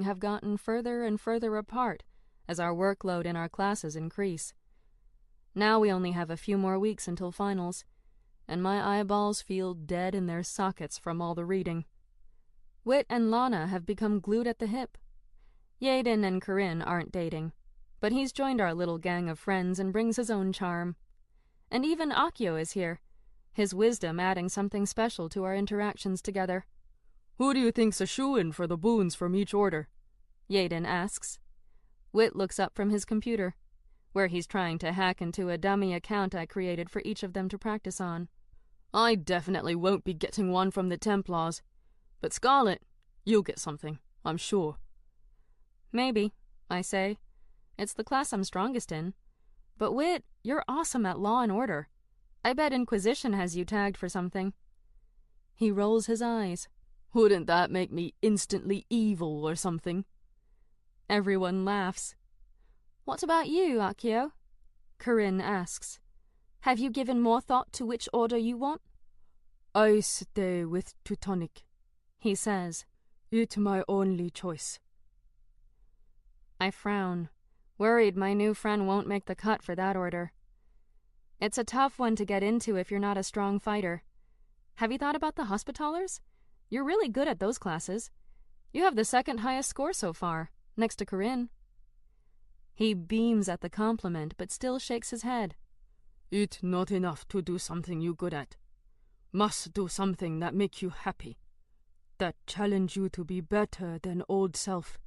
have gotten further and further apart as our workload in our classes increase. Now we only have a few more weeks until finals, and my eyeballs feel dead in their sockets from all the reading. Wit and Lana have become glued at the hip. Yaden and Corinne aren't dating, but he's joined our little gang of friends and brings his own charm. And even Akio is here, his wisdom adding something special to our interactions together. "Who do you think's a shoo-in for the boons from each order?" Yaden asks. Wit looks up from his computer, where he's trying to hack into a dummy account I created for each of them to practice on. "I definitely won't be getting one from the Templars. But Scarlet, you'll get something, I'm sure." "Maybe," I say. "It's the class I'm strongest in. But Wit, you're awesome at Law and Order. I bet Inquisition has you tagged for something." He rolls his eyes. "Wouldn't that make me instantly evil or something?" Everyone laughs. "What about you, Akio?" Corinne asks. "Have you given more thought to which order you want?" "I stay with Teutonic," he says. "It's my only choice." I frown, worried my new friend won't make the cut for that order. It's a tough one to get into if you're not a strong fighter. Have you thought about the Hospitallers? You're really good at those classes. You have the second highest score so far, next to Corinne. He beams at the compliment, but still shakes his head. "It's not enough to do something you good at. Must do something that make you happy. That challenge you to be better than old self,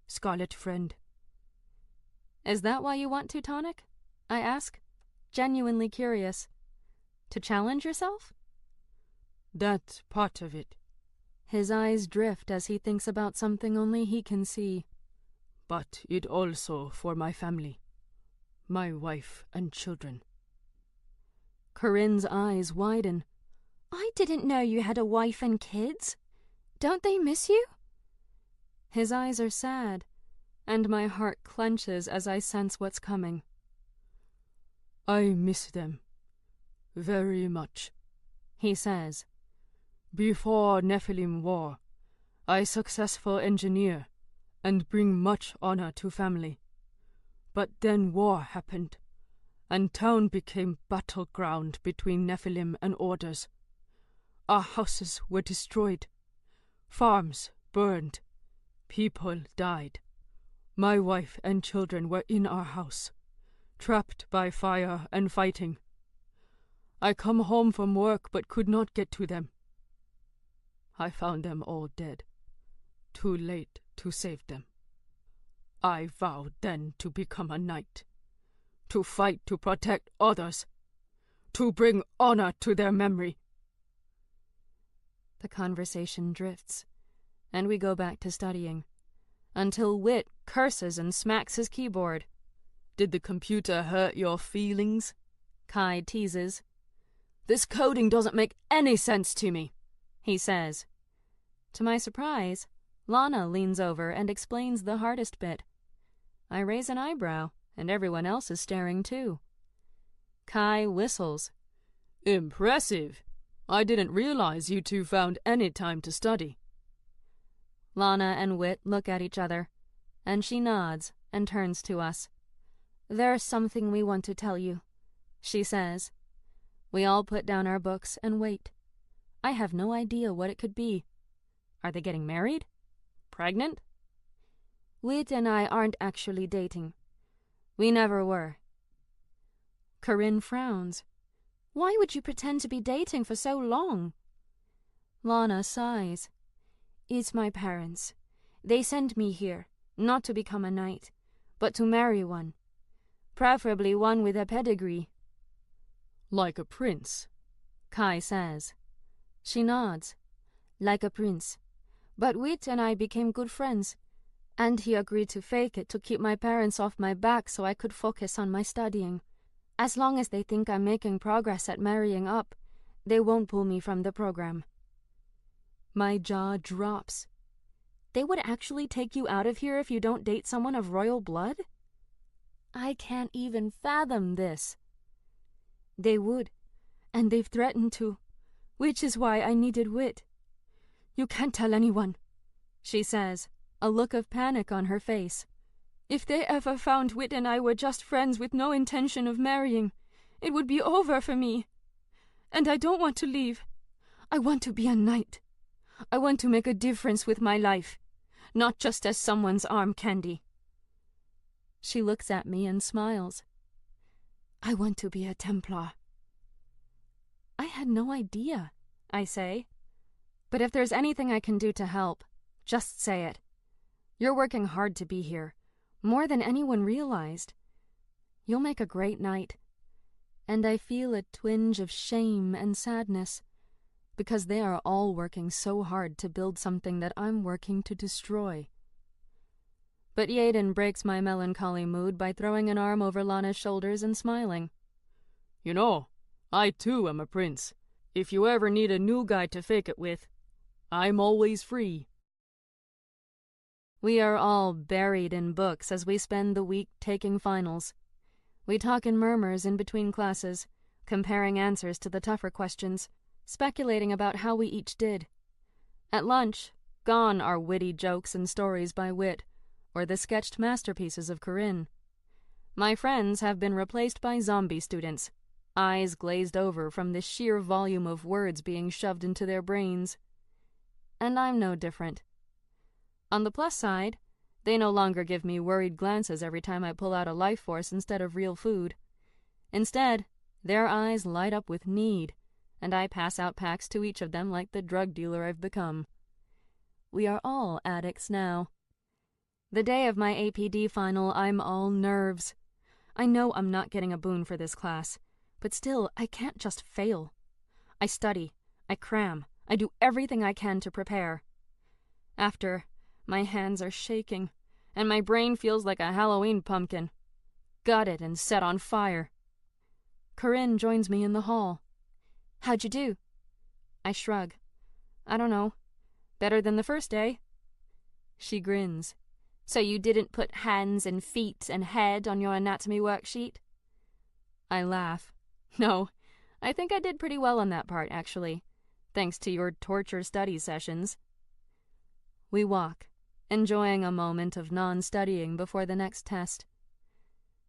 Scarlet friend." Is that why you want Teutonic? I ask, genuinely curious. To challenge yourself? That's part of it. His eyes drift as he thinks about something only he can see. But it also for my family, my wife and children. Corinne's eyes widen. I didn't know you had a wife and kids. Don't they miss you? His eyes are sad, and my heart clenches as I sense what's coming. I miss them very much, he says. Before Nephilim War, I successful engineer and bring much honor to family. But then war happened, and town became battleground between Nephilim and orders. Our houses were destroyed, farms burned, people died. My wife and children were in our house, trapped by fire and fighting. I come home from work but could not get to them. I found them all dead, too late to save them. I vowed then to become a knight, to fight to protect others, to bring honor to their memory. The conversation drifts, and we go back to studying, until Wit curses and smacks his keyboard. Did the computer hurt your feelings? Kai teases. This coding doesn't make any sense to me, he says. To my surprise, Lana leans over and explains the hardest bit. I raise an eyebrow, and everyone else is staring too. Kai whistles. Impressive. I didn't realize you two found any time to study. Lana and Wit look at each other, and she nods and turns to us. There's something we want to tell you, she says. We all put down our books and wait. I have no idea what it could be. Are they getting married? Pregnant? Wit and I aren't actually dating. We never were. Corinne frowns. Why would you pretend to be dating for so long? Lana sighs. It's my parents. They sent me here, not to become a knight, but to marry one. Preferably one with a pedigree. Like a prince, Kai says. She nods. Like a prince. But Wit and I became good friends, and he agreed to fake it to keep my parents off my back so I could focus on my studying. As long as they think I'm making progress at marrying up, they won't pull me from the program. My jaw drops. They would actually take you out of here if you don't date someone of royal blood? I can't even fathom this. They would, and they've threatened to, which is why I needed Wit. You can't tell anyone, she says, a look of panic on her face. If they ever found Whit and I were just friends with no intention of marrying, it would be over for me. And I don't want to leave. I want to be a knight. I want to make a difference with my life, not just as someone's arm candy. She looks at me and smiles. I want to be a Templar. I had no idea, I say. But if there's anything I can do to help, just say it. You're working hard to be here, more than anyone realized. You'll make a great knight. And I feel a twinge of shame and sadness, because they are all working so hard to build something that I'm working to destroy. But Yaden breaks my melancholy mood by throwing an arm over Lana's shoulders and smiling. You know, I too am a prince. If you ever need a new guy to fake it with, I'm always free. We are all buried in books as we spend the week taking finals. We talk in murmurs in between classes, comparing answers to the tougher questions, speculating about how we each did. At lunch, gone are witty jokes and stories by Wit, or the sketched masterpieces of Corinne. My friends have been replaced by zombie students, eyes glazed over from the sheer volume of words being shoved into their brains. And I'm no different. On the plus side, they no longer give me worried glances every time I pull out a life force instead of real food. Instead, their eyes light up with need, and I pass out packs to each of them like the drug dealer I've become. We are all addicts now. The day of my APD final, I'm all nerves. I know I'm not getting a boon for this class, but still, I can't just fail. I study, I cram, I do everything I can to prepare. After, my hands are shaking, and my brain feels like a Halloween pumpkin, gutted and set on fire. Corinne joins me in the hall. How'd you do? I shrug. I don't know. Better than the first day. She grins. So you didn't put hands and feet and head on your anatomy worksheet? I laugh. No, I think I did pretty well on that part, actually, thanks to your torture study sessions. We walk, enjoying a moment of non-studying before the next test.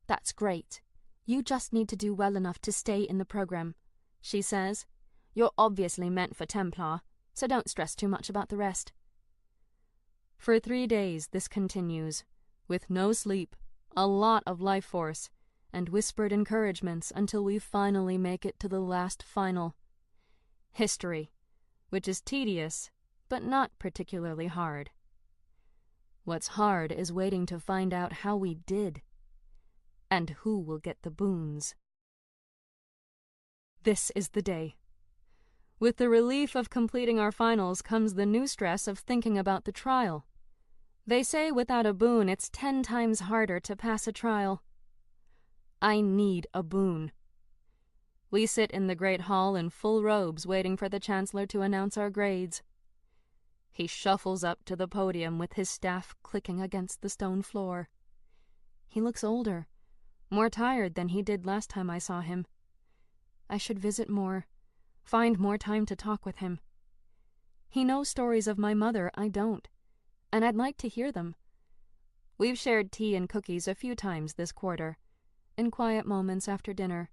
That's great. You just need to do well enough to stay in the program, she says. You're obviously meant for Templar, so don't stress too much about the rest. For 3 days this continues, with no sleep, a lot of life force, and whispered encouragements until we finally make it to the last final. History, which is tedious, but not particularly hard. What's hard is waiting to find out how we did, and who will get the boons. This is the day. With the relief of completing our finals comes the new stress of thinking about the trial. They say without a boon it's 10 times harder to pass a trial. I need a boon. We sit in the great hall in full robes waiting for the Chancellor to announce our grades. He shuffles up to the podium with his staff clicking against the stone floor. He looks older, more tired than he did last time I saw him. I should visit more, find more time to talk with him. He knows stories of my mother I don't, and I'd like to hear them. We've shared tea and cookies a few times this quarter, in quiet moments after dinner,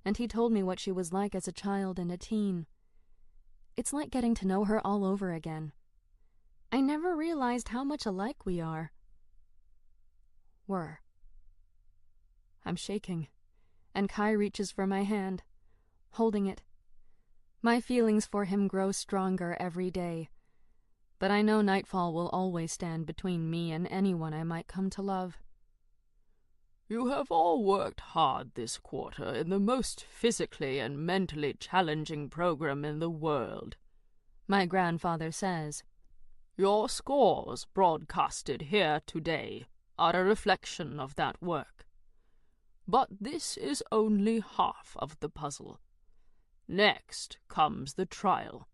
and he told me what she was like as a child and a teen. It's like getting to know her all over again. I never realized how much alike we are. Were. I'm shaking, and Kai reaches for my hand, holding it. My feelings for him grow stronger every day, but I know Nightfall will always stand between me and anyone I might come to love. You have all worked hard this quarter in the most physically and mentally challenging program in the world, my grandfather says. Your scores broadcasted here today are a reflection of that work. But this is only half of the puzzle. Next comes the trial.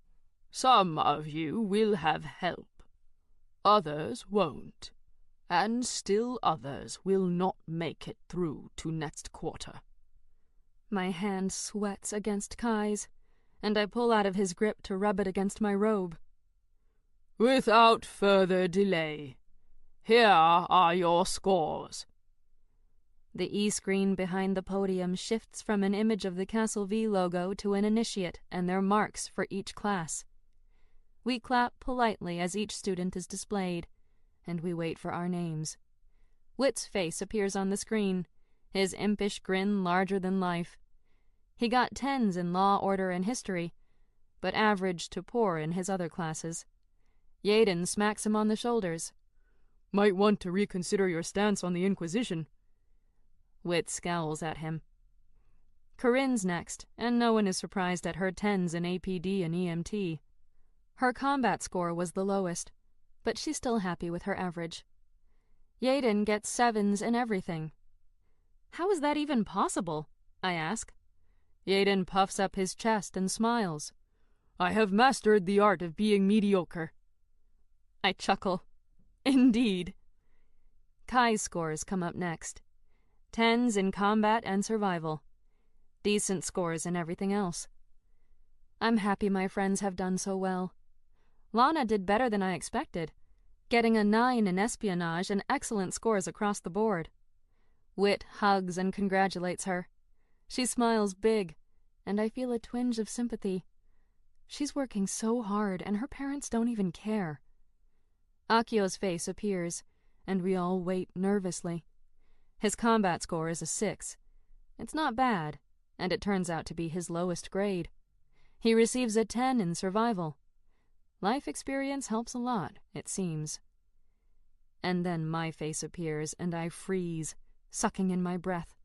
Some of you will have help. Others won't. And still others will not make it through to next quarter. My hand sweats against Kai's, and I pull out of his grip to rub it against my robe. Without further delay, Here are your scores. The E-screen behind the podium shifts from an image of the Castle V logo to an initiate and their marks for each class. We clap politely as each student is displayed, and we wait for our names. Whit's face appears on the screen, his impish grin larger than life. He got 10s in law, order, and history, but average to poor in his other classes. Yaden smacks him on the shoulders. Might want to reconsider your stance on the Inquisition. Whit scowls at him. Corinne's next, and no one is surprised at her 10s in APD and EMT. Her combat score was the lowest, but she's still happy with her average. Yaden gets 7s in everything. How is that even possible? I ask. Yaden puffs up his chest and smiles. I have mastered the art of being mediocre. I chuckle. Indeed. Kai's scores come up next. 10s in combat and survival. Decent scores in everything else. I'm happy my friends have done so well. Lana did better than I expected, getting a 9 in espionage and excellent scores across the board. Whit hugs and congratulates her. She smiles big, and I feel a twinge of sympathy. She's working so hard, and her parents don't even care. Akio's face appears, and we all wait nervously. His combat score is a 6. It's not bad, and it turns out to be his lowest grade. He receives a 10 in survival. Life experience helps a lot, it seems. And then my face appears, and I freeze, sucking in my breath.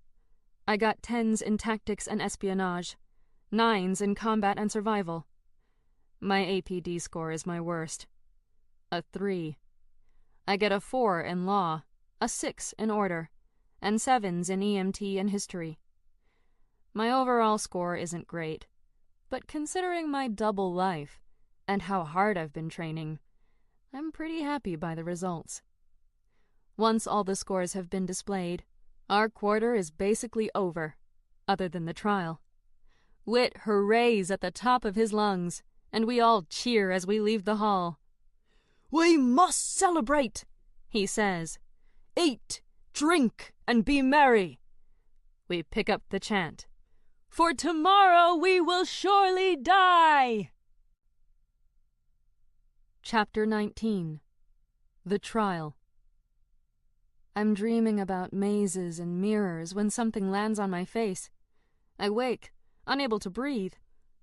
I got 10s in tactics and espionage, 9s in combat and survival. My APD score is my worst. A 3. I get a 4 in law, a 6 in order, and 7s in EMT and history. My overall score isn't great, but considering my double life and how hard I've been training, I'm pretty happy by the results. Once all the scores have been displayed, our quarter is basically over, other than the trial. Whit hurrays at the top of his lungs, and we all cheer as we leave the hall. We must celebrate, he says. Eat, drink, and be merry. We pick up the chant. For tomorrow we will surely die. Chapter 19. The Trial. I'm dreaming about mazes and mirrors when something lands on my face. I wake, unable to breathe,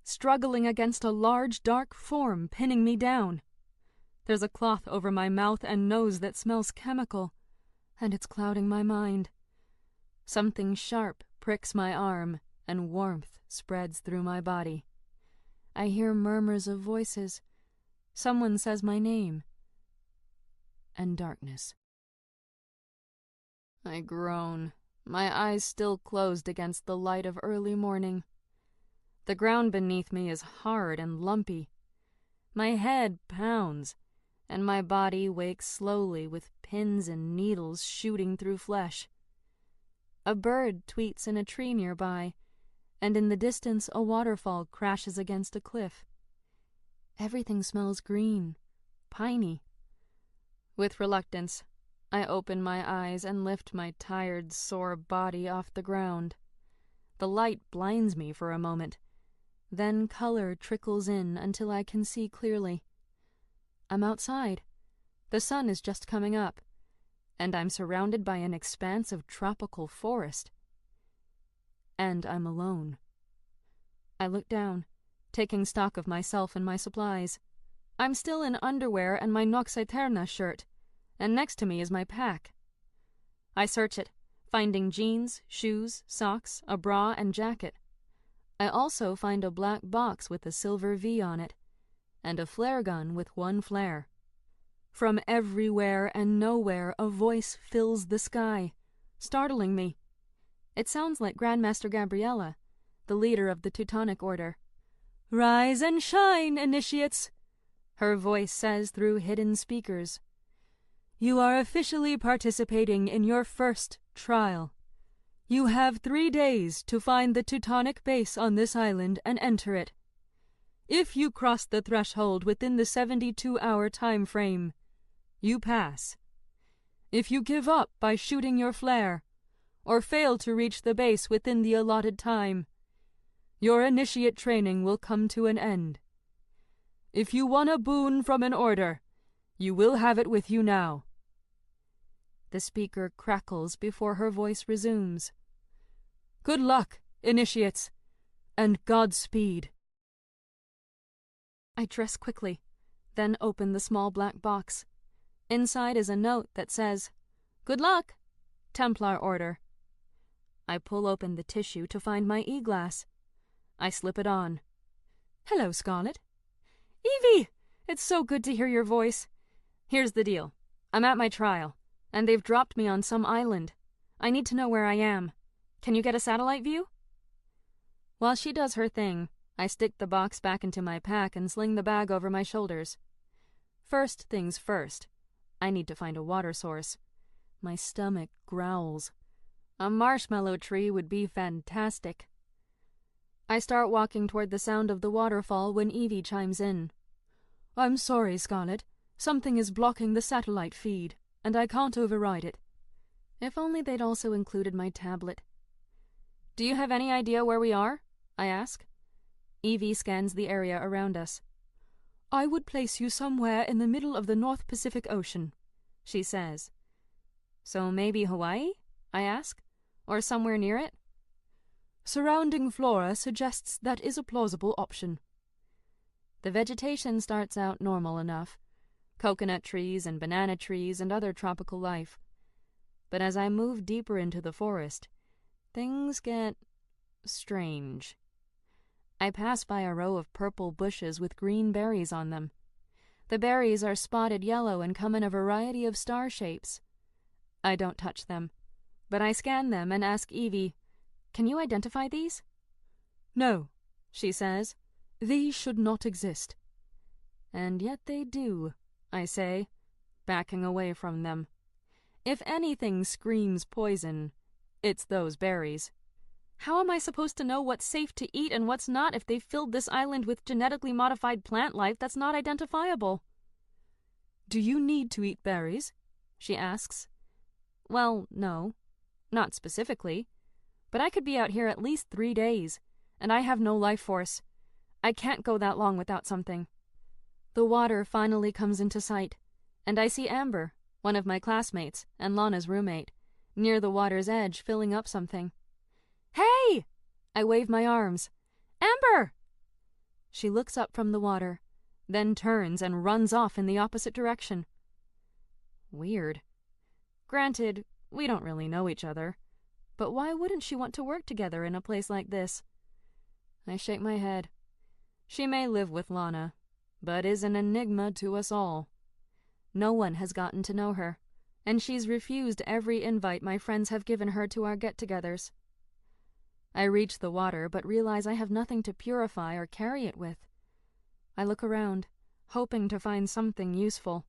struggling against a large dark form pinning me down. There's a cloth over my mouth and nose that smells chemical, and it's clouding my mind. Something sharp pricks my arm, and warmth spreads through my body. I hear murmurs of voices. Someone says my name. And darkness. I groan, my eyes still closed against the light of early morning. The ground beneath me is hard and lumpy. My head pounds, and my body wakes slowly with pins and needles shooting through flesh. A bird tweets in a tree nearby, and in the distance a waterfall crashes against a cliff. Everything smells green, piney. With reluctance, I open my eyes and lift my tired, sore body off the ground. The light blinds me for a moment. Then color trickles in until I can see clearly. I'm outside. The sun is just coming up, and I'm surrounded by an expanse of tropical forest. And I'm alone. I look down, taking stock of myself and my supplies. I'm still in underwear and my Nox Aeterna shirt, and next to me is my pack. I search it, finding jeans, shoes, socks, a bra, and jacket. I also find a black box with a silver V on it, and a flare gun with one flare. From everywhere and nowhere a voice fills the sky, startling me. It sounds like Grandmaster Gabriella, the leader of the Teutonic Order. "Rise and shine, initiates," her voice says through hidden speakers. "You are officially participating in your first trial. You have 3 days to find the Teutonic base on this island and enter it. If you cross the threshold within the 72-hour time frame, you pass. If you give up by shooting your flare, or fail to reach the base within the allotted time, your initiate training will come to an end. If you want a boon from an order, you will have it with you now." The speaker crackles before her voice resumes. "Good luck, initiates, and Godspeed." I dress quickly, then open the small black box. Inside is a note that says, "Good luck, Templar Order." I pull open the tissue to find my e-glass. I slip it on. "Hello, Scarlet." "Evie! It's so good to hear your voice. Here's the deal. I'm at my trial, and they've dropped me on some island. I need to know where I am. Can you get a satellite view?" While she does her thing, I stick the box back into my pack and sling the bag over my shoulders. First things first, I need to find a water source. My stomach growls. A marshmallow tree would be fantastic. I start walking toward the sound of the waterfall when Evie chimes in. "I'm sorry, Scarlet. Something is blocking the satellite feed, and I can't override it." If only they'd also included my tablet. "Do you have any idea where we are?" I ask. Evie scans the area around us. "I would place you somewhere in the middle of the North Pacific Ocean," she says. "So maybe Hawaii?" I ask. "Or somewhere near it?" "Surrounding flora suggests that is a plausible option." The vegetation starts out normal enough. Coconut trees and banana trees and other tropical life. But as I move deeper into the forest, things get strange. I pass by a row of purple bushes with green berries on them. The berries are spotted yellow and come in a variety of star shapes. I don't touch them, but I scan them and ask Evie, "Can you identify these?" "No," she says. "These should not exist." "And yet they do," I say, backing away from them. If anything screams poison, it's those berries. How am I supposed to know what's safe to eat and what's not if they've filled this island with genetically modified plant life that's not identifiable? "Do you need to eat berries?" she asks. Well, no, not specifically. But I could be out here at least 3 days, and I have no life force. I can't go that long without something. The water finally comes into sight, and I see Amber, one of my classmates and Lana's roommate, near the water's edge filling up something. "Hey!" I wave my arms. "Amber!" She looks up from the water, then turns and runs off in the opposite direction. Weird. Granted, we don't really know each other, but why wouldn't she want to work together in a place like this? I shake my head. She may live with Lana, but is an enigma to us all. No one has gotten to know her, and she's refused every invite my friends have given her to our get-togethers. I reach the water, but realize I have nothing to purify or carry it with. I look around, hoping to find something useful.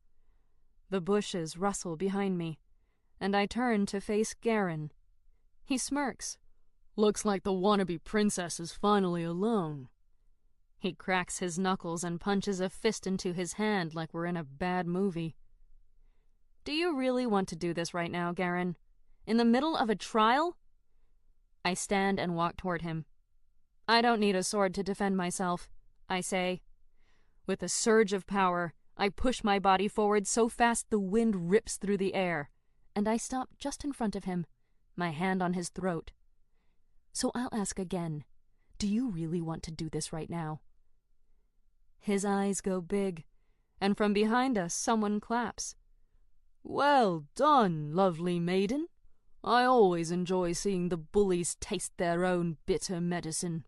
The bushes rustle behind me, and I turn to face Garen. He smirks. "Looks like the wannabe princess is finally alone." He cracks his knuckles and punches a fist into his hand like we're in a bad movie. "Do you really want to do this right now, Garen? In the middle of a trial?" I stand and walk toward him. "I don't need a sword to defend myself," I say. With a surge of power, I push my body forward so fast the wind rips through the air, and I stop just in front of him, my hand on his throat. "So I'll ask again, do you really want to do this right now?" His eyes go big, and from behind us someone claps. "Well done, lovely maiden. I always enjoy seeing the bullies taste their own bitter medicine."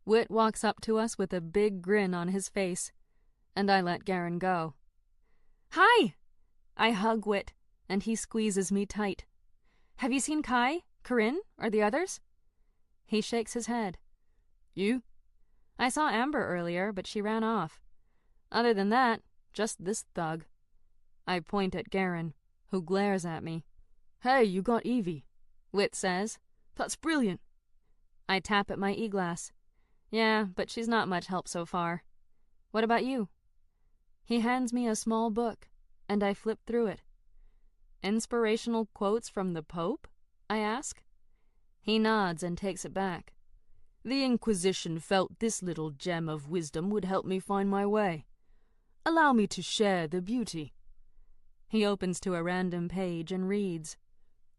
Wit walks up to us with a big grin on his face, and I let Garen go. "Hi!" I hug Wit, and he squeezes me tight. "Have you seen Kai, Corinne, or the others?" He shakes his head. "You?" "I saw Amber earlier, but she ran off. Other than that, just this thug." I point at Garen, who glares at me. "Hey, you got Evie," Wit says. "That's brilliant." I tap at my e-glass. "Yeah, but she's not much help so far. What about you?" He hands me a small book, and I flip through it. Inspirational quotes from the Pope? I ask. He nods and takes it back. The Inquisition felt this little gem of wisdom would help me find my way. Allow me to share the beauty. He opens to a random page and reads,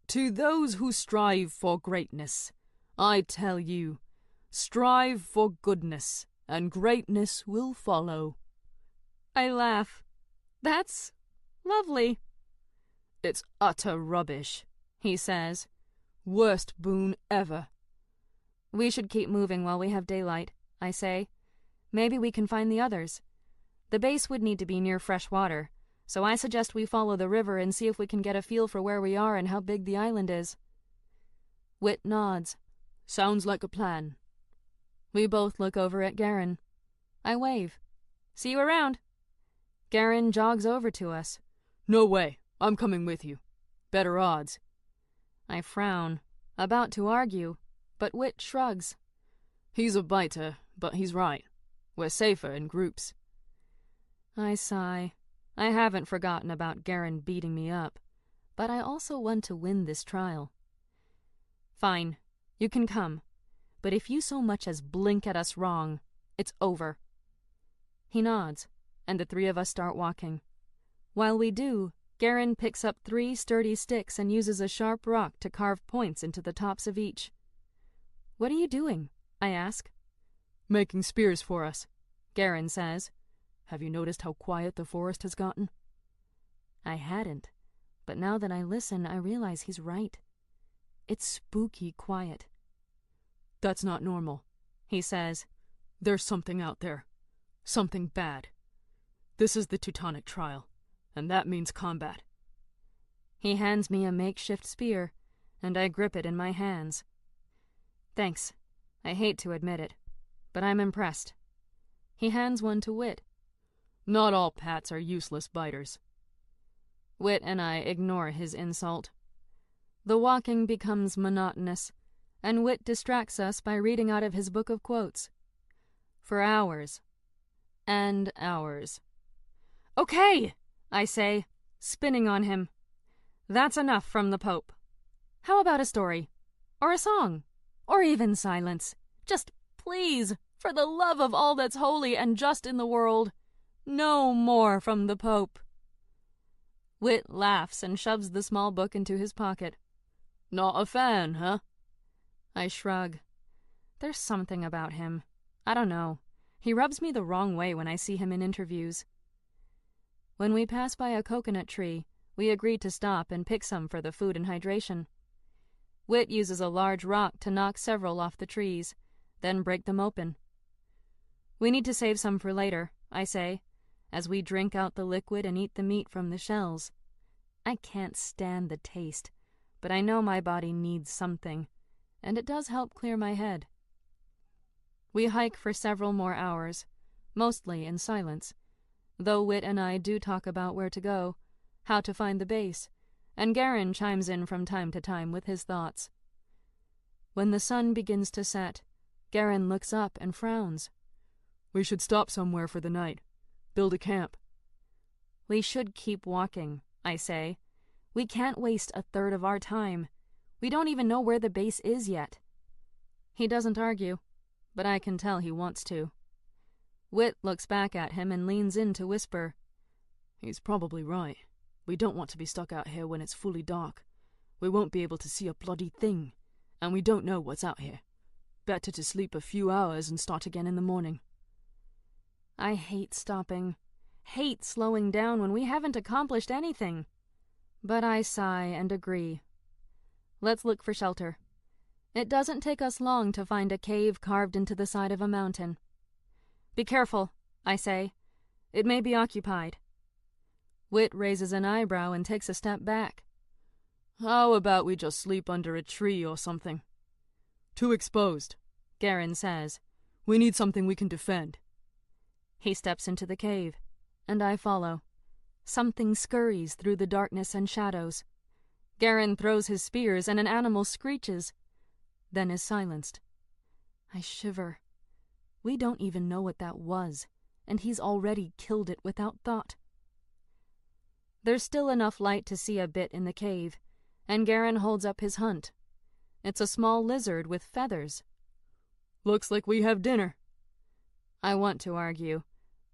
To those who strive for greatness, I tell you, strive for goodness, and greatness will follow. I laugh. That's lovely. It's utter rubbish, he says. Worst boon ever. We should keep moving while we have daylight, I say. Maybe we can find the others. The base would need to be near fresh water, so I suggest we follow the river and see if we can get a feel for where we are and how big the island is. Whit nods. Sounds like a plan. We both look over at Garen. I wave. See you around. Garen jogs over to us. No way. I'm coming with you. Better odds. I frown, about to argue, but Whit shrugs. He's a biter, but he's right. We're safer in groups. I sigh. I haven't forgotten about Garen beating me up, but I also want to win this trial. Fine, you can come, but if you so much as blink at us wrong, it's over. He nods, and the three of us start walking. While we do, Garen picks up 3 sturdy sticks and uses a sharp rock to carve points into the tops of each. What are you doing? I ask. Making spears for us, Garen says. Have you noticed how quiet the forest has gotten? I hadn't, but now that I listen, I realize he's right. It's spooky quiet. That's not normal, he says. There's something out there. Something bad. This is the Teutonic trial, and that means combat. He hands me a makeshift spear, and I grip it in my hands. Thanks. I hate to admit it, but I'm impressed. He hands one to Whit. Not all pats are useless biters. Whit and I ignore his insult. The walking becomes monotonous, and Whit distracts us by reading out of his book of quotes. For hours. And hours. Okay, I say, spinning on him. That's enough from the Pope. How about a story? Or a song? Or even silence? Just please, for the love of all that's holy and just in the world, no more from the Pope. Whit laughs and shoves the small book into his pocket. Not a fan, huh? I shrug. There's something about him. I don't know. He rubs me the wrong way when I see him in interviews. When we pass by a coconut tree, we agree to stop and pick some for the food and hydration. Whit uses a large rock to knock several off the trees, then break them open. We need to save some for later, I say, as we drink out the liquid and eat the meat from the shells. I can't stand the taste, but I know my body needs something, and it does help clear my head. We hike for several more hours, mostly in silence, though Whit and I do talk about where to go, how to find the base, and Garen chimes in from time to time with his thoughts. When the sun begins to set, Garen looks up and frowns. We should stop somewhere for the night. Build a camp. We should keep walking, I say. We can't waste a third of our time. We don't even know where the base is yet. He doesn't argue, but I can tell he wants to. Whit looks back at him and leans in to whisper. He's probably right. We don't want to be stuck out here when it's fully dark. We won't be able to see a bloody thing, and we don't know what's out here. Better to sleep a few hours and start again in the morning. I hate stopping, hate slowing down when we haven't accomplished anything. But I sigh and agree. Let's look for shelter. It doesn't take us long to find a cave carved into the side of a mountain. Be careful, I say. It may be occupied. Whit raises an eyebrow and takes a step back. How about we just sleep under a tree or something? Too exposed, Garen says. We need something we can defend. He steps into the cave, and I follow. Something scurries through the darkness and shadows. Garen throws his spears and an animal screeches, then is silenced. I shiver. We don't even know what that was, and he's already killed it without thought. There's still enough light to see a bit in the cave, and Garen holds up his hunt. It's a small lizard with feathers. Looks like we have dinner. I want to argue,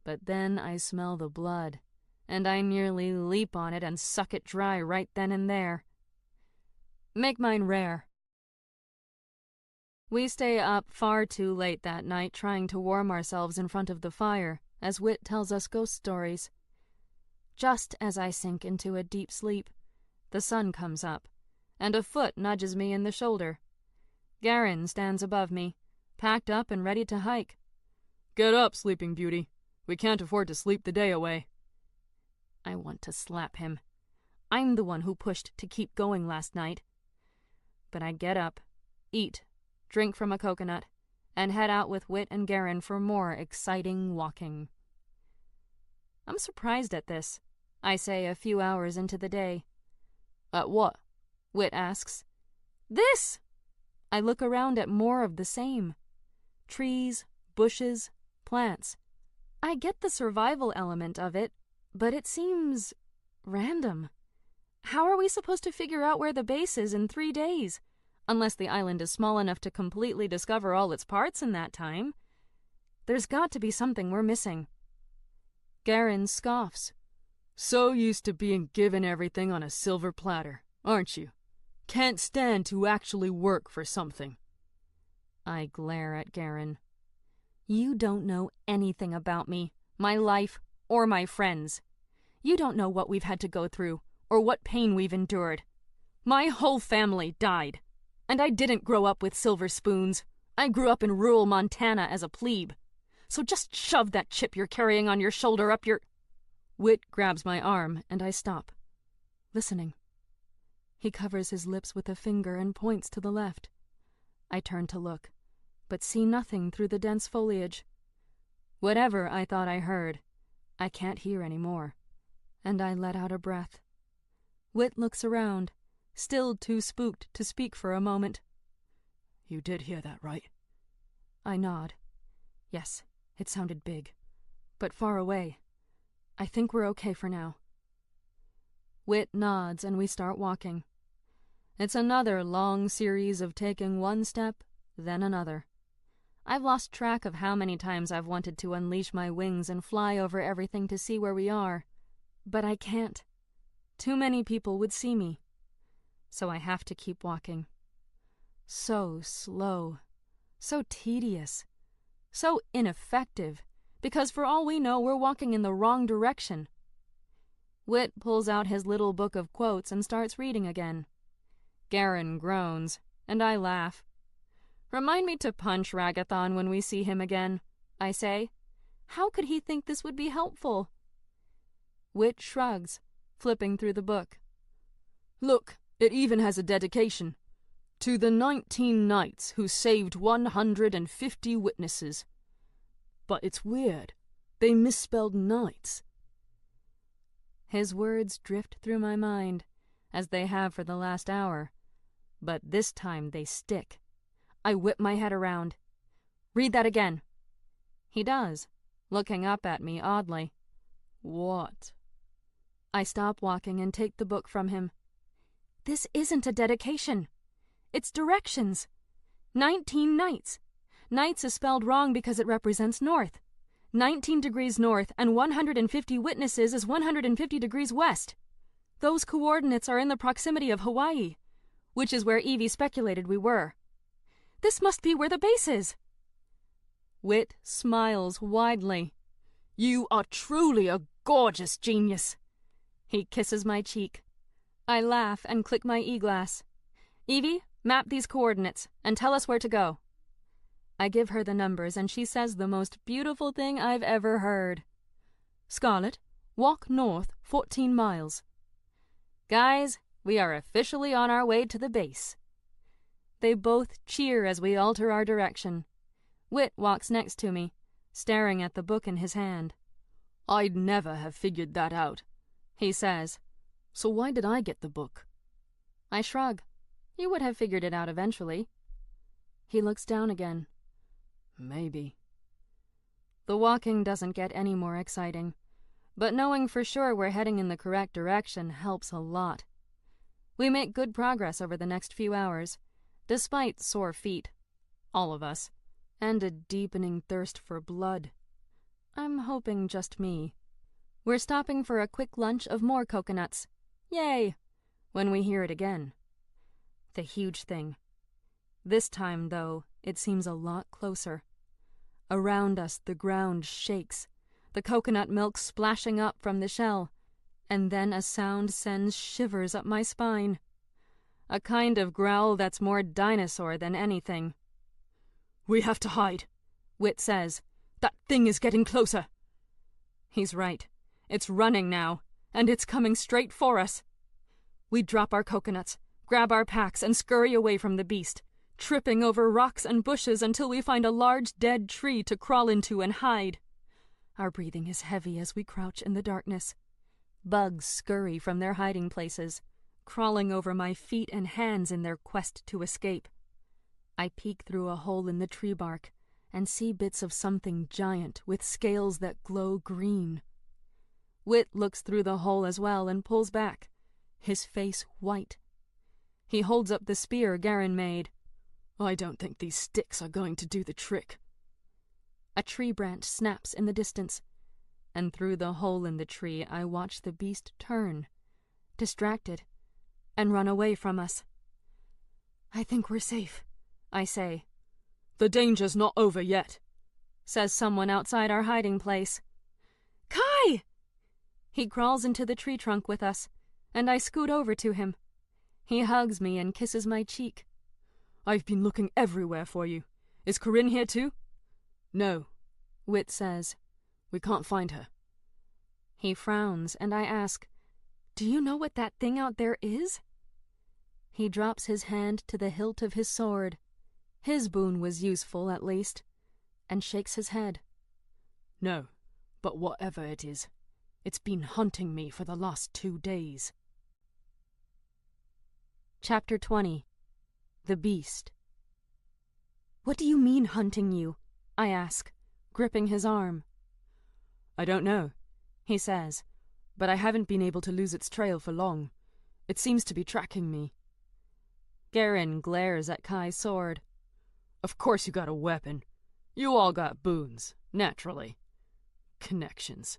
but then I smell the blood, and I nearly leap on it and suck it dry right then and there. Make mine rare. We stay up far too late that night trying to warm ourselves in front of the fire as Wit tells us ghost stories. Just as I sink into a deep sleep, the sun comes up, and a foot nudges me in the shoulder. Garen stands above me, packed up and ready to hike. Get up, Sleeping Beauty. We can't afford to sleep the day away. I want to slap him. I'm the one who pushed to keep going last night. But I get up, eat, drink from a coconut, and head out with Wit and Garen for more exciting walking. I'm surprised at this, I say a few hours into the day. At what? Wit asks. This! I look around at more of the same. Trees, bushes, plants. I get the survival element of it, but it seems random. How are we supposed to figure out where the base is in 3 days? Unless the island is small enough to completely discover all its parts in that time. There's got to be something we're missing. Garen scoffs. So used to being given everything on a silver platter, aren't you? Can't stand to actually work for something. I glare at Garen. You don't know anything about me, my life, or my friends. You don't know what we've had to go through, or what pain we've endured. My whole family died. And I didn't grow up with silver spoons. I grew up in rural Montana as a plebe. So just shove that chip you're carrying on your shoulder up your... Wit grabs my arm, and I stop, listening. He covers his lips with a finger and points to the left. I turn to look, but see nothing through the dense foliage. Whatever I thought I heard, I can't hear any more, and I let out a breath. Wit looks around, still too spooked to speak for a moment. You did hear that, right? I nod. Yes, it sounded big, but far away. I think we're okay for now. Wit nods and we start walking. It's another long series of taking one step, then another. I've lost track of how many times I've wanted to unleash my wings and fly over everything to see where we are, but I can't. Too many people would see me. So I have to keep walking. So slow, so tedious, so ineffective, because for all we know, we're walking in the wrong direction. Wit pulls out his little book of quotes and starts reading again. Garen groans, and I laugh. Remind me to punch Ragathon when we see him again, I say. How could he think this would be helpful? Wit shrugs, flipping through the book. Look, it even has a dedication. To the 19 knights who saved 150 witnesses. But it's weird. They misspelled knights. His words drift through my mind, as they have for the last hour. But this time they stick. I whip my head around. Read that again. He does, looking up at me oddly. What? I stop walking and take the book from him. This isn't a dedication. It's directions. 19 knights. Knights is spelled wrong because it represents north. 19 degrees north and 150 witnesses is 150 degrees west. Those coordinates are in the proximity of Hawaii, which is where Evie speculated we were. This must be where the base is. Wit smiles widely. You are truly a gorgeous genius. He kisses my cheek. I laugh and click my e-glass. Evie, map these coordinates and tell us where to go. I give her the numbers and she says the most beautiful thing I've ever heard. Scarlet, walk north 14 miles. Guys, we are officially on our way to the base. They both cheer as we alter our direction. Wit walks next to me, staring at the book in his hand. I'd never have figured that out, he says. So why did I get the book? I shrug. You would have figured it out eventually. He looks down again. Maybe. The walking doesn't get any more exciting. but knowing for sure we're heading in the correct direction helps a lot. We make good progress over the next few hours, despite sore feet, all of us, and a deepening thirst for blood. I'm hoping just me. We're stopping for a quick lunch of more coconuts. Yay! When we hear it again. The huge thing. This time, though, it seems a lot closer. Around us, the ground shakes, the coconut milk splashing up from the shell, and then a sound sends shivers up my spine. A kind of growl that's more dinosaur than anything. "We have to hide," Wit says. "That thing is getting closer." He's right. It's running now, and it's coming straight for us. We drop our coconuts, grab our packs, and scurry away from the beast, tripping over rocks and bushes until we find a large dead tree to crawl into and hide. Our breathing is heavy as we crouch in the darkness. Bugs scurry from their hiding places, crawling over my feet and hands in their quest to escape. I peek through a hole in the tree bark and see bits of something giant with scales that glow green. Wit looks through the hole as well and pulls back, his face white. He holds up the spear Garen made. "I don't think these sticks are going to do the trick." A tree branch snaps in the distance, and through the hole in the tree I watch the beast turn, distracted, and run away from us. "I think we're safe," I say. "The danger's not over yet," says someone outside our hiding place. Kai! He crawls into the tree trunk with us, and I scoot over to him. He hugs me and kisses my cheek. "I've been looking everywhere for you. Is Corinne here too?" "No," Wit says. "We can't find her." He frowns, and I ask, "Do you know what that thing out there is?" He drops his hand to the hilt of his sword. His boon was useful, at least, and shakes his head. "No, but whatever it is, it's been hunting me for the last 2 days." Chapter 20. The Beast. "What do you mean, hunting you?" I ask, gripping his arm. "I don't know," he says, "but I haven't been able to lose its trail for long. It seems to be tracking me." Garen glares at Kai's sword. "Of course you got a weapon. You all got boons, naturally. Connections."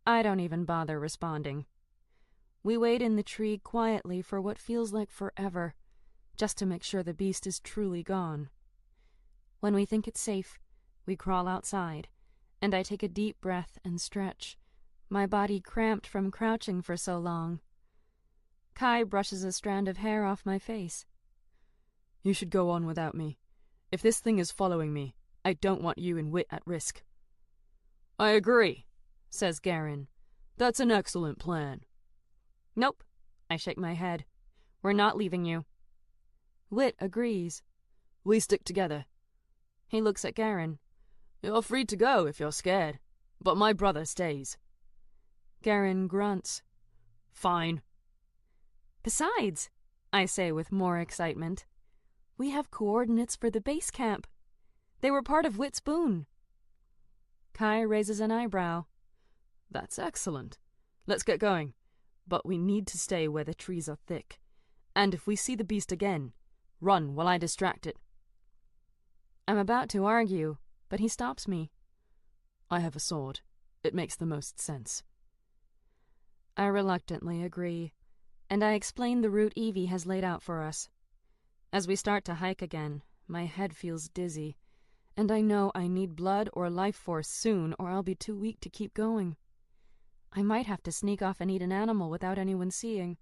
I don't even bother responding. We wait in the tree quietly for what feels like forever, just to make sure the beast is truly gone. When we think it's safe, we crawl outside, and I take a deep breath and stretch, my body cramped from crouching for so long. Kai brushes a strand of hair off my face. "You should go on without me. If this thing is following me, I don't want you and Wit at risk." "I agree," says Garen. "That's an excellent plan." "Nope," I shake my head. "We're not leaving you." Wit agrees. "We stick together." He looks at Garen. "You're free to go if you're scared, but my brother stays." Garen grunts. "Fine." "Besides," I say with more excitement, "we have coordinates for the base camp. They were part of Wit's boon." Kai raises an eyebrow. "That's excellent. Let's get going. But we need to stay where the trees are thick. And if we see the beast again, run while I distract it." I'm about to argue, but he stops me. "I have a sword. It makes the most sense." I reluctantly agree, and I explain the route Evie has laid out for us. As we start to hike again, my head feels dizzy, and I know I need blood or life force soon, or I'll be too weak to keep going. I might have to sneak off and eat an animal without anyone seeing,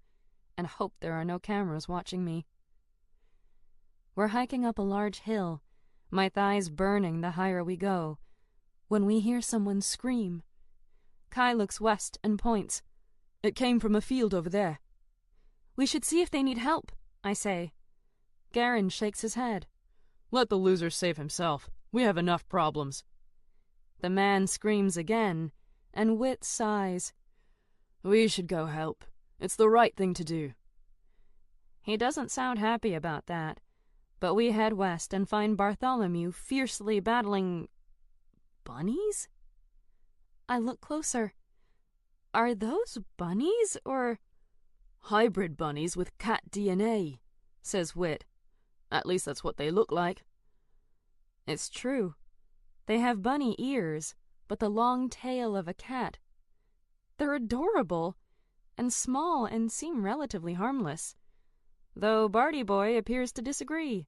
and hope there are no cameras watching me. We're hiking up a large hill, my thighs burning the higher we go, when we hear someone scream. Kai looks west and points. "It came from a field over there." "We should see if they need help," I say. Garen shakes his head. "Let the loser save himself. We have enough problems." The man screams again, and Wit sighs. "We should go help. It's the right thing to do." He doesn't sound happy about that, but we head west and find Bartholomew fiercely battling bunnies? I look closer. Are those bunnies, or... Hybrid bunnies with cat DNA, says Wit. At least that's what they look like. It's true. They have bunny ears, but the long tail of a cat. They're adorable, and small and seem relatively harmless. Though Barty Boy appears to disagree.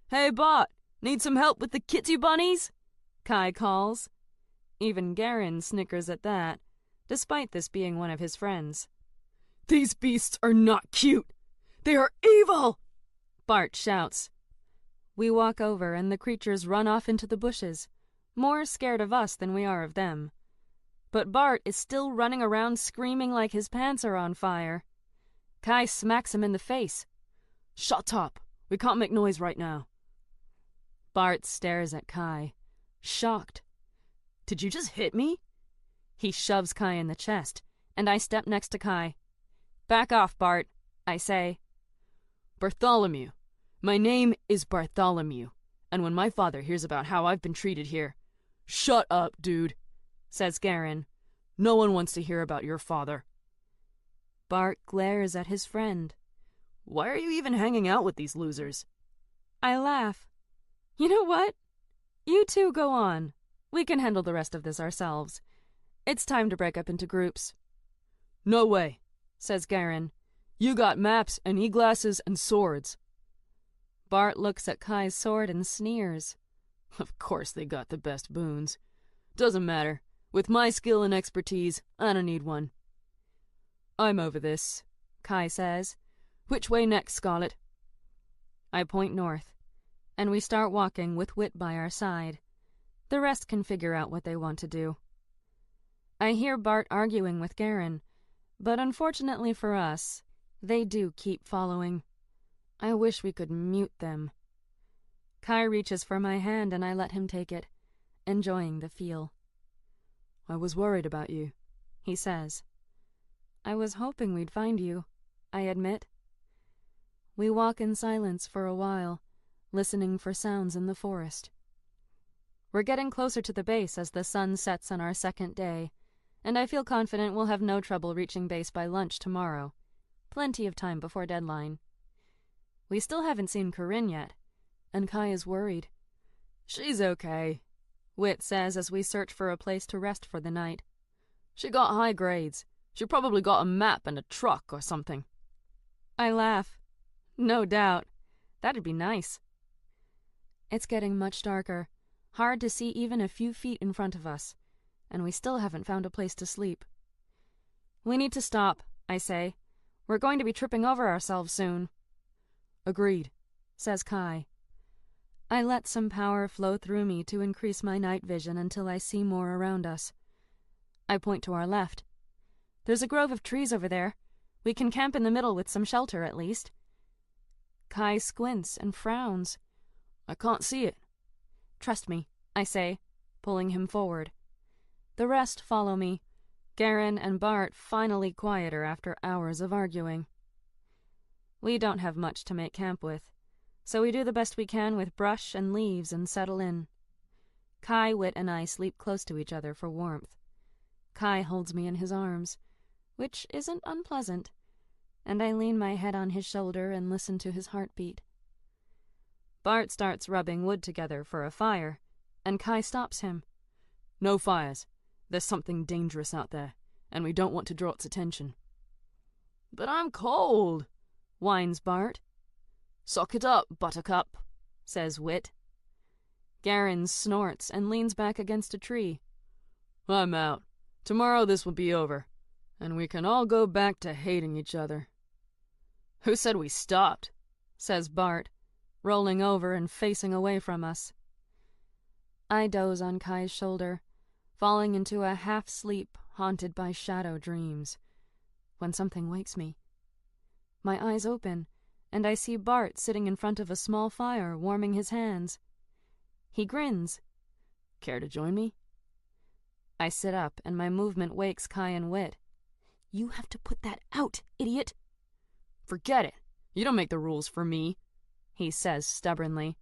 Hey Bart, need some help with the kitty bunnies? Kai calls. Even Garen snickers at that, despite this being one of his friends. These beasts are not cute. They are evil, Bart shouts. We walk over and the creatures run off into the bushes, more scared of us than we are of them. But Bart is still running around screaming like his pants are on fire. Kai smacks him in the face. Shut up. We can't make noise right now. Bart stares at Kai, shocked. Did you just hit me? He shoves Kai in the chest, and I step next to Kai. Back off, Bart, I say. Bartholomew. My name is Bartholomew, and when my father hears about how I've been treated here... Shut up, dude, says Garen. No one wants to hear about your father. Bart glares at his friend. Why are you even hanging out with these losers? I laugh. You know what? You two go on. We can handle the rest of this ourselves. It's time to break up into groups. No way, says Garen. You got maps and e-glasses and swords. Bart looks at Kai's sword and sneers. Of course they got the best boons. Doesn't matter. With my skill and expertise, I don't need one. I'm over this, Kai says. Which way next, Scarlet? I point north, and we start walking with Wit by our side. The rest can figure out what they want to do. I hear Bart arguing with Garen, but unfortunately for us, they do keep following. I wish we could mute them. Kai reaches for my hand and I let him take it, enjoying the feel. I was worried about you, he says. I was hoping we'd find you, I admit. We walk in silence for a while, listening for sounds in the forest. We're getting closer to the base as the sun sets on our second day, and I feel confident we'll have no trouble reaching base by lunch tomorrow. Plenty of time before deadline. We still haven't seen Corinne yet, and Kai is worried. She's okay, Wit says as we search for a place to rest for the night. She got high grades. She probably got a map and a truck or something. I laugh. No doubt. That'd be nice. It's getting much darker, hard to see even a few feet in front of us, and we still haven't found a place to sleep. We need to stop, I say. We're going to be tripping over ourselves soon. Agreed, says Kai. I let some power flow through me to increase my night vision until I see more around us. I point to our left. There's a grove of trees over there. We can camp in the middle with some shelter at least. Kai squints and frowns. I can't see it. Trust me, I say, pulling him forward. The rest follow me, Garen and Bart finally quieter after hours of arguing. We don't have much to make camp with, so we do the best we can with brush and leaves and settle in. Kai, Wit, and I sleep close to each other for warmth. Kai holds me in his arms, which isn't unpleasant, and I lean my head on his shoulder and listen to his heartbeat. Bart starts rubbing wood together for a fire, and Kai stops him. No fires. There's something dangerous out there, and we don't want to draw its attention. But I'm cold, whines Bart. Sock it up, Buttercup, says Wit. Garen snorts and leans back against a tree. I'm out. Tomorrow this will be over, and we can all go back to hating each other. Who said we stopped? Says Bart, rolling over and facing away from us. I doze on Kai's shoulder, falling into a half-sleep haunted by shadow dreams, when something wakes me. My eyes open, and I see Bart sitting in front of a small fire warming his hands. He grins. Care to join me? I sit up, and my movement wakes Kai and Wit. You have to put that out, idiot. Forget it. You don't make the rules for me, he says stubbornly.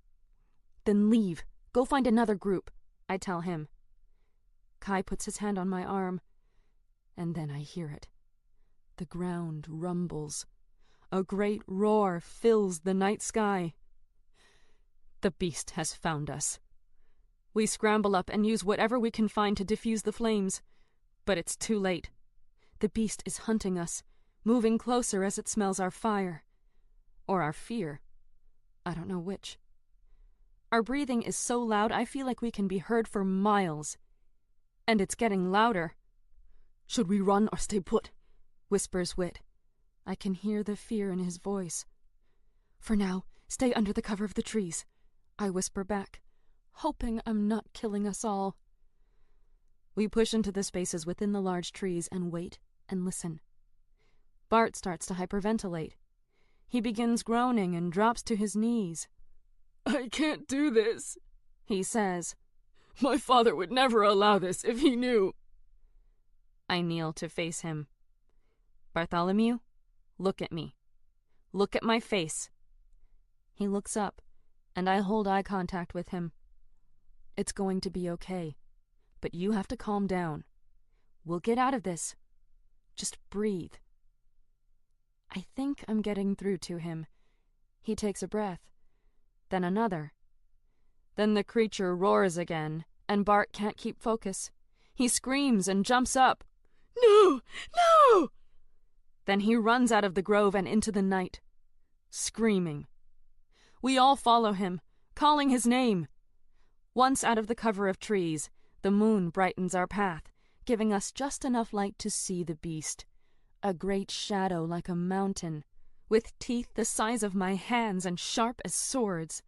Then leave. Go find another group, I tell him. Kai puts his hand on my arm, and then I hear it. The ground rumbles. A great roar fills the night sky. The beast has found us. We scramble up and use whatever we can find to diffuse the flames, but it's too late. The beast is hunting us, moving closer as it smells our fire. Or our fear. I don't know which. Our breathing is so loud I feel like we can be heard for miles. And it's getting louder. "Should we run or stay put?" whispers Wit. I can hear the fear in his voice. "For now, stay under the cover of the trees," I whisper back, hoping I'm not killing us all. We push into the spaces within the large trees and wait and listen. Bart starts to hyperventilate. He begins groaning and drops to his knees. "I can't do this," he says. "My father would never allow this if he knew." I kneel to face him. "Bartholomew, look at me. Look at my face." He looks up, and I hold eye contact with him. "It's going to be okay, but you have to calm down. We'll get out of this. Just breathe." I think I'm getting through to him. He takes a breath, then another. Then the creature roars again, and Bart can't keep focus. He screams and jumps up. "No! No!" Then he runs out of the grove and into the night, screaming. We all follow him, calling his name. Once out of the cover of trees, the moon brightens our path, giving us just enough light to see the beast. A great shadow like a mountain, with teeth the size of my hands and sharp as swords.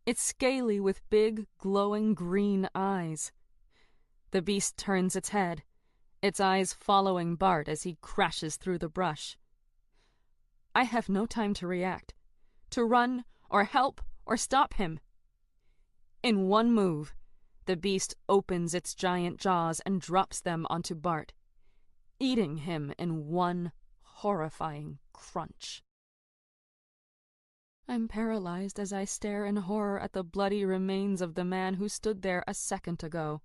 It's scaly with big, glowing green eyes. The beast turns its head, its eyes following Bart as he crashes through the brush. I have no time to react, to run or help or stop him. In one move, the beast opens its giant jaws and drops them onto Bart, eating him in one horrifying crunch. I'm paralyzed as I stare in horror at the bloody remains of the man who stood there a second ago.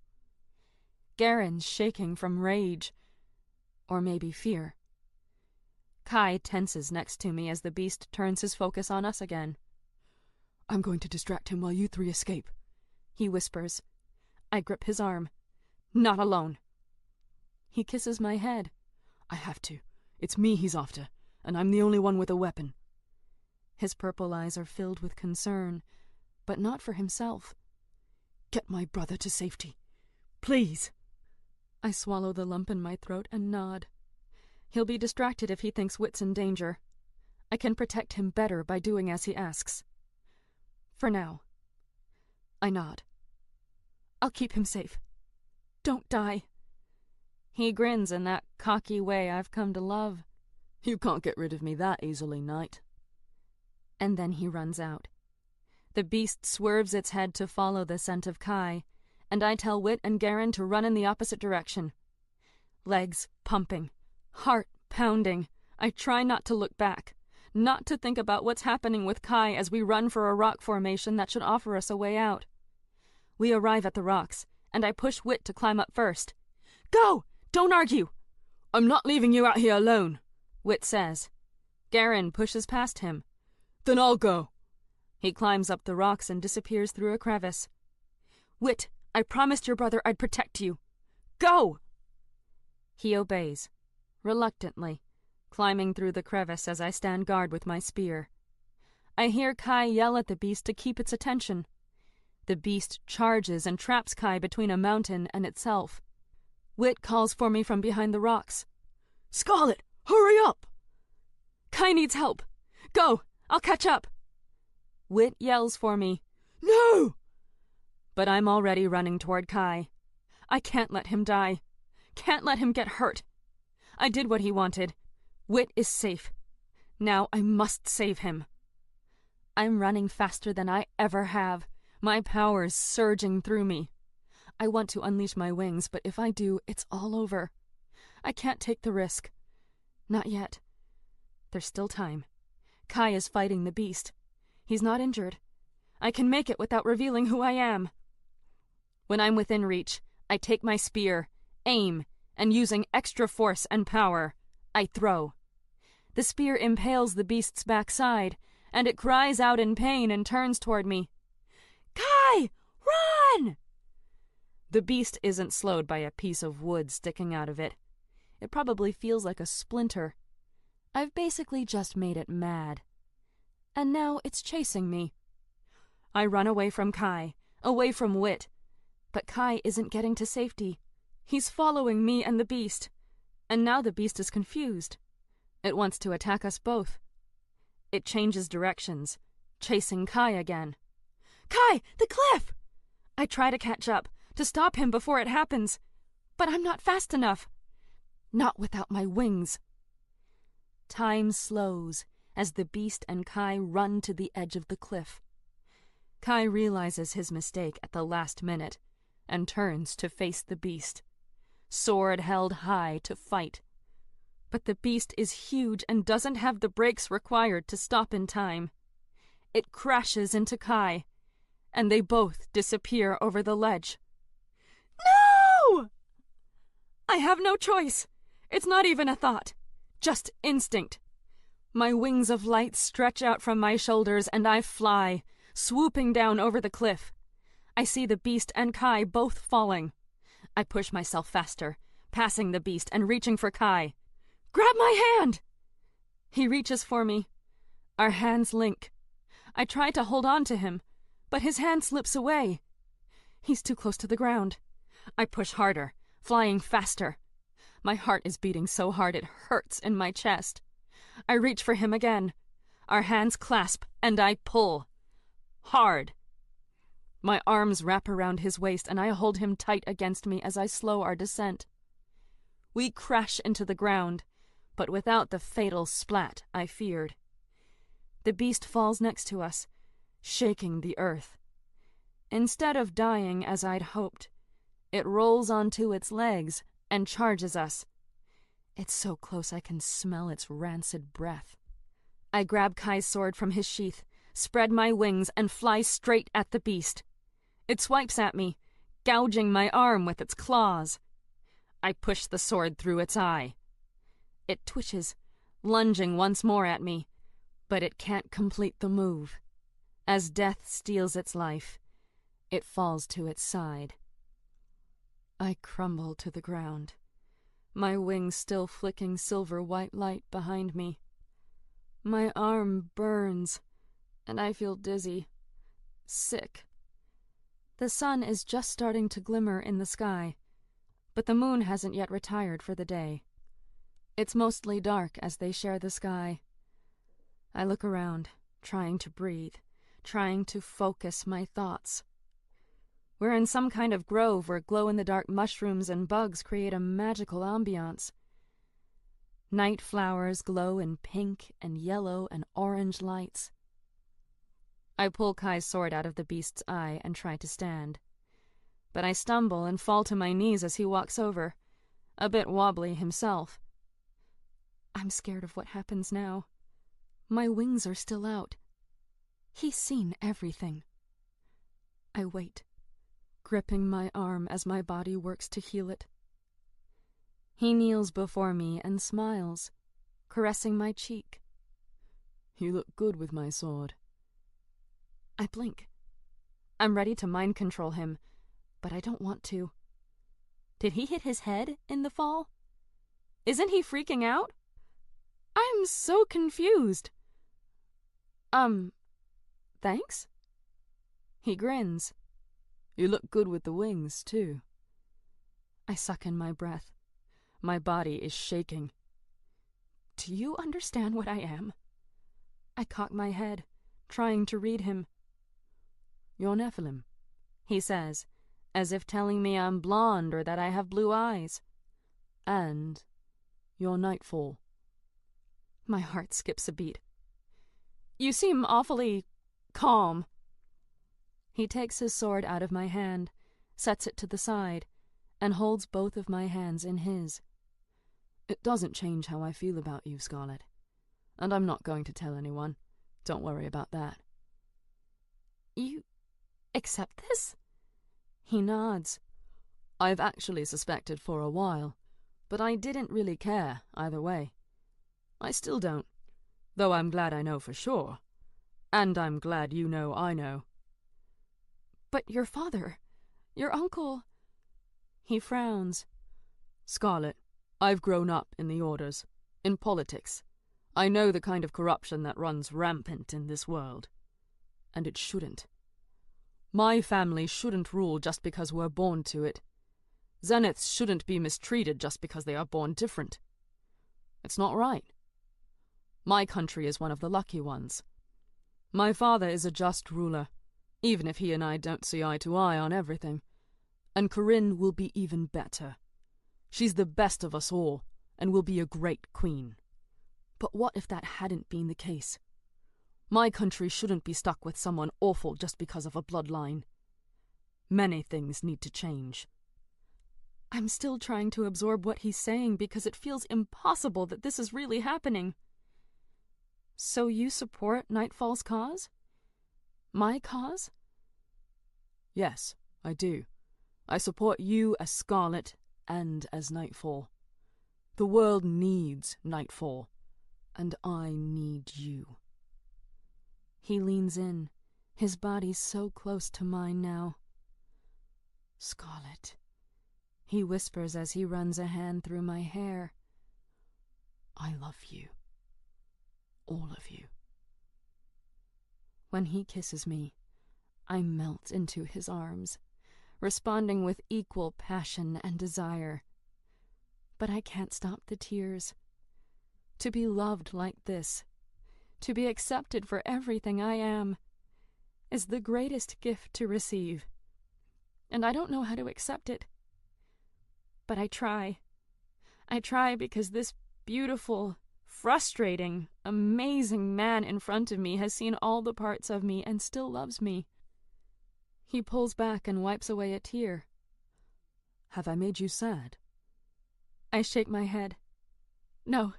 Garen's shaking from rage, or maybe fear. Kai tenses next to me as the beast turns his focus on us again. "I'm going to distract him while you three escape," he whispers. I grip his arm. "Not alone." He kisses my head. "I have to. It's me he's after, and I'm the only one with a weapon." His purple eyes are filled with concern, but not for himself. "Get my brother to safety. Please." I swallow the lump in my throat and nod. He'll be distracted if he thinks Wit's in danger. I can protect him better by doing as he asks. For now. I nod. "I'll keep him safe. Don't die." He grins in that cocky way I've come to love. "You can't get rid of me that easily, Knight." And then he runs out. The beast swerves its head to follow the scent of Kai, and I tell Wit and Garen to run in the opposite direction. Legs pumping, heart pounding, I try not to look back, not to think about what's happening with Kai as we run for a rock formation that should offer us a way out. We arrive at the rocks, and I push Wit to climb up first. "Go! Don't argue!" "I'm not leaving you out here alone," Wit says. Garen pushes past him. "Then I'll go." He climbs up the rocks and disappears through a crevice. "Wit, I promised your brother I'd protect you. Go!" He obeys, reluctantly, climbing through the crevice as I stand guard with my spear. I hear Kai yell at the beast to keep its attention. The beast charges and traps Kai between a mountain and itself. Wit calls for me from behind the rocks. "Scarlet, hurry up!" "Kai needs help. Go, I'll catch up." Wit yells for me. "No!" But I'm already running toward Kai. I can't let him die. Can't let him get hurt. I did what he wanted. Wit is safe. Now I must save him. I'm running faster than I ever have, my powers surging through me. I want to unleash my wings, but if I do, it's all over. I can't take the risk. Not yet. There's still time. Kai is fighting the beast. He's not injured. I can make it without revealing who I am. When I'm within reach, I take my spear, aim, and using extra force and power, I throw. The spear impales the beast's backside, and it cries out in pain and turns toward me. Kai, run! The beast isn't slowed by a piece of wood sticking out of it. It probably feels like a splinter. I've basically just made it mad. And now it's chasing me. I run away from Kai, away from Wit. But Kai isn't getting to safety. He's following me and the beast. And now the beast is confused. It wants to attack us both. It changes directions, chasing Kai again. Kai, the cliff! I try to catch up, to stop him before it happens. But I'm not fast enough. Not without my wings. Time slows as the beast and Kai run to the edge of the cliff. Kai realizes his mistake at the last minute and turns to face the beast, sword held high to fight. But the beast is huge and doesn't have the brakes required to stop in time. It crashes into Kai, and they both disappear over the ledge. No! I have no choice. It's not even a thought, just instinct. My wings of light stretch out from my shoulders and I fly, swooping down over the cliff. I see the beast and Kai both falling. I push myself faster, passing the beast and reaching for Kai. Grab my hand! He reaches for me. Our hands link. I try to hold on to him, but his hand slips away. He's too close to the ground. I push harder, flying faster. My heart is beating so hard it hurts in my chest. I reach for him again. Our hands clasp, and I pull. Hard. My arms wrap around his waist, and I hold him tight against me as I slow our descent. We crash into the ground, but without the fatal splat I feared. The beast falls next to us, shaking the earth. Instead of dying as I'd hoped, it rolls onto its legs and charges us. It's so close I can smell its rancid breath. I grab Kai's sword from his sheath, spread my wings, and fly straight at the beast. It swipes at me, gouging my arm with its claws. I push the sword through its eye. It twitches, lunging once more at me, but it can't complete the move. As death steals its life, it falls to its side. I crumble to the ground, my wings still flicking silver-white light behind me. My arm burns, and I feel dizzy, sick. The sun is just starting to glimmer in the sky, but the moon hasn't yet retired for the day. It's mostly dark as they share the sky. I look around, trying to breathe, trying to focus my thoughts. We're in some kind of grove where glow-in-the-dark mushrooms and bugs create a magical ambiance. Night flowers glow in pink and yellow and orange lights. I pull Kai's sword out of the beast's eye and try to stand. But I stumble and fall to my knees as he walks over, a bit wobbly himself. I'm scared of what happens now. My wings are still out. He's seen everything. I wait, gripping my arm as my body works to heal it. He kneels before me and smiles, caressing my cheek. You look good with my sword. I blink. I'm ready to mind control him, but I don't want to. Did he hit his head in the fall? Isn't he freaking out? I'm so confused. Thanks? He grins. You look good with the wings, too. I suck in my breath. My body is shaking. Do you understand what I am? I cock my head, trying to read him. You're Nephilim, he says, as if telling me I'm blonde or that I have blue eyes. And you're Nightfall. My heart skips a beat. You seem awfully calm. He takes his sword out of my hand, sets it to the side, and holds both of my hands in his. It doesn't change how I feel about you, Scarlet. And I'm not going to tell anyone. Don't worry about that. You accept this? He nods. I've actually suspected for a while, but I didn't really care either way. I still don't, though I'm glad I know for sure. And I'm glad you know I know. But your father, your uncle... He frowns. Scarlet, I've grown up in the orders, in politics. I know the kind of corruption that runs rampant in this world. And it shouldn't. My family shouldn't rule just because we're born to it. Zeniths shouldn't be mistreated just because they are born different. It's not right. My country is one of the lucky ones. My father is a just ruler, even if he and I don't see eye to eye on everything. And Corinne will be even better. She's the best of us all, and will be a great queen. But what if that hadn't been the case? My country shouldn't be stuck with someone awful just because of a bloodline. Many things need to change. I'm still trying to absorb what he's saying because it feels impossible that this is really happening. So you support Nightfall's cause? My cause? Yes, I do. I support you as Scarlet and as Nightfall. The world needs Nightfall, and I need you. He leans in, his body so close to mine now. Scarlet, he whispers as he runs a hand through my hair. I love you. All of you. When he kisses me, I melt into his arms, responding with equal passion and desire. But I can't stop the tears. To be loved like this, to be accepted for everything I am, is the greatest gift to receive. And I don't know how to accept it. But I try. I try because this beautiful, frustrating, amazing man in front of me has seen all the parts of me and still loves me. He pulls back and wipes away a tear. Have I made you sad? I shake my head. No.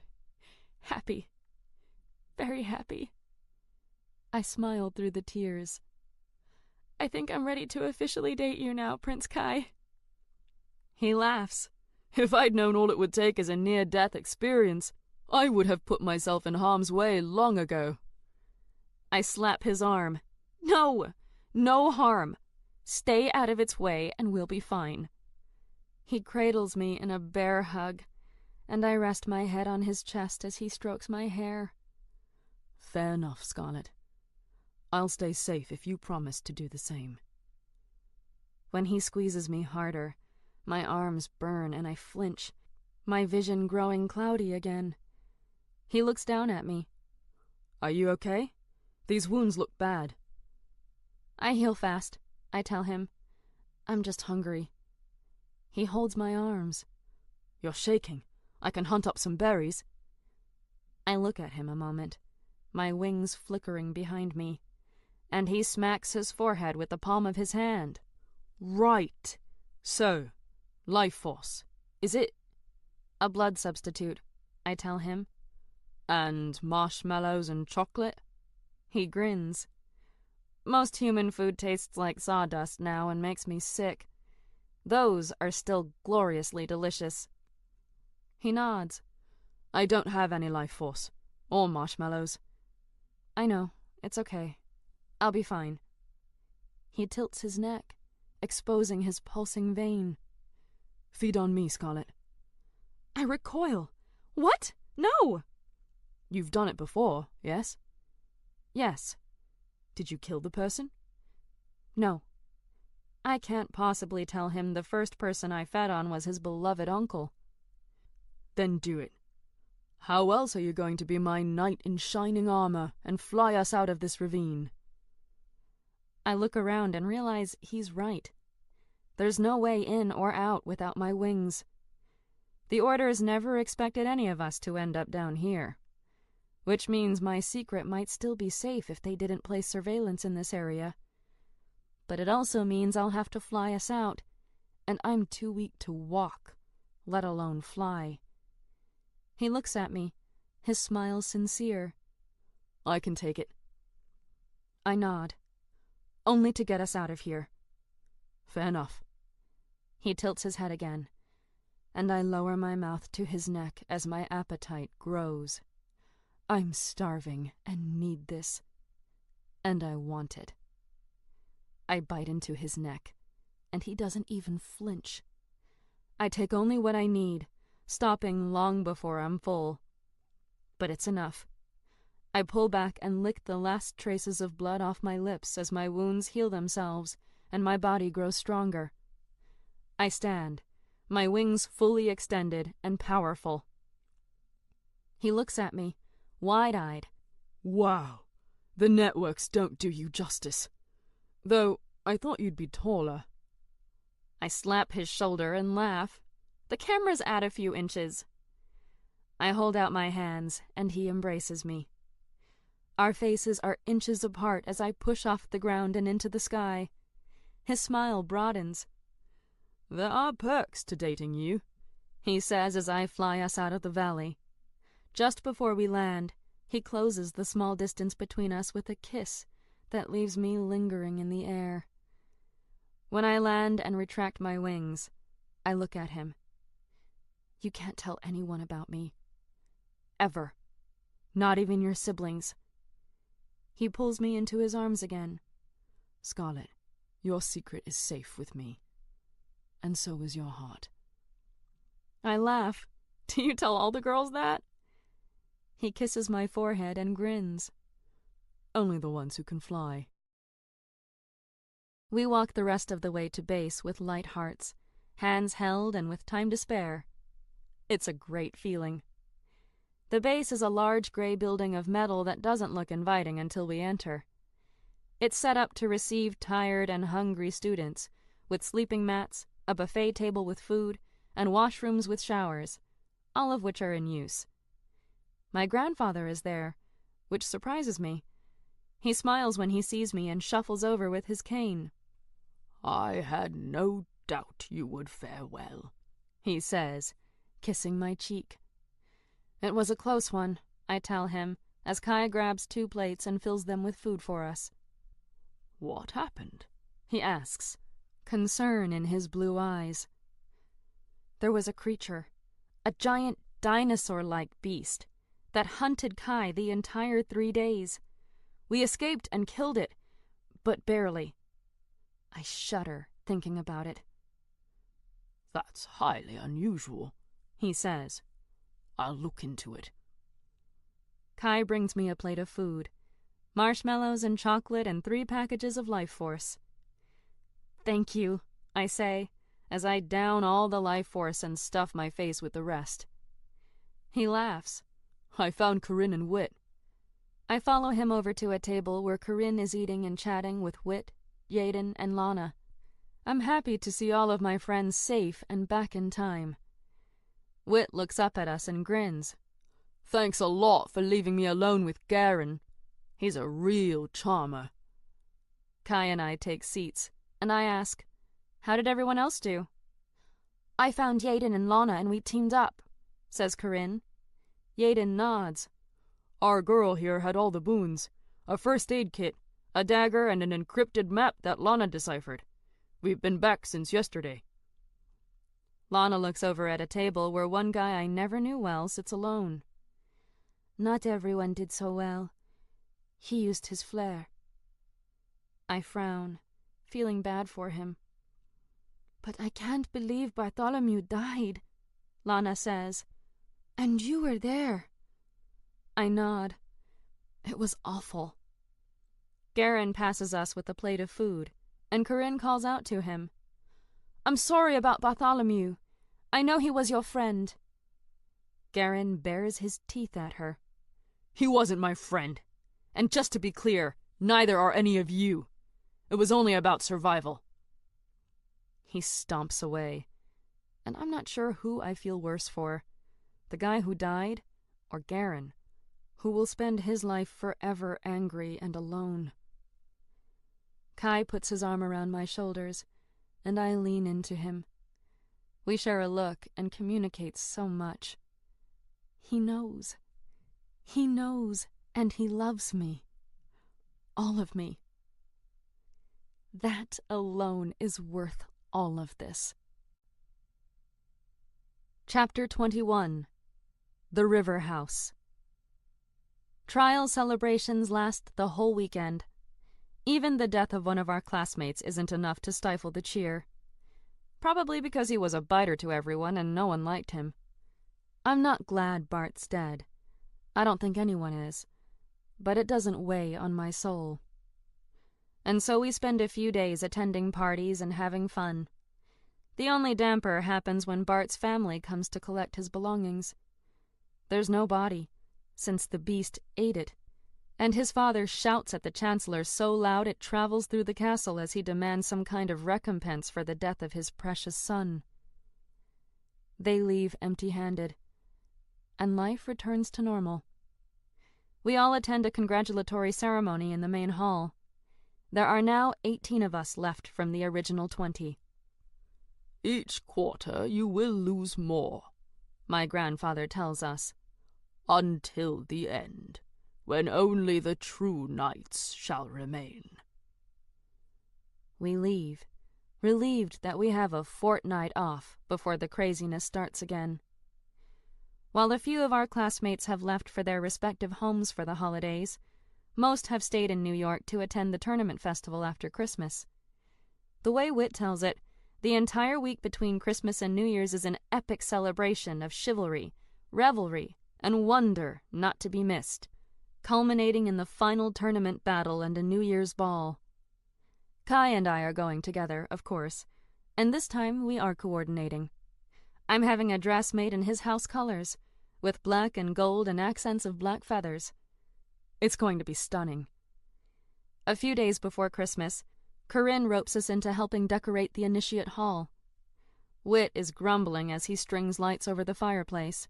Happy. Very happy. I smile through the tears. I think I'm ready to officially date you now, Prince Kai. He laughs. If I'd known all it would take is a near-death experience, I would have put myself in harm's way long ago. I slap his arm. No! No harm. Stay out of its way and we'll be fine. He cradles me in a bear hug, and I rest my head on his chest as he strokes my hair. Fair enough, Scarlet. I'll stay safe if you promise to do the same. When he squeezes me harder, my arms burn and I flinch, my vision growing cloudy again. He looks down at me. Are you okay? These wounds look bad. I heal fast, I tell him. I'm just hungry. He holds my arms. You're shaking. I can hunt up some berries. I look at him a moment, my wings flickering behind me, and he smacks his forehead with the palm of his hand. Right. So, life force. Is it? A blood substitute, I tell him. And marshmallows and chocolate? He grins. Most human food tastes like sawdust now and makes me sick. Those are still gloriously delicious. He nods. I don't have any life force. Or marshmallows. I know. It's okay. I'll be fine. He tilts his neck, exposing his pulsing vein. Feed on me, Scarlet. I recoil. What? No! You've done it before, yes? Yes. Did you kill the person? No. I can't possibly tell him the first person I fed on was his beloved uncle. Then do it. How else are you going to be my knight in shining armor and fly us out of this ravine? I look around and realize he's right. There's no way in or out without my wings. The Orders never expected any of us to end up down here. Which means my secret might still be safe if they didn't place surveillance in this area. But it also means I'll have to fly us out, and I'm too weak to walk, let alone fly. He looks at me, his smile sincere. I can take it. I nod. Only to get us out of here. Fair enough. He tilts his head again, and I lower my mouth to his neck as my appetite grows. I'm starving and need this, and I want it. I bite into his neck, and he doesn't even flinch. I take only what I need, stopping long before I'm full. But it's enough. I pull back and lick the last traces of blood off my lips as my wounds heal themselves and my body grows stronger. I stand, my wings fully extended and powerful. He looks at me, wide-eyed. Wow, the networks don't do you justice. Though, I thought you'd be taller. I slap his shoulder and laugh. The camera's at a few inches. I hold out my hands, and he embraces me. Our faces are inches apart as I push off the ground and into the sky. His smile broadens. There are perks to dating you, he says as I fly us out of the valley. Just before we land, he closes the small distance between us with a kiss that leaves me lingering in the air. When I land and retract my wings, I look at him. You can't tell anyone about me. Ever. Not even your siblings. He pulls me into his arms again. Scarlet, your secret is safe with me. And so is your heart. I laugh. Do you tell all the girls that? He kisses my forehead and grins. Only the ones who can fly. We walk the rest of the way to base with light hearts, hands held and with time to spare. It's a great feeling. The base is a large gray building of metal that doesn't look inviting until we enter. It's set up to receive tired and hungry students, with sleeping mats, a buffet table with food, and washrooms with showers, all of which are in use. My grandfather is there, which surprises me. He smiles when he sees me and shuffles over with his cane. I had no doubt you would fare well, he says, kissing my cheek. It was a close one, I tell him, as Kai grabs 2 plates and fills them with food for us. What happened? He asks, concern in his blue eyes. There was a creature, a giant dinosaur-like beast, that hunted Kai the entire 3 days. We escaped and killed it, but barely. I shudder thinking about it. That's highly unusual, he says. I'll look into it. Kai brings me a plate of food, marshmallows and chocolate and 3 packages of Life Force. Thank you, I say, as I down all the Life Force and stuff my face with the rest. He laughs. I found Corinne and Wit. I follow him over to a table where Corinne is eating and chatting with Wit, Yaden, and Lana. I'm happy to see all of my friends safe and back in time. Wit looks up at us and grins. Thanks a lot for leaving me alone with Garen. He's a real charmer. Kai and I take seats, and I ask, how did everyone else do? I found Yaden and Lana and we teamed up, says Corinne. Yaden nods. Our girl here had all the boons, a first aid kit, a dagger, and an encrypted map that Lana deciphered. We've been back since yesterday. Lana looks over at a table where one guy I never knew well sits alone. Not everyone did so well. He used his flare. I frown, feeling bad for him. But I can't believe Bartholomew died, Lana says. And you were there. I nod. It was awful. Garen passes us with a plate of food, and Corinne calls out to him. I'm sorry about Bartholomew. I know he was your friend. Garen bares his teeth at her. He wasn't my friend. And just to be clear, neither are any of you. It was only about survival. He stomps away, and I'm not sure who I feel worse for. The guy who died, or Garen, who will spend his life forever angry and alone. Kai puts his arm around my shoulders, and I lean into him. We share a look and communicate so much. He knows. He knows, and he loves me. All of me. That alone is worth all of this. Chapter 21. The River House. Trial celebrations last the whole weekend. Even the death of one of our classmates isn't enough to stifle the cheer. Probably because he was a biter to everyone and no one liked him. I'm not glad Bart's dead. I don't think anyone is. But it doesn't weigh on my soul. And so we spend a few days attending parties and having fun. The only damper happens when Bart's family comes to collect his belongings. There's no body, since the beast ate it, and his father shouts at the Chancellor so loud it travels through the castle as he demands some kind of recompense for the death of his precious son. They leave empty-handed, and life returns to normal. We all attend a congratulatory ceremony in the main hall. There are now 18 of us left from the original 20. Each quarter you will lose more, my grandfather tells us. Until the end, when only the true knights shall remain. We leave, relieved that we have a fortnight off before the craziness starts again. While a few of our classmates have left for their respective homes for the holidays, most have stayed in New York to attend the tournament festival after Christmas. The way Whit tells it, the entire week between Christmas and New Year's is an epic celebration of chivalry, revelry, and wonder not to be missed, culminating in the final tournament battle and a New Year's ball. Kai and I are going together, of course, and this time we are coordinating. I'm having a dress made in his house colors, with black and gold and accents of black feathers. It's going to be stunning. A few days before Christmas, Corinne ropes us into helping decorate the initiate hall. Whit is grumbling as he strings lights over the fireplace.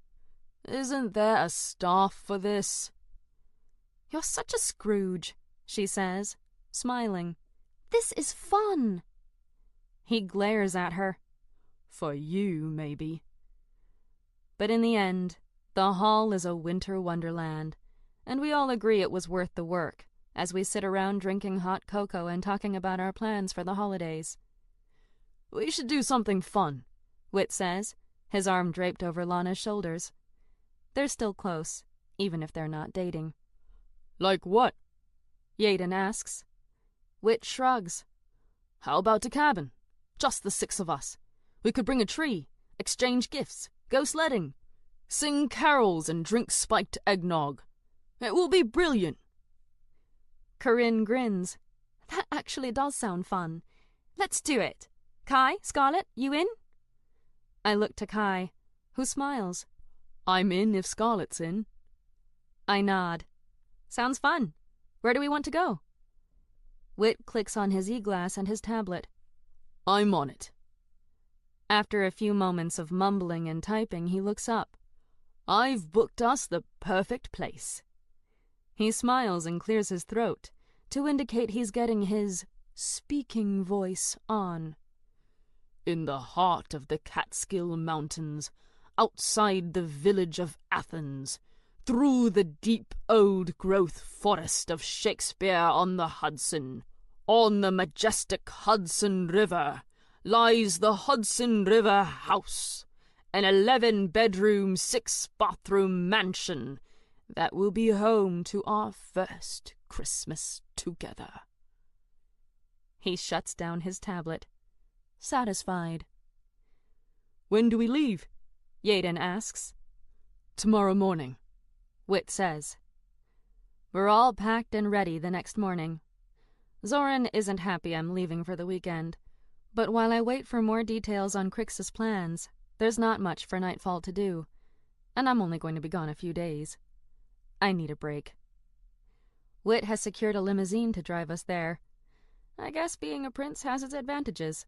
Isn't there a staff for this? You're such a Scrooge, she says, smiling. This is fun. He glares at her. For you, maybe. But in the end, the hall is a winter wonderland, and we all agree it was worth the work, as we sit around drinking hot cocoa and talking about our plans for the holidays. We should do something fun, Whit says, his arm draped over Lana's shoulders. They're still close, even if they're not dating. Like what? Yaden asks. Whit shrugs. How about a cabin? Just the 6 of us. We could bring a tree, exchange gifts, go sledding, sing carols and drink spiked eggnog. It will be brilliant. Corinne grins. That actually does sound fun. Let's do it. Kai, Scarlett, you in? I look to Kai, who smiles. I'm in if Scarlett's in. I nod. Sounds fun. Where do we want to go? Whit clicks on his e-glass and his tablet. I'm on it. After a few moments of mumbling and typing, he looks up. I've booked us the perfect place. He smiles and clears his throat to indicate he's getting his speaking voice on. In the heart of the Catskill Mountains, outside the village of Athens, through the deep old-growth forest of Shakespeare-on-the-Hudson, on the majestic Hudson River, lies the Hudson River House, an 11-bedroom, 6-bathroom mansion that will be home to our first Christmas together. He shuts down his tablet, satisfied. When do we leave? Yaden asks. Tomorrow morning, Whit says. We're all packed and ready the next morning. Zoran isn't happy I'm leaving for the weekend, but while I wait for more details on Crix's plans, there's not much for Nightfall to do, and I'm only going to be gone a few days. I need a break. Whit has secured a limousine to drive us there. I guess being a prince has its advantages.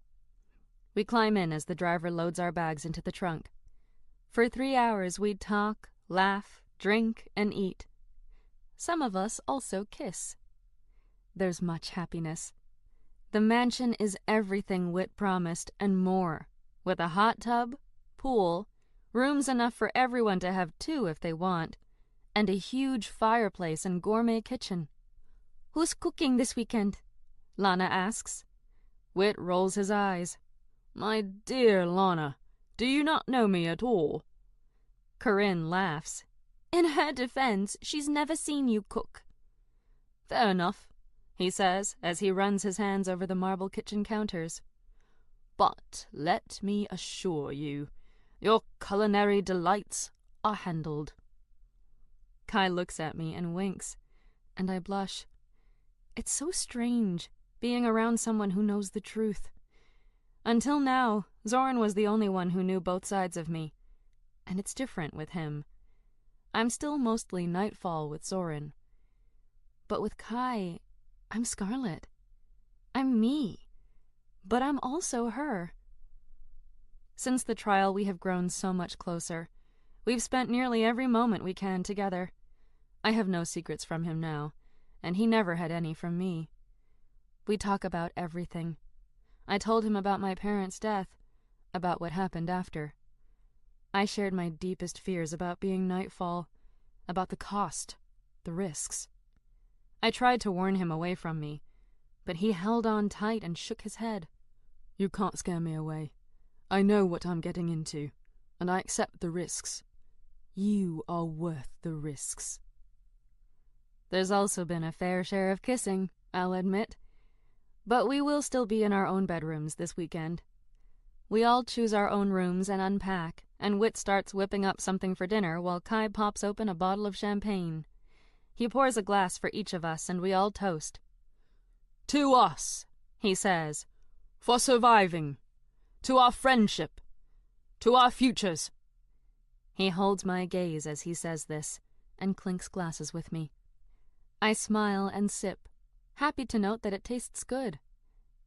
We climb in as the driver loads our bags into the trunk. For 3 hours we talk, laugh, drink, and eat. Some of us also kiss. There's much happiness. The mansion is everything Whit promised and more, with a hot tub, pool, rooms enough for everyone to have 2 if they want, and a huge fireplace and gourmet kitchen. Who's cooking this weekend? Lana asks. Whit rolls his eyes. My dear Lana, Do you not know me at all? Corinne laughs. In her defense, she's never seen you cook. Fair enough, he says as he runs his hands over the marble kitchen counters. But let me assure you, your culinary delights are handled. Kai looks at me and winks, and I blush. It's so strange, being around someone who knows the truth. Until now, Zoran was the only one who knew both sides of me, and it's different with him. I'm still mostly Nightfall with Zoran. But with Kai, I'm Scarlet. I'm me, but I'm also her. Since the trial, we have grown so much closer. We've spent nearly every moment we can together. I have no secrets from him now, and he never had any from me. We talk about everything. I told him about my parents' death, about what happened after. I shared my deepest fears about being Nightfall, about the cost, the risks. I tried to warn him away from me, but he held on tight and shook his head. You can't scare me away. I know what I'm getting into, and I accept the risks. You are worth the risks. There's also been a fair share of kissing, I'll admit. But we will still be in our own bedrooms this weekend. We all choose our own rooms and unpack, and Whit starts whipping up something for dinner while Kai pops open a bottle of champagne. He pours a glass for each of us, and we all toast. To us, he says. For surviving. To our friendship. To our futures. He holds my gaze as he says this, and clinks glasses with me. I smile and sip, happy to note that it tastes good.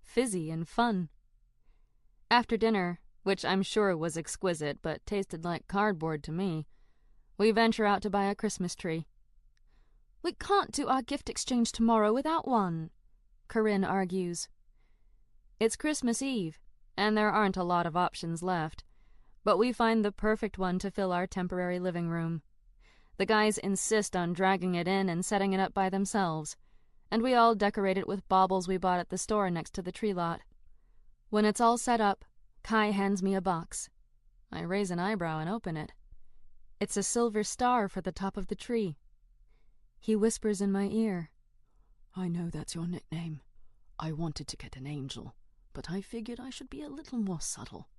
Fizzy and fun. After dinner, which I'm sure was exquisite but tasted like cardboard to me, we venture out to buy a Christmas tree. We can't do our gift exchange tomorrow without one, Corinne argues. It's Christmas Eve, and there aren't a lot of options left, but we find the perfect one to fill our temporary living room. The guys insist on dragging it in and setting it up by themselves, and we all decorate it with baubles we bought at the store next to the tree lot. When it's all set up, Kai hands me a box. I raise an eyebrow and open it. It's a silver star for the top of the tree. He whispers in my ear. I know that's your nickname. I wanted to get an angel, but I figured I should be a little more subtle.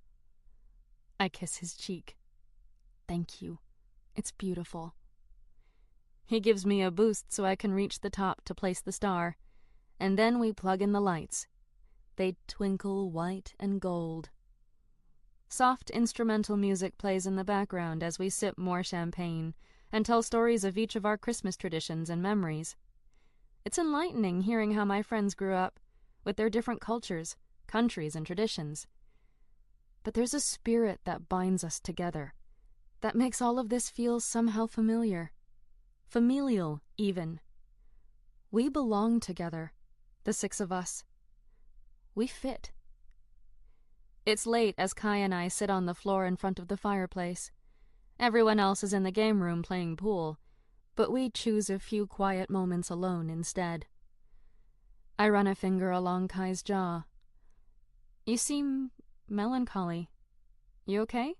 I kiss his cheek. Thank you. It's beautiful. He gives me a boost so I can reach the top to place the star, and then we plug in the lights. They twinkle white and gold. Soft instrumental music plays in the background as we sip more champagne and tell stories of each of our Christmas traditions and memories. It's enlightening hearing how my friends grew up, with their different cultures, countries, and traditions. But there's a spirit that binds us together, that makes all of this feel somehow familiar. Familial, even. We belong together, the 6 of us. We fit. It's late as Kai and I sit on the floor in front of the fireplace. Everyone else is in the game room playing pool, but we choose a few quiet moments alone instead. I run a finger along Kai's jaw. You seem melancholy. You okay?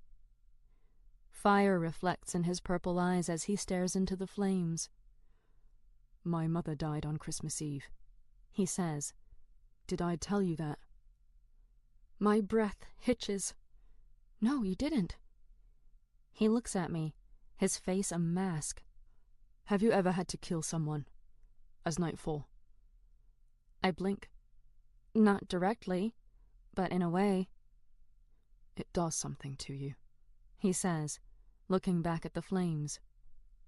Fire reflects in his purple eyes as he stares into the flames. My mother died on Christmas Eve, he says. Did I tell you that? My breath hitches. No, you didn't. He looks at me, his face a mask. Have you ever had to kill someone? As Nightfall? I blink. Not directly, but in a way. It does something to you, he says, looking back at the flames.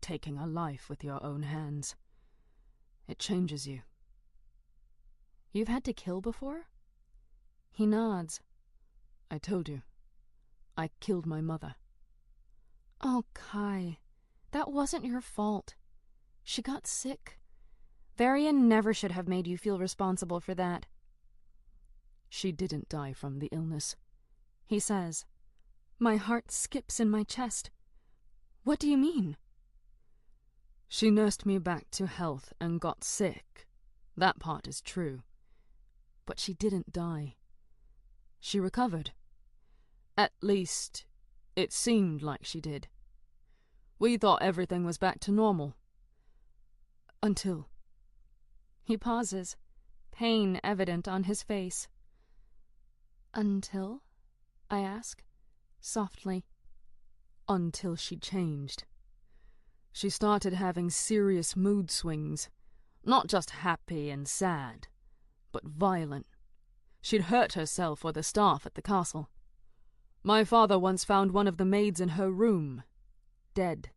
Taking a life with your own hands. It changes you. You've had to kill before? He nods. I told you. I killed my mother. Oh, Kai, that wasn't your fault. She got sick. Varian never should have made you feel responsible for that. She didn't die from the illness, he says. My heart skips in my chest. What do you mean? She nursed me back to health and got sick. That part is true. But she didn't die. She recovered. At least, It seemed like she did. We thought everything was back to normal. Until... He pauses, pain evident on his face. Until? I ask, softly. Until she changed. She started having serious mood swings. Not just happy and sad, but violent. She'd hurt herself or the staff at the castle. My father once found one of the maids in her room, dead.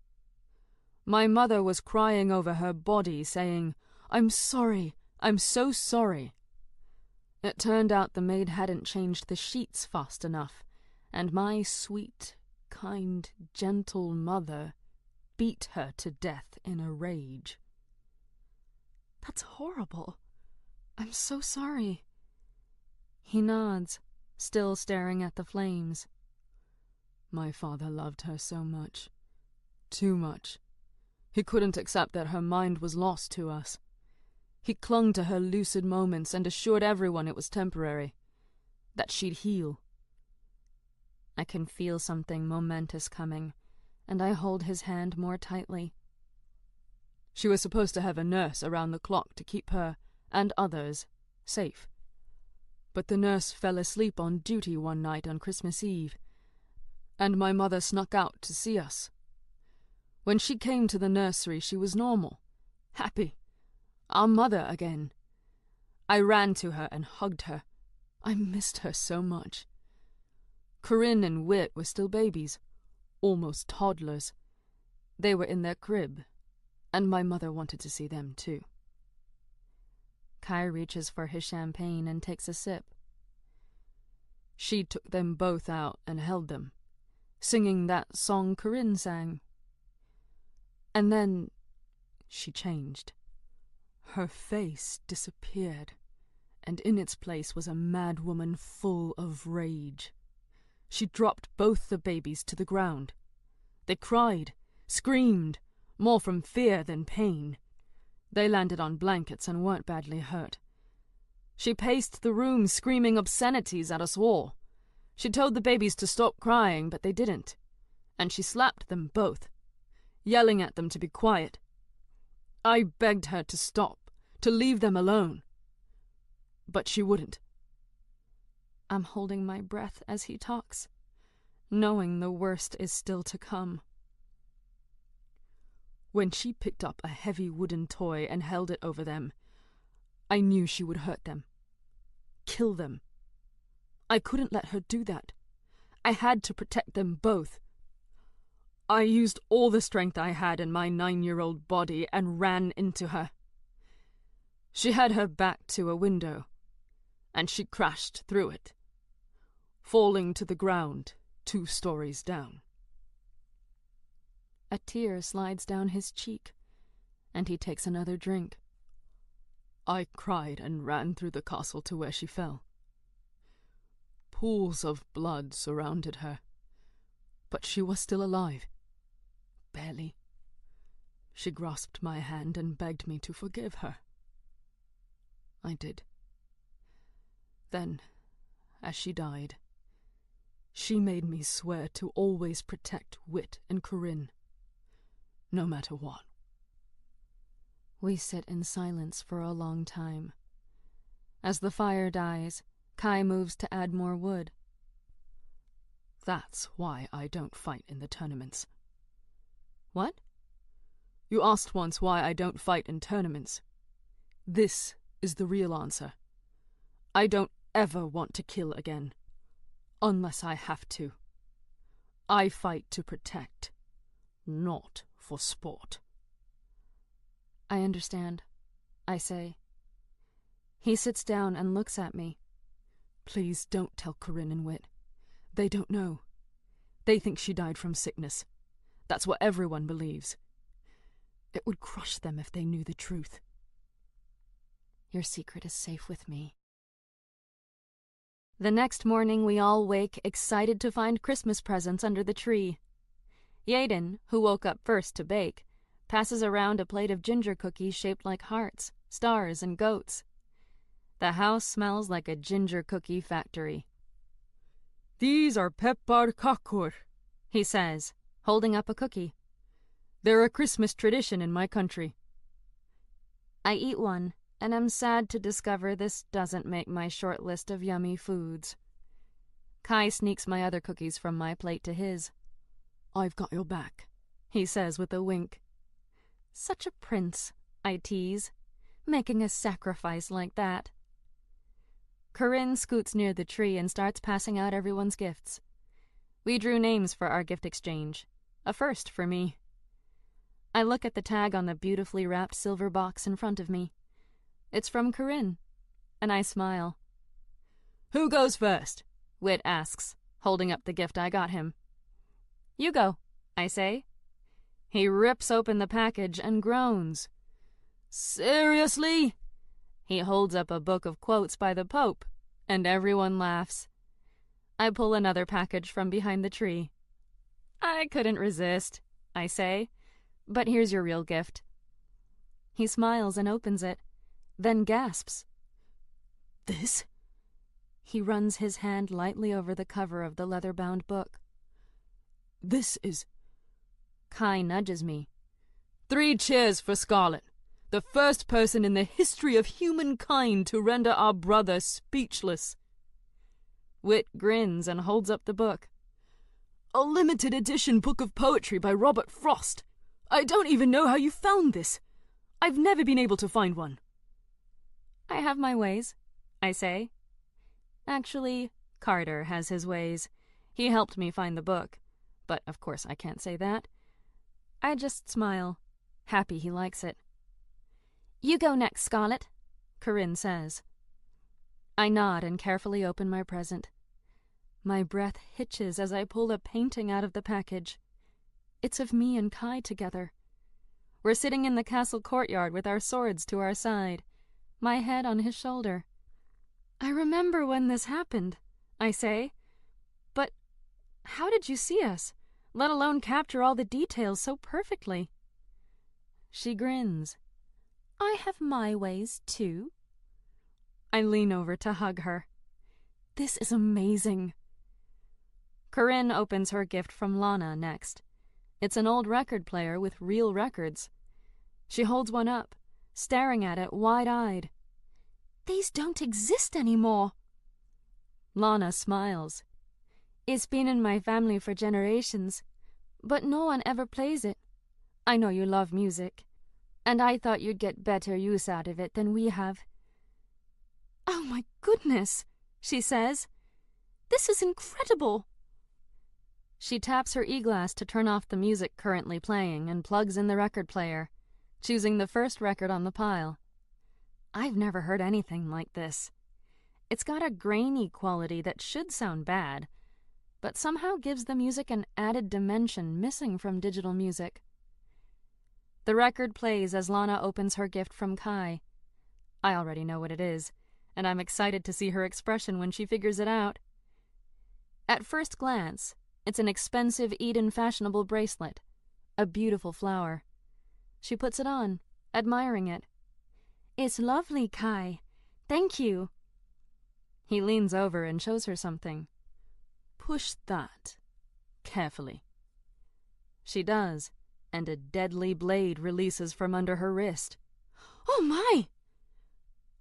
My mother was crying over her body, saying, "I'm sorry, I'm so sorry." It turned out the maid hadn't changed the sheets fast enough, and my sweet, kind, gentle mother beat her to death in a rage. That's horrible. I'm so sorry. He nods, still staring at the flames. My father loved her so much. Too much. He couldn't accept that her mind was lost to us. He clung to her lucid moments and assured everyone it was temporary, that she'd heal. I can feel something momentous coming, and I hold his hand more tightly. She was supposed to have a nurse around the clock to keep her, and others, safe. But the nurse fell asleep on duty one night on Christmas Eve, and my mother snuck out to see us. When she came to the nursery, she was normal, happy, our mother again. I ran to her and hugged her. I missed her so much. Corinne and Whit were still babies, almost toddlers. They were in their crib, and my mother wanted to see them too. Kai reaches for his champagne and takes a sip. She took them both out and held them, singing that song Corinne sang. And then she changed. Her face disappeared, and in its place was a mad woman full of rage. She dropped both the babies to the ground. They cried, screamed, more from fear than pain. They landed on blankets and weren't badly hurt. She paced the room screaming obscenities at us all. She told the babies to stop crying, but they didn't. And she slapped them both, yelling at them to be quiet. I begged her to stop, to leave them alone. But she wouldn't. I'm holding my breath as he talks, knowing the worst is still to come. When she picked up a heavy wooden toy and held it over them, I knew she would hurt them. Kill them. I couldn't let her do that. I had to protect them both. I used all the strength I had in my 9-year-old body and ran into her. She had her back to a window, and she crashed through it, falling to the ground 2 stories down. A tear slides down his cheek, and he takes another drink. I cried and ran through the castle to where she fell. Pools of blood surrounded her, but she was still alive. Barely. She grasped my hand and begged me to forgive her. I did. Then, as she died, she made me swear to always protect Whit and Corinne, no matter what. We sit in silence for a long time. As the fire dies, Kai moves to add more wood. That's why I don't fight in the tournaments. What? You asked once why I don't fight in tournaments. This is the real answer. I don't ever want to kill again, unless I have to. I fight to protect, not for sport. I understand, I say. He sits down and looks at me. Please don't tell Corinne and Whit. They don't know. They think she died from sickness. That's what everyone believes. It would crush them if they knew the truth. Your secret is safe with me. The next morning we all wake excited to find Christmas presents under the tree. Yaden, who woke up first to bake, passes around a plate of ginger cookies shaped like hearts, stars, and goats. The house smells like a ginger cookie factory. These are pepparkakur, he says, holding up a cookie. They're a Christmas tradition in my country. I eat one, and am sad to discover this doesn't make my short list of yummy foods. Kai sneaks my other cookies from my plate to his. I've got your back, he says with a wink. Such a prince, I tease, making a sacrifice like that. Corinne scoots near the tree and starts passing out everyone's gifts. We drew names for our gift exchange, a first for me. I look at the tag on the beautifully wrapped silver box in front of me. It's from Corinne, and I smile. Who goes first? Whit asks, holding up the gift I got him. You go, I say. He rips open the package and groans. Seriously? He holds up a book of quotes by the Pope, and everyone laughs. I pull another package from behind the tree. I couldn't resist, I say, but here's your real gift. He smiles and opens it, then gasps. This? He runs his hand lightly over the cover of the leather-bound book. This is... Kai nudges me. 3 cheers for Scarlet, the first person in the history of humankind to render our brother speechless. Whit grins and holds up the book. A limited edition book of poetry by Robert Frost. I don't even know how you found this. I've never been able to find one. I have my ways, I say. Actually, Carter has his ways. He helped me find the book, but of course I can't say that. I just smile, happy he likes it. You go next, Scarlet, Corinne says. I nod and carefully open my present. My breath hitches as I pull a painting out of the package. It's of me and Kai together. We're sitting in the castle courtyard with our swords to our side, my head on his shoulder. I remember when this happened, I say. But how did you see us, let alone capture all the details so perfectly? She grins. I have my ways, too. I lean over to hug her. This is amazing. Corinne opens her gift from Lana next. It's an old record player with real records. She holds one up, staring at it wide-eyed. These don't exist anymore. Lana smiles. It's been in my family for generations, but no one ever plays it. I know you love music, and I thought you'd get better use out of it than we have. Oh my goodness, she says. This is incredible. She taps her e-glass to turn off the music currently playing and plugs in the record player, choosing the first record on the pile. I've never heard anything like this. It's got a grainy quality that should sound bad, but somehow gives the music an added dimension missing from digital music. The record plays as Lana opens her gift from Kai. I already know what it is, and I'm excited to see her expression when she figures it out. At first glance, it's an expensive Eden fashionable bracelet, a beautiful flower. She puts it on, admiring it. It's lovely, Kai. Thank you. He leans over and shows her something. Push that carefully. She does, and a deadly blade releases from under her wrist. Oh my!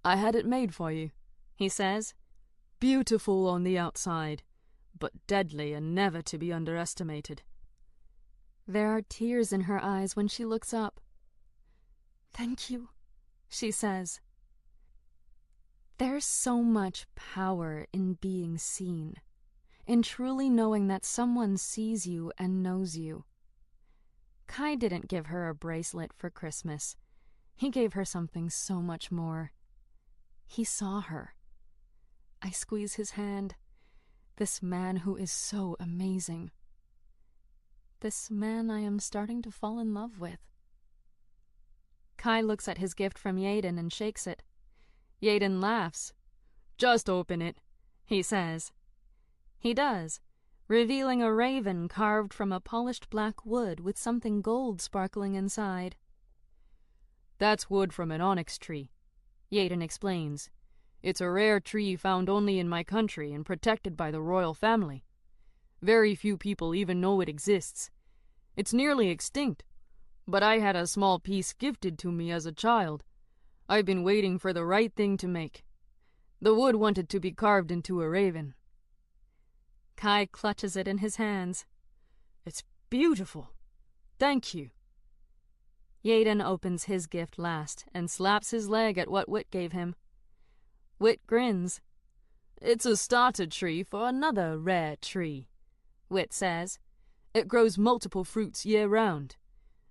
I had it made for you, he says. Beautiful on the outside, but deadly and never to be underestimated. There are tears in her eyes when she looks up. Thank you, she says. There's so much power in being seen, in truly knowing that someone sees you and knows you. Kai didn't give her a bracelet for Christmas. He gave her something so much more. He saw her. I squeeze his hand. This man who is so amazing. This man I am starting to fall in love with. Kai looks at his gift from Yaden and shakes it. Yaden laughs. Just open it, he says. He does, revealing a raven carved from a polished black wood with something gold sparkling inside. That's wood from an onyx tree, Yaden explains. It's a rare tree found only in my country and protected by the royal family. Very few people even know it exists. It's nearly extinct, but I had a small piece gifted to me as a child. I've been waiting for the right thing to make. The wood wanted to be carved into a raven. Kai clutches it in his hands. It's beautiful. Thank you. Yaden opens his gift last and slaps his leg at what Wit gave him. Wit grins. It's a starter tree for another rare tree, Wit says. It grows multiple fruits year-round.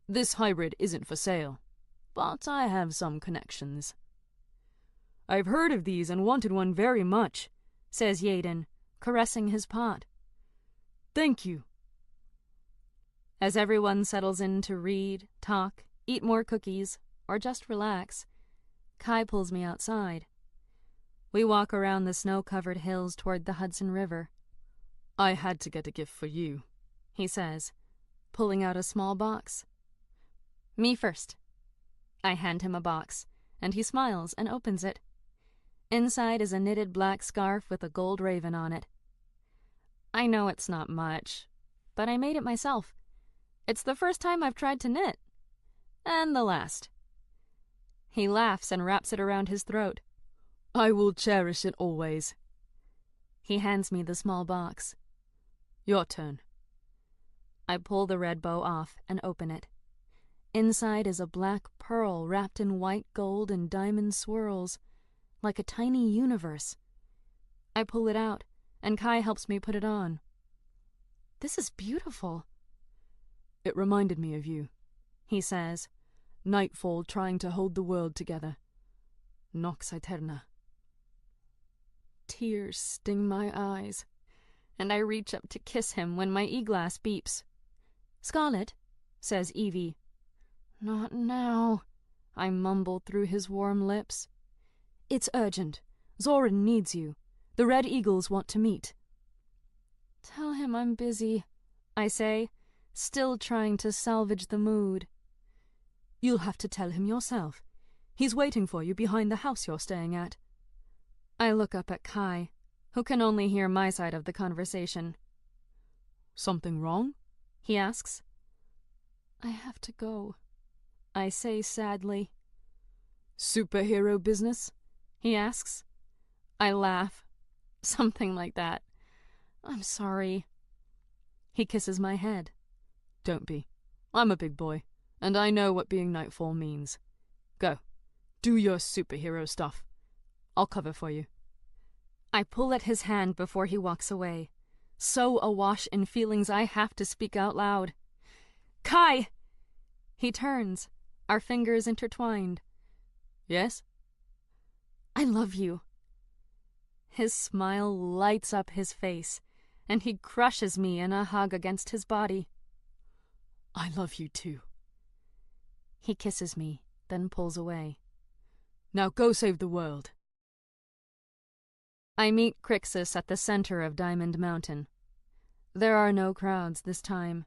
This hybrid isn't for sale, but I have some connections. I've heard of these and wanted one very much, says Yaden, caressing his pot. Thank you. As everyone settles in to read, talk, eat more cookies, or just relax, Kai pulls me outside. We walk around the snow-covered hills toward the Hudson River. I had to get a gift for you, he says, pulling out a small box. Me first. I hand him a box, and he smiles and opens it. Inside is a knitted black scarf with a gold raven on it. I know it's not much, but I made it myself. It's the first time I've tried to knit. And the last. He laughs and wraps it around his throat. I will cherish it always. He hands me the small box. Your turn. I pull the red bow off and open it. Inside is a black pearl wrapped in white gold and diamond swirls, like a tiny universe. I pull it out, and Kai helps me put it on. This is beautiful. It reminded me of you, he says. Nightfall trying to hold the world together. Nox Aeterna. Tears sting my eyes, and I reach up to kiss him when my e-glass beeps. Scarlet, says Evie. Not now, I mumble through his warm lips. It's urgent. Zoran needs you. The Red Eagles want to meet. Tell him I'm busy, I say, still trying to salvage the mood. You'll have to tell him yourself. He's waiting for you behind the house you're staying at. I look up at Kai, who can only hear my side of the conversation. Something wrong? He asks. I have to go, I say sadly. Superhero business? He asks. I laugh. Something like that. I'm sorry. He kisses my head. Don't be. I'm a big boy, and I know what being Nightfall means. Go. Do your superhero stuff. I'll cover for you. I pull at his hand before he walks away, so awash in feelings I have to speak out loud. Kai! He turns, our fingers intertwined. Yes? I love you. His smile lights up his face, and he crushes me in a hug against his body. I love you too. He kisses me, then pulls away. Now go save the world. I meet Crixus at the center of Diamond Mountain. There are no crowds this time.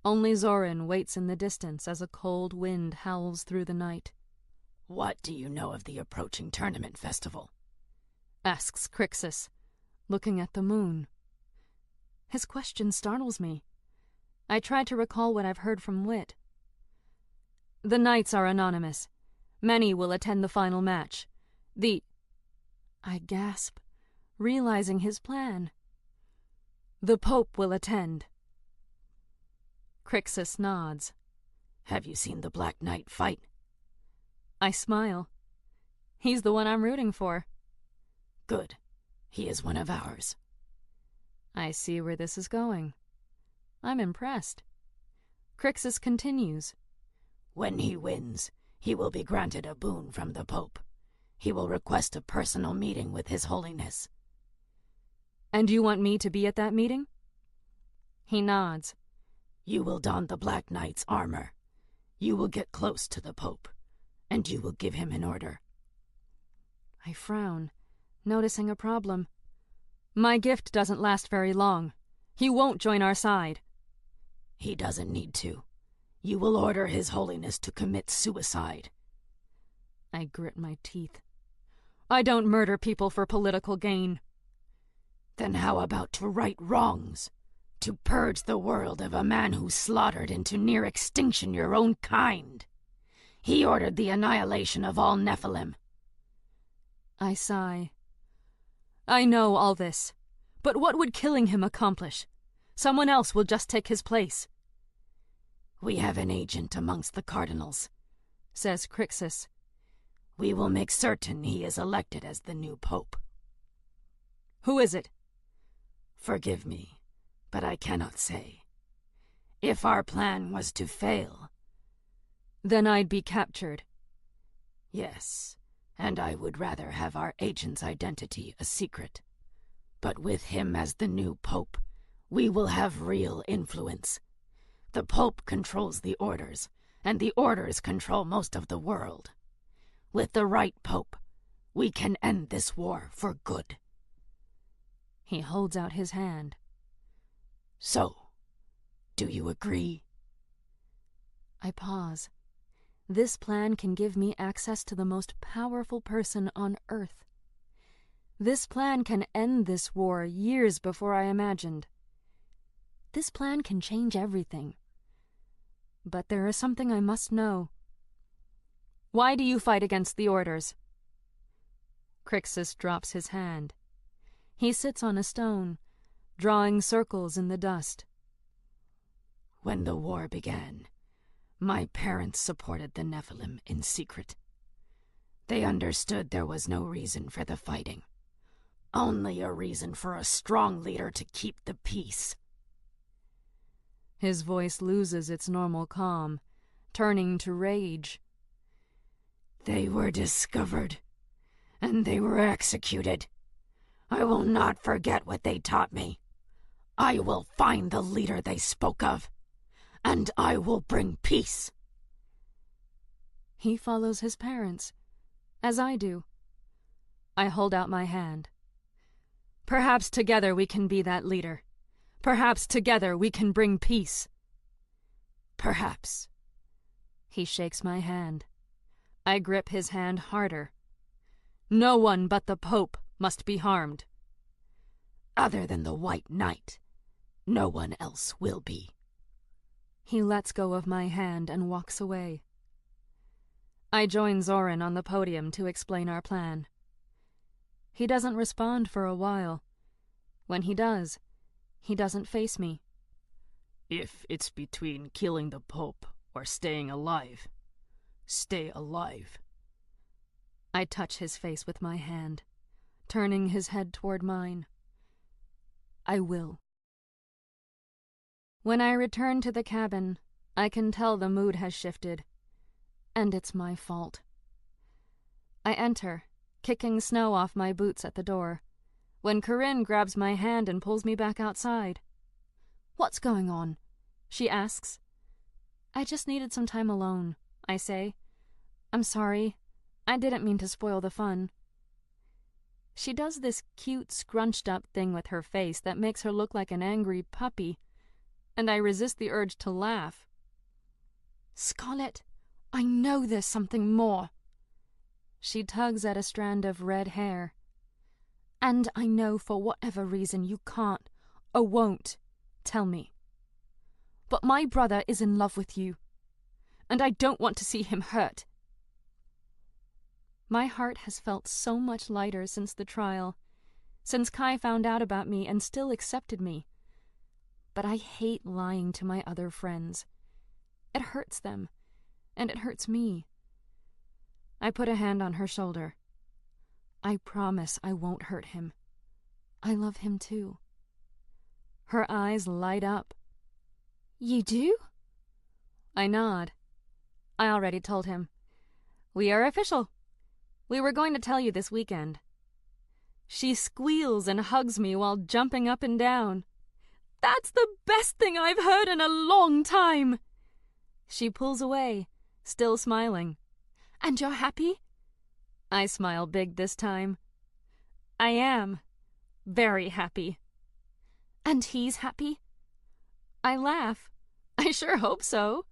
Only Zoran waits in the distance as a cold wind howls through the night. What do you know of the approaching tournament festival? Asks Crixus, looking at the moon. His question startles me. I try to recall what I've heard from Wit. The knights are anonymous. Many will attend the final match. I gasp, realizing his plan. The Pope will attend. Crixus nods. Have you seen the Black Knight fight? I smile. He's the one I'm rooting for. Good. He is one of ours. I see where this is going. I'm impressed. Crixus continues. When he wins, he will be granted a boon from the Pope. He will request a personal meeting with His Holiness. And you want me to be at that meeting? He nods. You will don the Black Knight's armor. You will get close to the Pope, and you will give him an order. I frown, noticing a problem. My gift doesn't last very long. He won't join our side. He doesn't need to. You will order His Holiness to commit suicide. I grit my teeth. I don't murder people for political gain. Then how about to right wrongs? To purge the world of a man who slaughtered into near extinction your own kind. He ordered the annihilation of all Nephilim. I sigh. I know all this, but what would killing him accomplish? Someone else will just take his place. We have an agent amongst the cardinals, says Crixus. We will make certain he is elected as the new pope. Who is it? Forgive me, but I cannot say. If our plan was to fail... Then I'd be captured. Yes, and I would rather have our agent's identity a secret. But with him as the new pope, we will have real influence. The pope controls the orders, and the orders control most of the world. With the right pope, we can end this war for good. He holds out his hand. So, do you agree? I pause. This plan can give me access to the most powerful person on Earth. This plan can end this war years before I imagined. This plan can change everything. But there is something I must know. Why do you fight against the orders? Crixus drops his hand. He sits on a stone, drawing circles in the dust. When the war began, my parents supported the Nephilim in secret. They understood there was no reason for the fighting. Only a reason for a strong leader to keep the peace. His voice loses its normal calm, turning to rage. They were discovered, and they were executed. I will not forget what they taught me. I will find the leader they spoke of, and I will bring peace. He follows his parents, as I do. I hold out my hand. Perhaps together we can be that leader. Perhaps together we can bring peace. Perhaps. He shakes my hand. I grip his hand harder. No one but the Pope must be harmed. Other than the White Knight, no one else will be. He lets go of my hand and walks away. I join Zoran on the podium to explain our plan. He doesn't respond for a while. When he does, he doesn't face me. If it's between killing the Pope or staying alive, stay alive. I touch his face with my hand, turning his head toward mine. I will. When I return to the cabin, I can tell the mood has shifted, and it's my fault. I enter, kicking snow off my boots at the door, when Corinne grabs my hand and pulls me back outside. "What's going on?" she asks. "I just needed some time alone," I say. "I'm sorry. I didn't mean to spoil the fun." She does this cute, scrunched-up thing with her face that makes her look like an angry puppy, and I resist the urge to laugh. "Scarlet, I know there's something more." She tugs at a strand of red hair. "And I know for whatever reason you can't, or won't, tell me. But my brother is in love with you, and I don't want to see him hurt." My heart has felt so much lighter since the trial, since Kai found out about me and still accepted me. But I hate lying to my other friends. It hurts them, and it hurts me. I put a hand on her shoulder. I promise I won't hurt him. I love him too. Her eyes light up. "You do?" I nod. I already told him. "We are official. We were going to tell you this weekend." She squeals and hugs me while jumping up and down. "That's the best thing I've heard in a long time." She pulls away, still smiling. "And you're happy?" I smile big this time. "I am. Very happy." "And he's happy?" I laugh. "I sure hope so."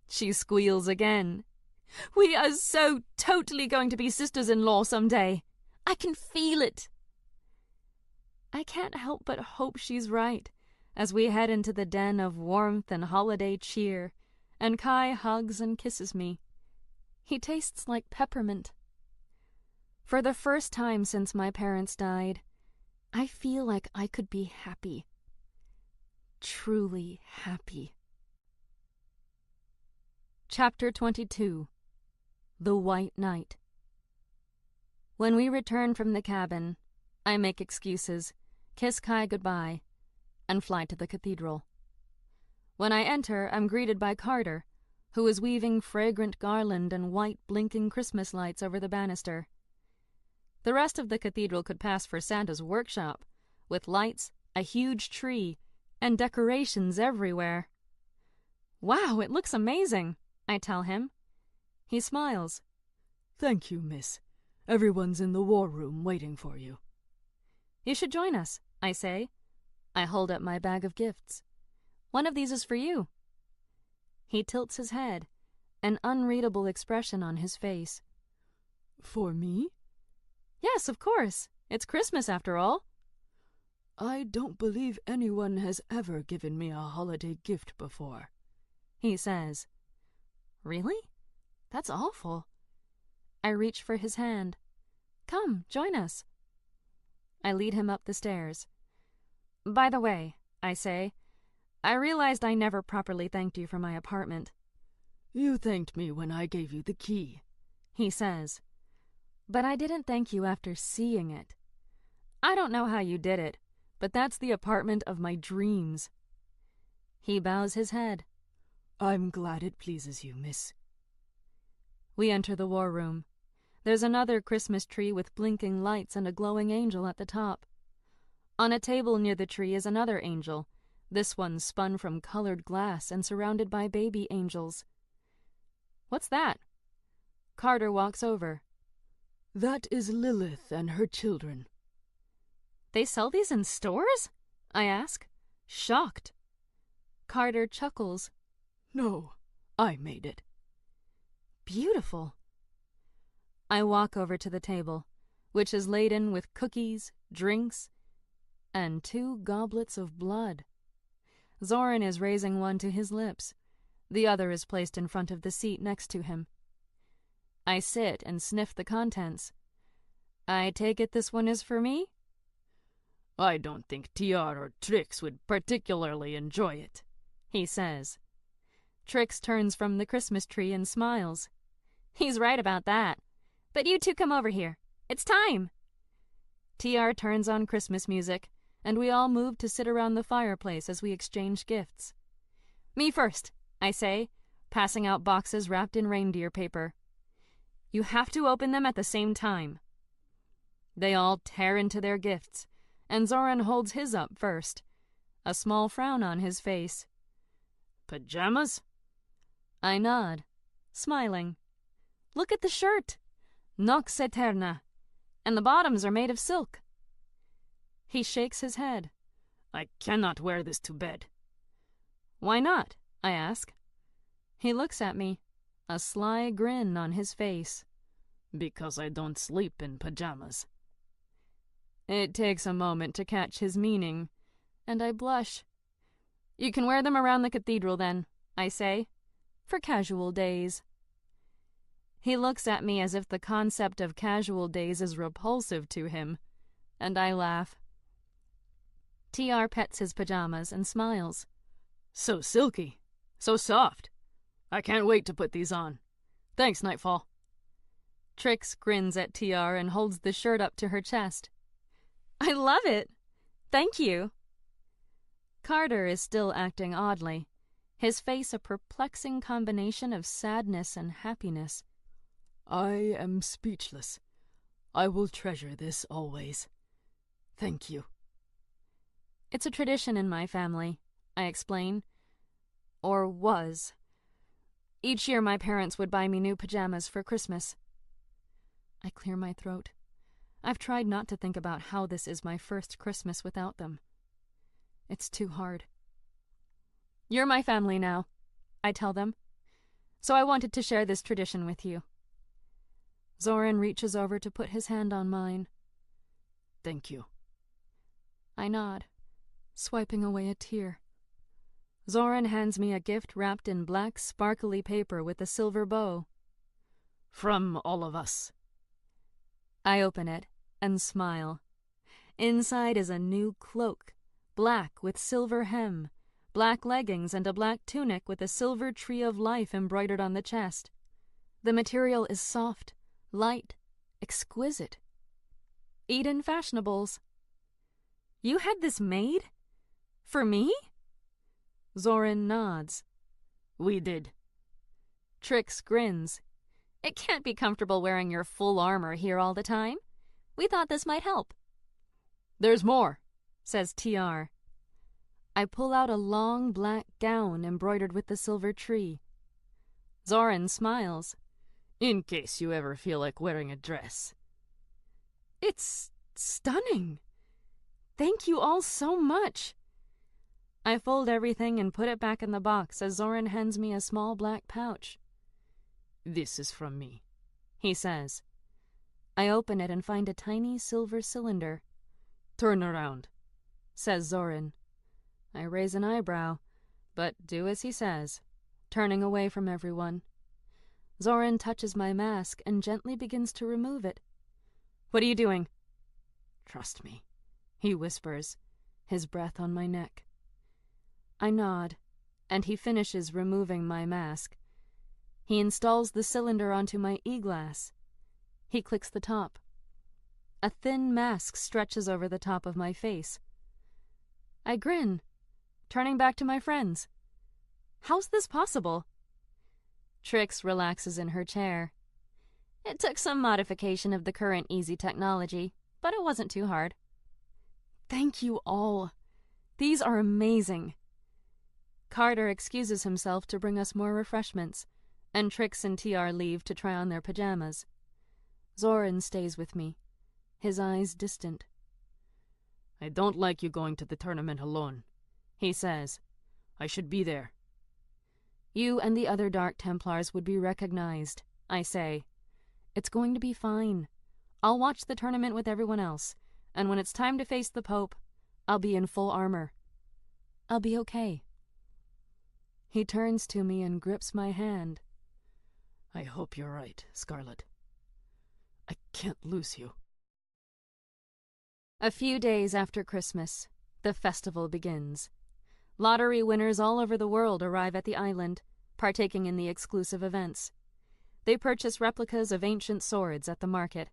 She squeals again. "We are so totally going to be sisters-in-law someday. I can feel it." I can't help but hope she's right, as we head into the den of warmth and holiday cheer, and Kai hugs and kisses me. He tastes like peppermint. For the first time since my parents died, I feel like I could be happy. Truly happy. Chapter 22. The White Night. When we return from the cabin, I make excuses, kiss Kai goodbye, and fly to the cathedral. When I enter, I'm greeted by Carter, who is weaving fragrant garland and white blinking Christmas lights over the banister. The rest of the cathedral could pass for Santa's workshop, with lights, a huge tree, and decorations everywhere. "Wow, it looks amazing," I tell him. He smiles. "Thank you, miss. Everyone's in the war room waiting for you." "You should join us," I say. I hold up my bag of gifts. "One of these is for you." He tilts his head, an unreadable expression on his face. "For me?" "Yes, of course. It's Christmas after all." "I don't believe anyone has ever given me a holiday gift before," he says. "Really? That's awful." I reach for his hand. "Come, join us." I lead him up the stairs. "By the way," I say, "I realized I never properly thanked you for my apartment." "You thanked me when I gave you the key," he says. "But I didn't thank you after seeing it. I don't know how you did it, but that's the apartment of my dreams." He bows his head. "I'm glad it pleases you, miss." We enter the war room. There's another Christmas tree with blinking lights and a glowing angel at the top. On a table near the tree is another angel, this one spun from colored glass and surrounded by baby angels. "What's that?" Carter walks over. "That is Lilith and her children." "They sell these in stores?" I ask, shocked. Carter chuckles. "No, I made it." "Beautiful." I walk over to the table, which is laden with cookies, drinks, and 2 goblets of blood. Zoran is raising one to his lips. The other is placed in front of the seat next to him. I sit and sniff the contents. "I take it this one is for me?" "I don't think TR or Trix would particularly enjoy it," he says. Trix turns from the Christmas tree and smiles. "He's right about that. But you two come over here. It's time." TR turns on Christmas music, and we all move to sit around the fireplace as we exchange gifts. "Me first," I say, passing out boxes wrapped in reindeer paper. "You have to open them at the same time." They all tear into their gifts, and Zoran holds his up first, a small frown on his face. "Pajamas?" I nod, smiling. "Look at the shirt. Nox Eterna. And the bottoms are made of silk." He shakes his head. "I cannot wear this to bed." "Why not?" I ask. He looks at me, a sly grin on his face. "Because I don't sleep in pajamas." It takes a moment to catch his meaning, and I blush. "You can wear them around the cathedral then," I say, "for casual days." He looks at me as if the concept of casual days is repulsive to him, and I laugh. TR pets his pajamas and smiles. "So silky, so soft. I can't wait to put these on. Thanks, Nightfall." Trix grins at TR and holds the shirt up to her chest. "I love it. Thank you." Carter is still acting oddly, his face a perplexing combination of sadness and happiness. "I am speechless. I will treasure this always. Thank you." "It's a tradition in my family," I explain. Or was. Each year my parents would buy me new pajamas for Christmas. I clear my throat. I've tried not to think about how this is my first Christmas without them. It's too hard. "You're my family now," I tell them. "So I wanted to share this tradition with you." Zoran reaches over to put his hand on mine. "Thank you." I nod. swiping away a tear. Zoran hands me a gift wrapped in black, sparkly paper with a silver bow. From all of us. I open it and smile. Inside is a new cloak, black with silver hem, black leggings, and a black tunic with a silver tree of life embroidered on the chest. The material is soft, light, exquisite. Eden Fashionables. You had this made? For me? Zoran nods. We did. Trix grins. It can't be comfortable wearing your full armor here all the time. We thought this might help. There's more, says TR. I pull out a long black gown embroidered with the silver tree. Zoran smiles. In case you ever feel like wearing a dress. It's stunning. Thank you all so much. I fold everything and put it back in the box as Zoran hands me a small black pouch. This is from me, he says. I open it and find a tiny silver cylinder. Turn around, says Zoran. I raise an eyebrow, but do as he says, turning away from everyone. Zoran touches my mask and gently begins to remove it. What are you doing? Trust me, he whispers, his breath on my neck. I nod, and he finishes removing my mask. He installs the cylinder onto my e-glass. He clicks the top. A thin mask stretches over the top of my face. I grin, turning back to my friends. How's this possible? Trix relaxes in her chair. It took some modification of the current easy technology, but it wasn't too hard. Thank you all. These are amazing. Carter excuses himself to bring us more refreshments, and Trix and TR leave to try on their pajamas. Zoran stays with me, his eyes distant. I don't like you going to the tournament alone, he says. I should be there. You and the other Dark Templars would be recognized, I say. It's going to be fine. I'll watch the tournament with everyone else, and when it's time to face the Pope, I'll be in full armor. I'll be okay. He turns to me and grips my hand. I hope you're right, Scarlet. I can't lose you. A few days after Christmas, the festival begins. Lottery winners all over the world arrive at the island, partaking in the exclusive events. They purchase replicas of ancient swords at the market.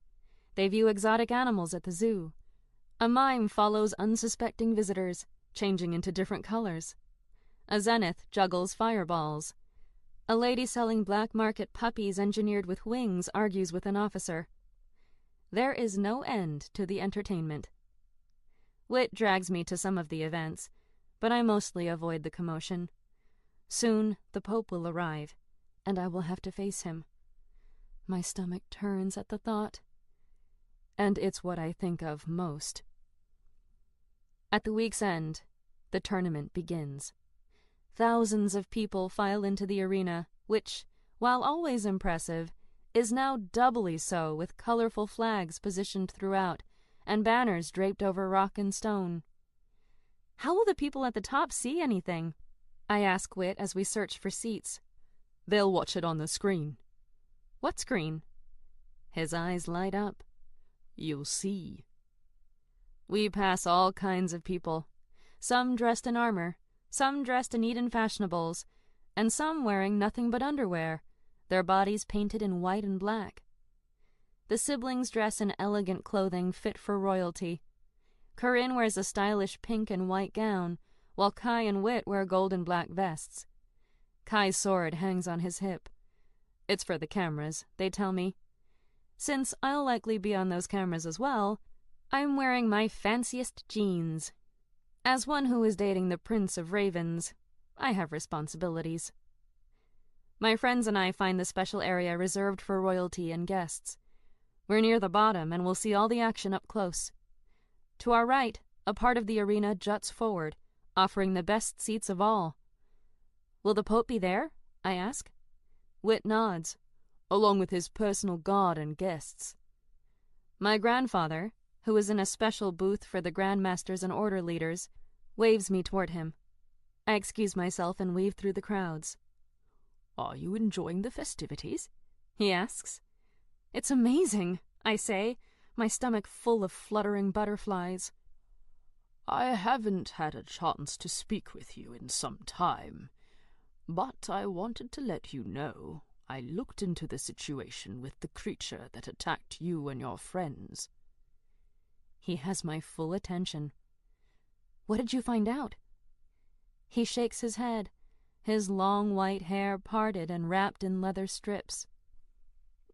They view exotic animals at the zoo. A mime follows unsuspecting visitors, changing into different colors. A zenith juggles fireballs. A lady selling black market puppies engineered with wings argues with an officer. There is no end to the entertainment. Wit drags me to some of the events, but I mostly avoid the commotion. Soon the Pope will arrive, and I will have to face him. My stomach turns at the thought. And it's what I think of most. At the week's end, the tournament begins. Thousands of people file into the arena, which, while always impressive, is now doubly so with colorful flags positioned throughout and banners draped over rock and stone. How will the people at the top see anything? I ask Wit as we search for seats. They'll watch it on the screen. What screen? His eyes light up. You'll see. We pass all kinds of people, some dressed in armor, some dressed in Eden Fashionables, and some wearing nothing but underwear, their bodies painted in white and black. The siblings dress in elegant clothing fit for royalty. Corinne wears a stylish pink and white gown, while Kai and Wit wear gold and black vests. Kai's sword hangs on his hip. It's for the cameras, they tell me. Since I'll likely be on those cameras as well, I'm wearing my fanciest jeans. As one who is dating the Prince of Ravens, I have responsibilities. My friends and I find the special area reserved for royalty and guests. We're near the bottom and will see all the action up close. To our right, a part of the arena juts forward, offering the best seats of all. Will the Pope be there? I ask. Wit nods, along with his personal guard and guests. My grandfather, who is in a special booth for the grandmasters and order leaders, waves me toward him. I excuse myself and weave through the crowds. "Are you enjoying the festivities?" he asks. It's amazing, I say, my stomach full of fluttering butterflies. "I haven't had a chance to speak with you in some time, but I wanted to let you know I looked into the situation with the creature that attacked you and your friends." He has my full attention. What did you find out? He shakes his head, his long white hair parted and wrapped in leather strips.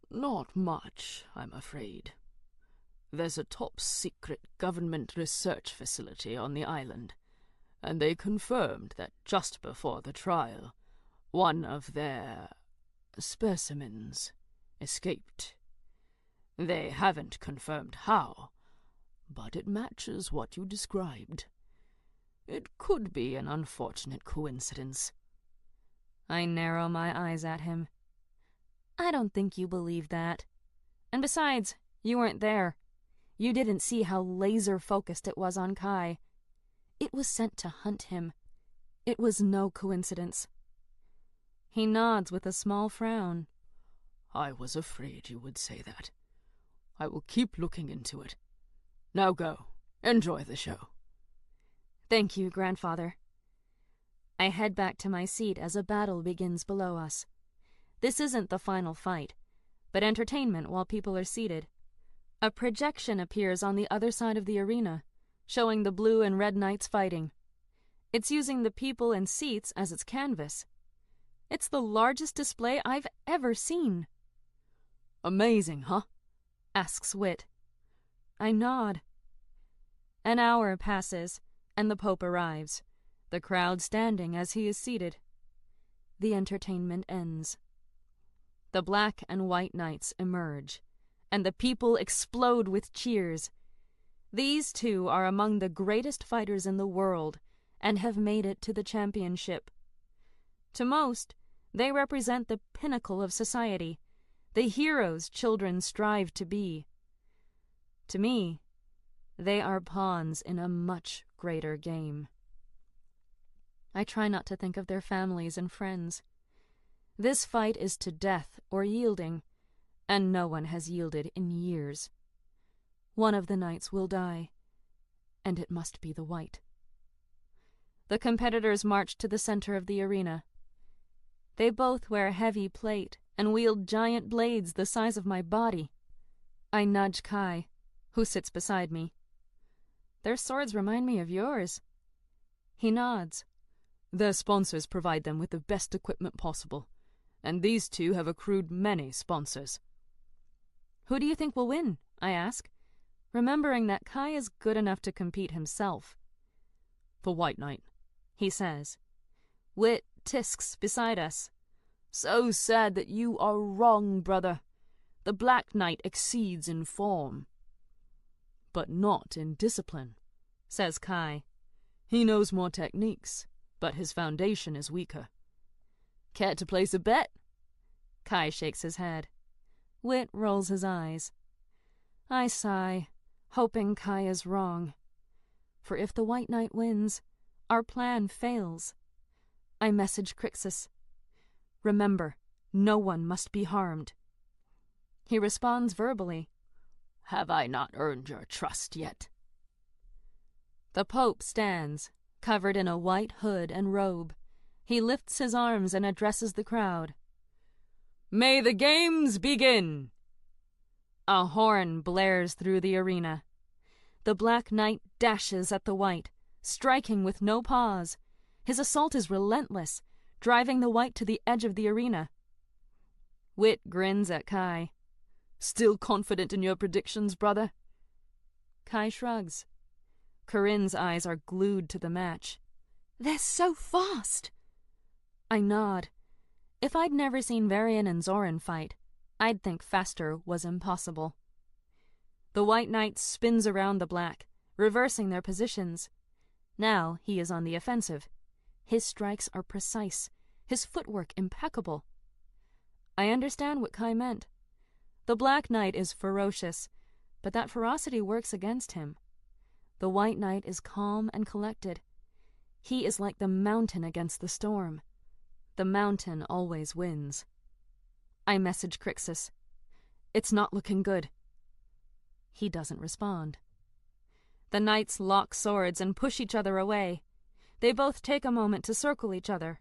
"Not much, I'm afraid. There's a top-secret government research facility on the island, and they confirmed that just before the trial, one of their specimens escaped. They haven't confirmed how, but it matches what you described. It could be an unfortunate coincidence." I narrow my eyes at him. I don't think you believe that. And besides, you weren't there. You didn't see how laser-focused it was on Kai. It was sent to hunt him. It was no coincidence. He nods with a small frown. "I was afraid you would say that. I will keep looking into it. Now go. Enjoy the show." Thank you, Grandfather. I head back to my seat as a battle begins below us. This isn't the final fight, but entertainment while people are seated. A projection appears on the other side of the arena, showing the blue and red knights fighting. It's using the people and seats as its canvas. It's the largest display I've ever seen. "Amazing, huh?" asks Wit. I nod. An hour passes, and the Pope arrives, the crowd standing as he is seated. The entertainment ends. The black and white knights emerge, and the people explode with cheers. These two are among the greatest fighters in the world and have made it to the championship. To most, they represent the pinnacle of society, the heroes children strive to be. To me, they are pawns in a much greater game. I try not to think of their families and friends. This fight is to death or yielding, and no one has yielded in years. One of the knights will die, and it must be the white. The competitors march to the center of the arena. They both wear heavy plate and wield giant blades the size of my body. I nudge Kai, who sits beside me. Their swords remind me of yours. He nods. "Their sponsors provide them with the best equipment possible, and these two have accrued many sponsors." Who do you think will win? I ask, remembering that Kai is good enough to compete himself. "The White Knight," he says. Wit tisks beside us. "So sad that you are wrong, brother. The Black Knight exceeds in form." "But not in discipline," says Kai. "He knows more techniques, but his foundation is weaker." "Care to place a bet?" Kai shakes his head. Wit rolls his eyes. I sigh, hoping Kai is wrong. For if the White Knight wins, our plan fails. I message Crixus. Remember, no one must be harmed. He responds verbally. "Have I not earned your trust yet?" The Pope stands, covered in a white hood and robe. He lifts his arms and addresses the crowd. "May the games begin!" A horn blares through the arena. The Black Knight dashes at the White, striking with no pause. His assault is relentless, driving the White to the edge of the arena. Wit grins at Kai. "Still confident in your predictions, brother?" Kai shrugs. Corinne's eyes are glued to the match. They're so fast! I nod. If I'd never seen Varian and Zoran fight, I'd think faster was impossible. The White Knight spins around the Black, reversing their positions. Now he is on the offensive. His strikes are precise, his footwork impeccable. I understand what Kai meant. The Black Knight is ferocious, but that ferocity works against him. The White Knight is calm and collected. He is like the mountain against the storm. The mountain always wins. I message Crixus. It's not looking good. He doesn't respond. The knights lock swords and push each other away. They both take a moment to circle each other,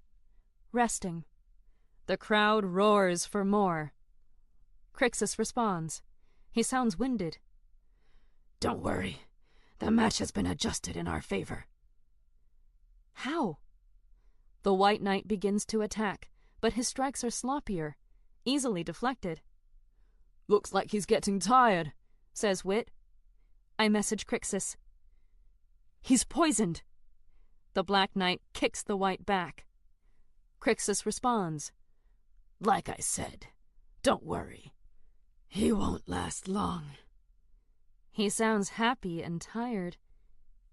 resting. The crowd roars for more. Crixus responds. He sounds winded. Don't worry. The match has been adjusted in our favor. How? The White Knight begins to attack, but his strikes are sloppier, easily deflected. Looks like he's getting tired, says Wit. I message Crixus. He's poisoned. The Black Knight kicks the White back. Crixus responds. Like I said, don't worry. He won't last long. He sounds happy and tired.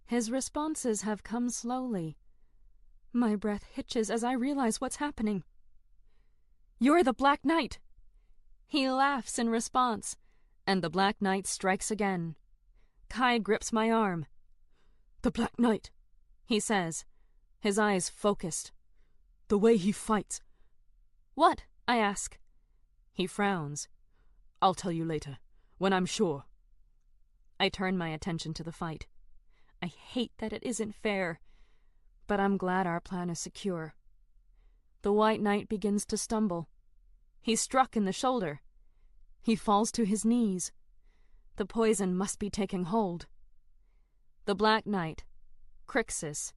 His responses have come slowly. My breath hitches as I realize what's happening. You're the Black Knight! He laughs in response, and the Black Knight strikes again. Kai grips my arm. The Black Knight, he says, his eyes focused. The way he fights. What? I ask. He frowns. I'll tell you later, when I'm sure. I turn my attention to the fight. I hate that it isn't fair, but I'm glad our plan is secure. The White Knight begins to stumble. He's struck in the shoulder. He falls to his knees. The poison must be taking hold. The Black Knight, Crixus,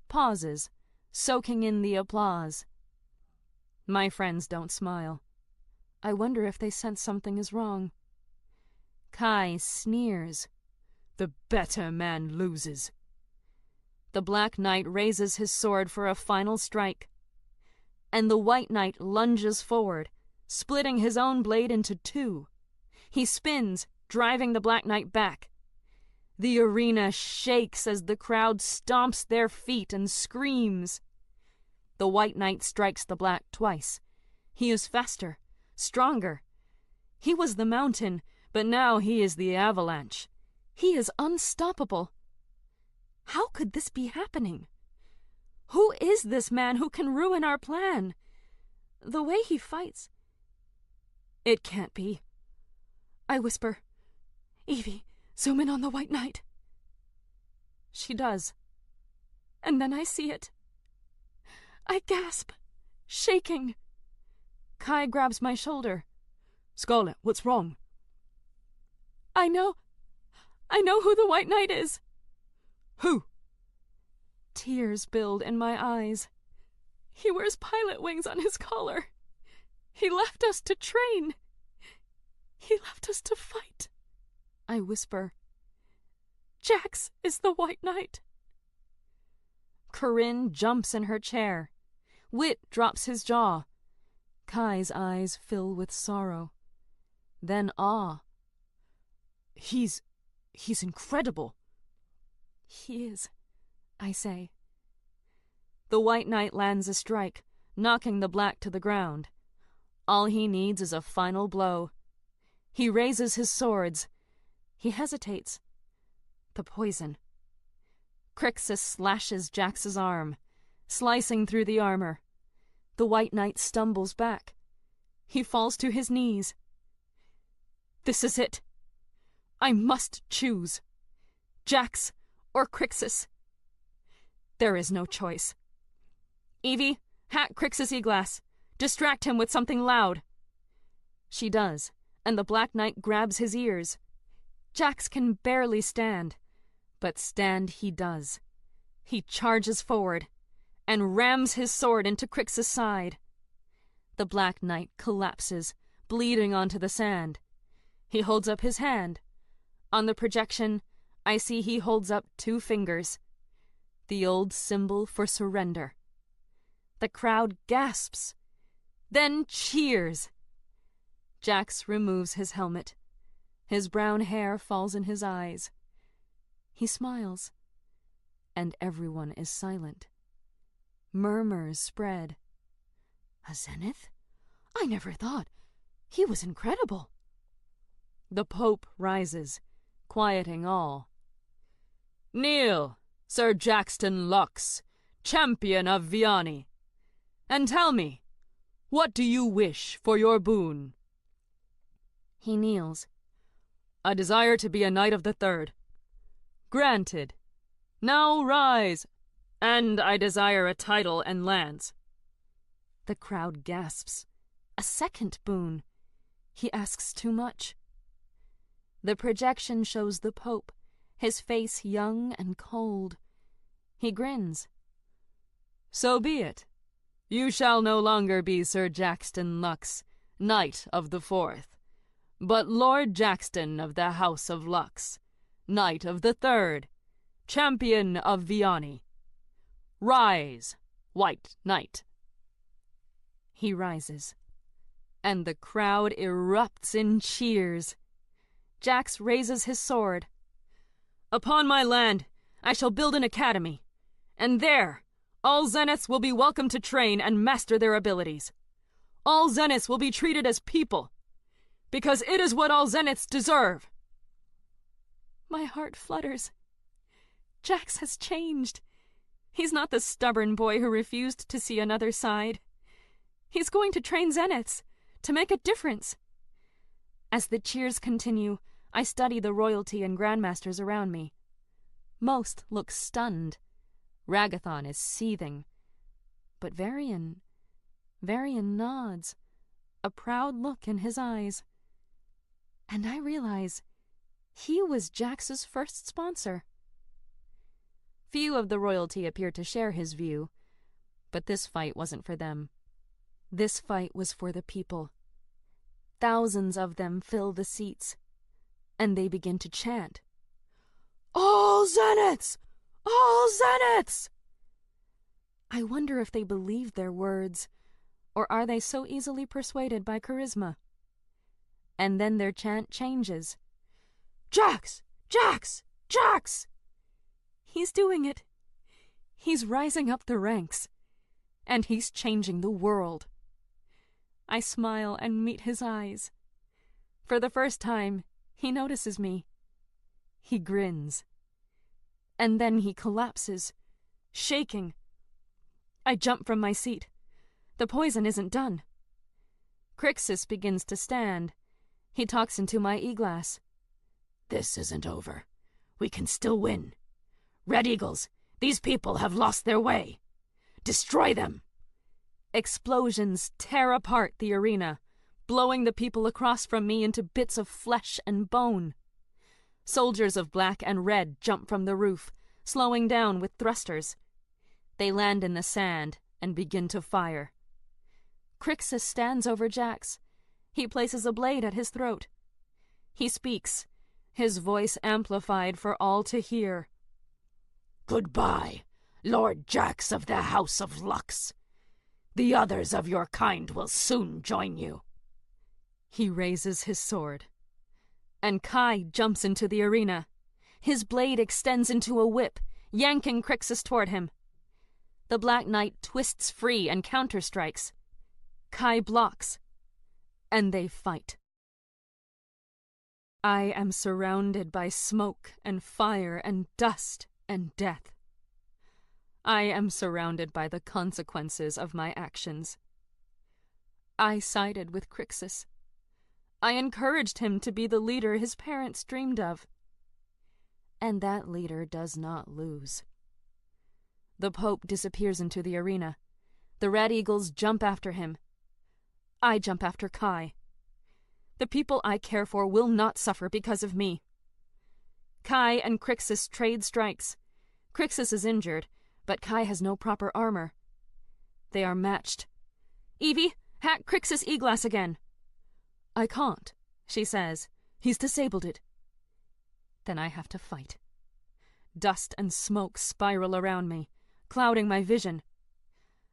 pauses, soaking in the applause. My friends don't smile. I wonder if they sense something is wrong. Kai sneers. The better man loses. The Black Knight raises his sword for a final strike, and the White Knight lunges forward, splitting his own blade into two. He spins, driving the Black Knight back. The arena shakes as the crowd stomps their feet and screams. The White Knight strikes the Black twice. He is faster, stronger. He was the mountain, but now he is the avalanche. He is unstoppable. How could this be happening? Who is this man who can ruin our plan? The way he fights... It can't be. I whisper, Evie, zoom in on the White Knight. She does. And then I see it. I gasp, shaking. Kai grabs my shoulder. Scarlet, what's wrong? I know who the White Knight is. Who? Tears build in my eyes. He wears pilot wings on his collar. He left us to train. He left us to fight. I whisper. Jax is the White Knight. Corinne jumps in her chair. Wit drops his jaw. Kai's eyes fill with sorrow. Then awe. He's incredible. He is, I say. The White Knight lands a strike, knocking the Black to the ground. All he needs is a final blow. He raises his swords. He hesitates. The poison. Crixus slashes Jax's arm, slicing through the armor. The White Knight stumbles back. He falls to his knees. This is it. I must choose. Jax or Crixus. There is no choice. Evie, hack Crixus Eglass. Distract him with something loud. She does, and the Black Knight grabs his ears. Jax can barely stand, but stand he does. He charges forward and rams his sword into Crixus' side. The Black Knight collapses, bleeding onto the sand. He holds up his hand. On the projection, I see he holds up 2 fingers. The old symbol for surrender. The crowd gasps, then cheers. Jax removes his helmet. His brown hair falls in his eyes. He smiles, and everyone is silent. Murmurs spread. A zenith? I never thought. He was incredible. The Pope rises, quieting all. Kneel, Sir Jaxton Lux, champion of Viani. And tell me, what do you wish for your boon? He kneels. I desire to be a knight of the third. Granted. Now rise, and I desire a title and lands. The crowd gasps. A second boon. He asks too much. The projection shows the Pope, his face young and cold. He grins. So be it. You shall no longer be Sir Jackson Lux, Knight of the Fourth, but Lord Jackson of the House of Lux, Knight of the Third, Champion of Viani. Rise, White Knight. He rises, and the crowd erupts in cheers. Jax raises his sword. Upon my land, I shall build an academy, and there all Zeniths will be welcome to train and master their abilities. All Zeniths will be treated as people, because it is what all Zeniths deserve. My heart flutters. Jax has changed. He's not the stubborn boy who refused to see another side. He's going to train Zeniths, to make a difference. As the cheers continue, I study the royalty and grandmasters around me. Most look stunned. Ragathon is seething. But Varian nods, a proud look in his eyes. And I realize he was Jax's first sponsor. Few of the royalty appear to share his view, but this fight wasn't for them. This fight was for the people. Thousands of them fill the seats, and they begin to chant, All Zeniths! All Zeniths! I wonder if they believe their words, or are they so easily persuaded by charisma? And then their chant changes. Jax! Jax! Jax! He's doing it. He's rising up the ranks, and he's changing the world. I smile and meet his eyes. For the first time, he notices me. He grins. And then he collapses, shaking. I jump from my seat. The poison isn't done. Crixus begins to stand. He talks into my e-glass. This isn't over. We can still win. Red Eagles, these people have lost their way. Destroy them. Explosions tear apart the arena, blowing the people across from me into bits of flesh and bone. Soldiers of black and red jump from the roof, slowing down with thrusters. They land in the sand and begin to fire. Crixus stands over Jax. He places a blade at his throat. He speaks, his voice amplified for all to hear. Goodbye, Lord Jax of the House of Lux. The others of your kind will soon join you. He raises his sword, and Kai jumps into the arena. His blade extends into a whip, yanking Crixus toward him. The Black Knight twists free and counterstrikes. Kai blocks, and they fight. I am surrounded by smoke and fire and dust and death. I am surrounded by the consequences of my actions. I sided with Crixus. I encouraged him to be the leader his parents dreamed of. And that leader does not lose. The Pope disappears into the arena. The Red Eagles jump after him. I jump after Kai. The people I care for will not suffer because of me. Kai and Crixus trade strikes. Crixus is injured, but Kai has no proper armor. They are matched. Evie, hack Crixus e-glass again. I can't, she says. He's disabled it. Then I have to fight. Dust and smoke spiral around me, clouding my vision.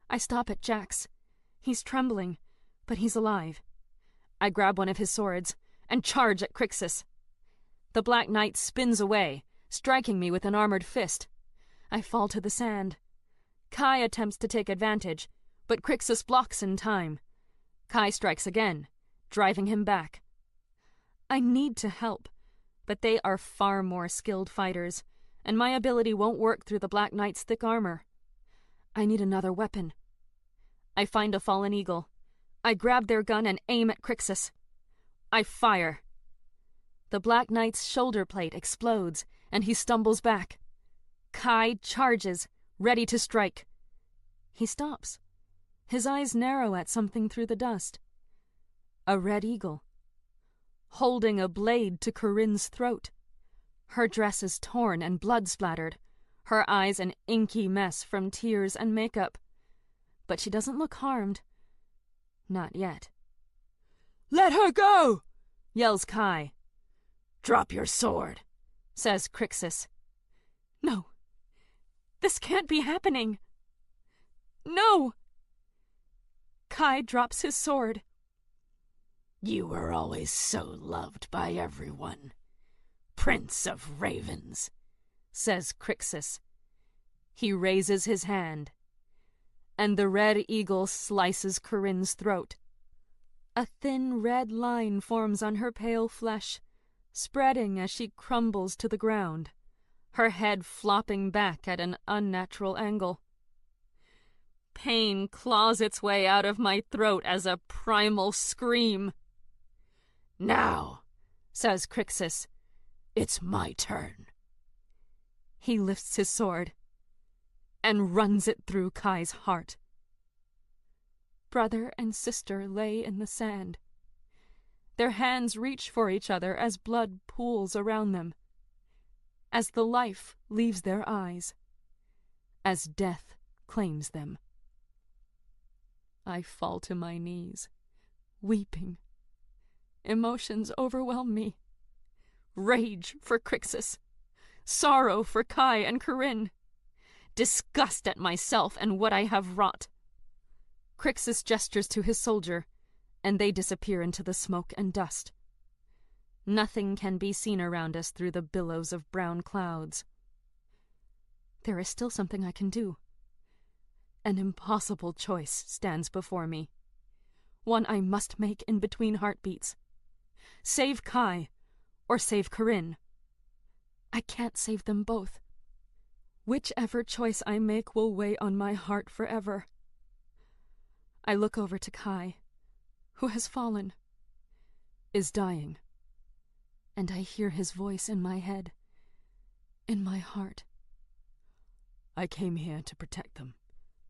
I stop at Jax. He's trembling, but he's alive. I grab one of his swords and charge at Crixus. The Black Knight spins away, striking me with an armored fist. I fall to the sand. Kai attempts to take advantage, but Crixus blocks in time. Kai strikes again, driving him back. I need to help, but they are far more skilled fighters, and my ability won't work through the Black Knight's thick armor. I need another weapon. I find a fallen eagle. I grab their gun and aim at Crixus. I fire. The Black Knight's shoulder plate explodes, and he stumbles back. Kai charges, ready to strike. He stops. His eyes narrow at something through the dust. A red eagle, holding a blade to Corinne's throat. Her dress is torn and blood-splattered, her eyes an inky mess from tears and makeup. But she doesn't look harmed. Not yet. "Let her go!" yells Kai. "Drop your sword," says Crixus. No. This can't be happening. No! Kai drops his sword. "You were always so loved by everyone. Prince of Ravens," says Crixus. He raises his hand, and the red eagle slices Corinne's throat. A thin red line forms on her pale flesh, spreading as she crumbles to the ground, her head flopping back at an unnatural angle. Pain claws its way out of my throat as a primal scream. "Now," says Crixus, "it's my turn." He lifts his sword and runs it through Kai's heart. Brother and sister lay in the sand. Their hands reach for each other as blood pools around them, as the life leaves their eyes, as death claims them. I fall to my knees, weeping. Emotions overwhelm me. Rage for Crixus, sorrow for Kai and Corinne, disgust at myself and what I have wrought. Crixus gestures to his soldier, and they disappear into the smoke and dust. Nothing can be seen around us through the billows of brown clouds. There is still something I can do. An impossible choice stands before me. One I must make in between heartbeats. Save Kai, or save Corinne. I can't save them both. Whichever choice I make will weigh on my heart forever. I look over to Kai, who has fallen, is dying, and I hear his voice in my head, in my heart. "I came here to protect them,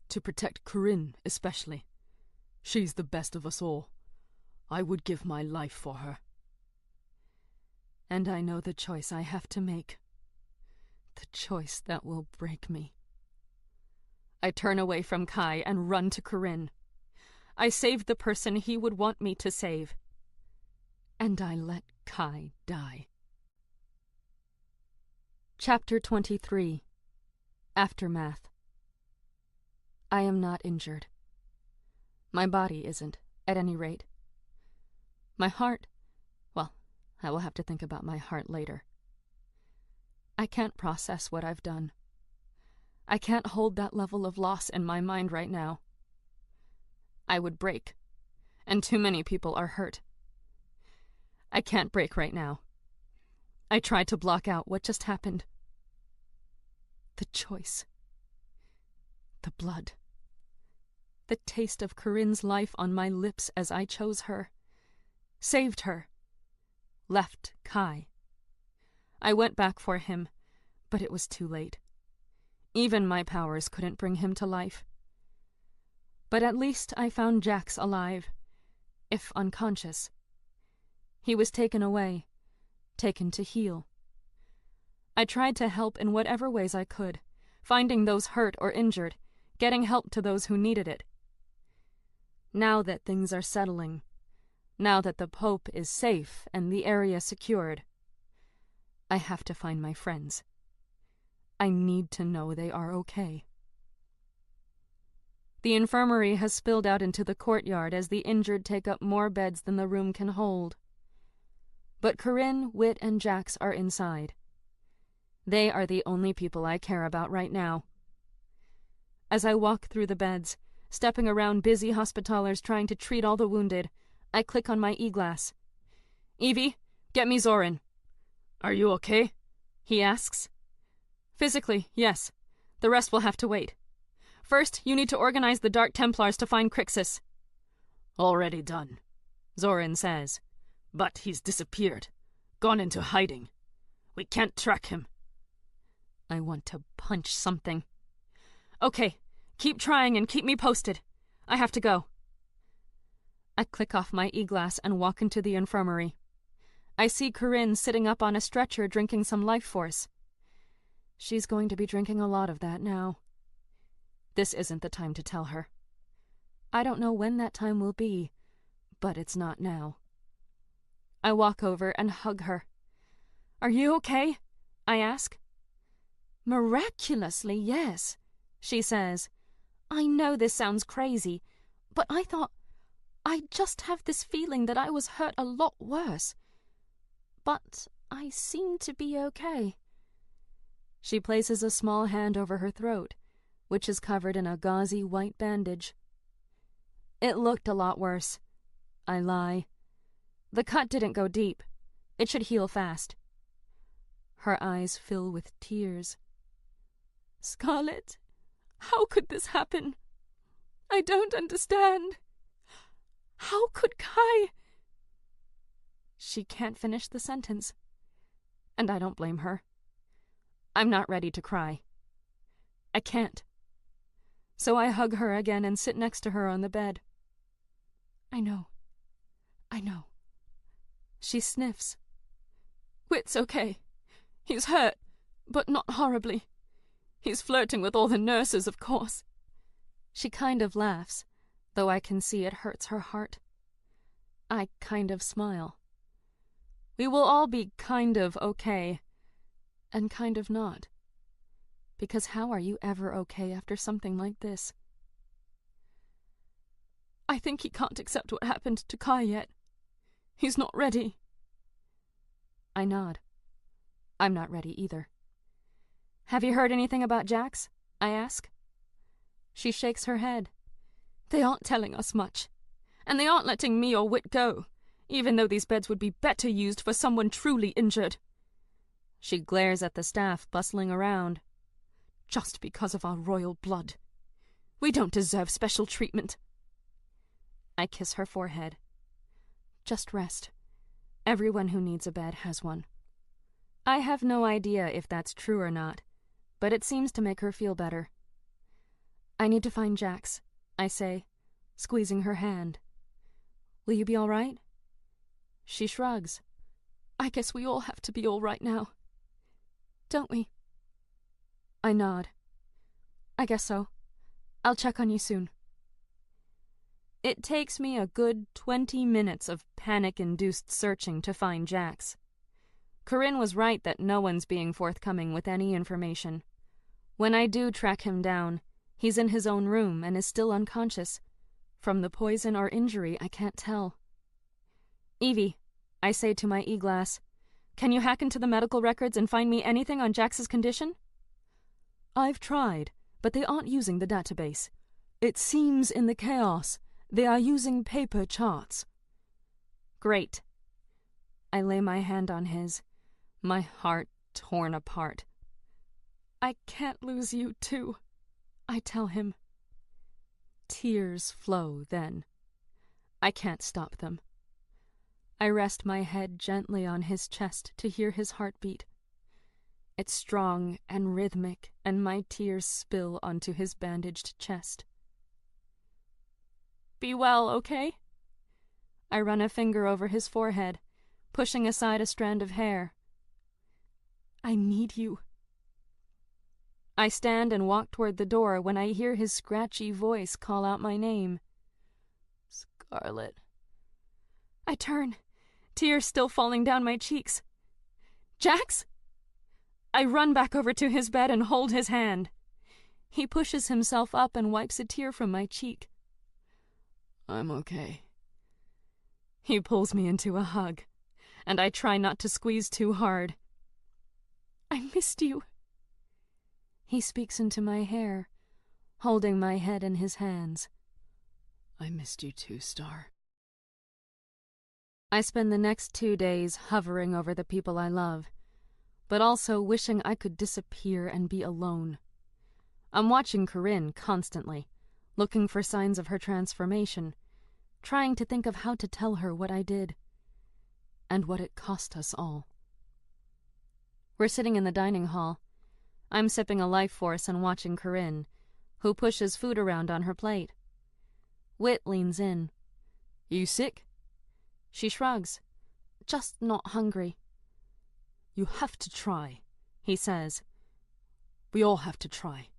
to protect Corinne especially. She's the best of us all. I would give my life for her." And I know the choice I have to make, the choice that will break me. I turn away from Kai and run to Corinne. I save the person he would want me to save. And I let Kai die. Chapter 23. Aftermath. I am not injured. My body isn't, at any rate. My heart, well, I will have to think about my heart later. I can't process what I've done. I can't hold that level of loss in my mind right now. I would break, and too many people are hurt. I can't break right now. I try to block out what just happened. The choice. The blood. The taste of Corinne's life on my lips as I chose her. Saved her. Left Kai. I went back for him, but it was too late. Even my powers couldn't bring him to life. But at least I found Jax alive, if unconscious. He was taken away, taken to heal. I tried to help in whatever ways I could, finding those hurt or injured, getting help to those who needed it. Now that things are settling, now that the Pope is safe and the area secured, I have to find my friends. I need to know they are okay. The infirmary has spilled out into the courtyard as the injured take up more beds than the room can hold. But Corinne, Wit, and Jax are inside. They are the only people I care about right now. As I walk through the beds, stepping around busy hospitalers trying to treat all the wounded, I click on my e-glass. "Evie, get me Zoran." "Are you okay?" he asks. "Physically, yes. The rest will have to wait. First, you need to organize the Dark Templars to find Crixus. Already done, Zorin says. But he's disappeared. Gone into hiding. We can't track him. I want to punch something. Okay, keep trying and keep me posted. I have to go. I click off my e-glass and walk into the infirmary. I see Corinne sitting up on a stretcher drinking some life force. She's going to be drinking a lot of that now. This isn't the time to tell her. I don't know when that time will be, but it's not now. I walk over and hug her. Are you okay? I ask. Miraculously, yes, she says. I know this sounds crazy, but I just have this feeling that I was hurt a lot worse. But I seem to be okay. She places a small hand over her throat, which is covered in a gauzy white bandage. It looked a lot worse. I lie. The cut didn't go deep. It should heal fast. Her eyes fill with tears. Scarlet, how could this happen? I don't understand. How could Kai? She can't finish the sentence. And I don't blame her. I'm not ready to cry. I can't. So I hug her again and sit next to her on the bed. I know. She sniffs. Whit's okay. He's hurt, but not horribly. He's flirting with all the nurses, of course. She kind of laughs, though I can see it hurts her heart. I kind of smile. We will all be kind of okay, and kind of not. Because how are you ever okay after something like this? I think he can't accept what happened to Kai yet. He's not ready. I nod. I'm not ready either. Have you heard anything about Jax? I ask. She shakes her head. They aren't telling us much. And they aren't letting me or Whit go, even though these beds would be better used for someone truly injured. She glares at the staff bustling around. Just because of our royal blood. We don't deserve special treatment. I kiss her forehead. Just rest. Everyone who needs a bed has one. I have no idea if that's true or not, but it seems to make her feel better. I need to find Jax, I say, squeezing her hand. Will you be all right? She shrugs. I guess we all have to be all right now. Don't we? I nod. I guess so. I'll check on you soon. It takes me a good 20 minutes of panic-induced searching to find Jax. Corinne was right that no one's being forthcoming with any information. When I do track him down, he's in his own room and is still unconscious. From the poison or injury, I can't tell. Evie, I say to my e-glass, can you hack into the medical records and find me anything on Jax's condition? I've tried, but they aren't using the database. It seems in the chaos they are using paper charts. Great. I lay my hand on his, my heart torn apart. I can't lose you, too, I tell him. Tears flow then. I can't stop them. I rest my head gently on his chest to hear his heartbeat. It's strong and rhythmic, and my tears spill onto his bandaged chest. Be well, okay? I run a finger over his forehead, pushing aside a strand of hair. I need you. I stand and walk toward the door when I hear his scratchy voice call out my name. Scarlet. I turn, tears still falling down my cheeks. Jax? I run back over to his bed and hold his hand. He pushes himself up and wipes a tear from my cheek. I'm okay. He pulls me into a hug, and I try not to squeeze too hard. I missed you. He speaks into my hair, holding my head in his hands. I missed you too, Star. I spend the next 2 days hovering over the people I love, but also wishing I could disappear and be alone. I'm watching Corinne constantly, looking for signs of her transformation, trying to think of how to tell her what I did, and what it cost us all. We're sitting in the dining hall. I'm sipping a Life Force and watching Corinne, who pushes food around on her plate. Whit leans in. You sick? She shrugs. Just not hungry. You have to try, he says. We all have to try.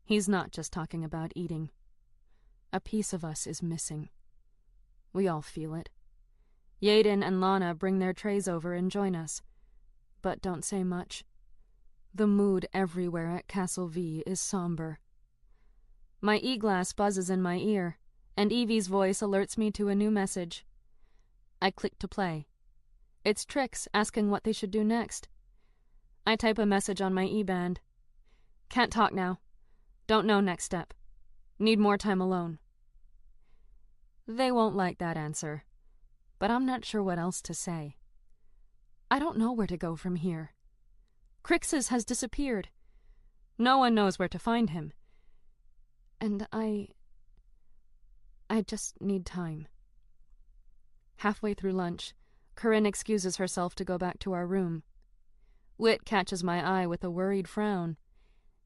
He's not just talking about eating. A piece of us is missing. We all feel it. Yaden and Lana bring their trays over and join us, but don't say much. The mood everywhere at Castle V is somber. My e-glass buzzes in my ear, and Evie's voice alerts me to a new message. I click to play. It's Trix asking what they should do next. I type a message on my e-band. Can't talk now. Don't know next step. Need more time alone. They won't like that answer, but I'm not sure what else to say. I don't know where to go from here. Crixus has disappeared. No one knows where to find him. And I just need time. Halfway through lunch, Corinne excuses herself to go back to our room. Whit catches my eye with a worried frown.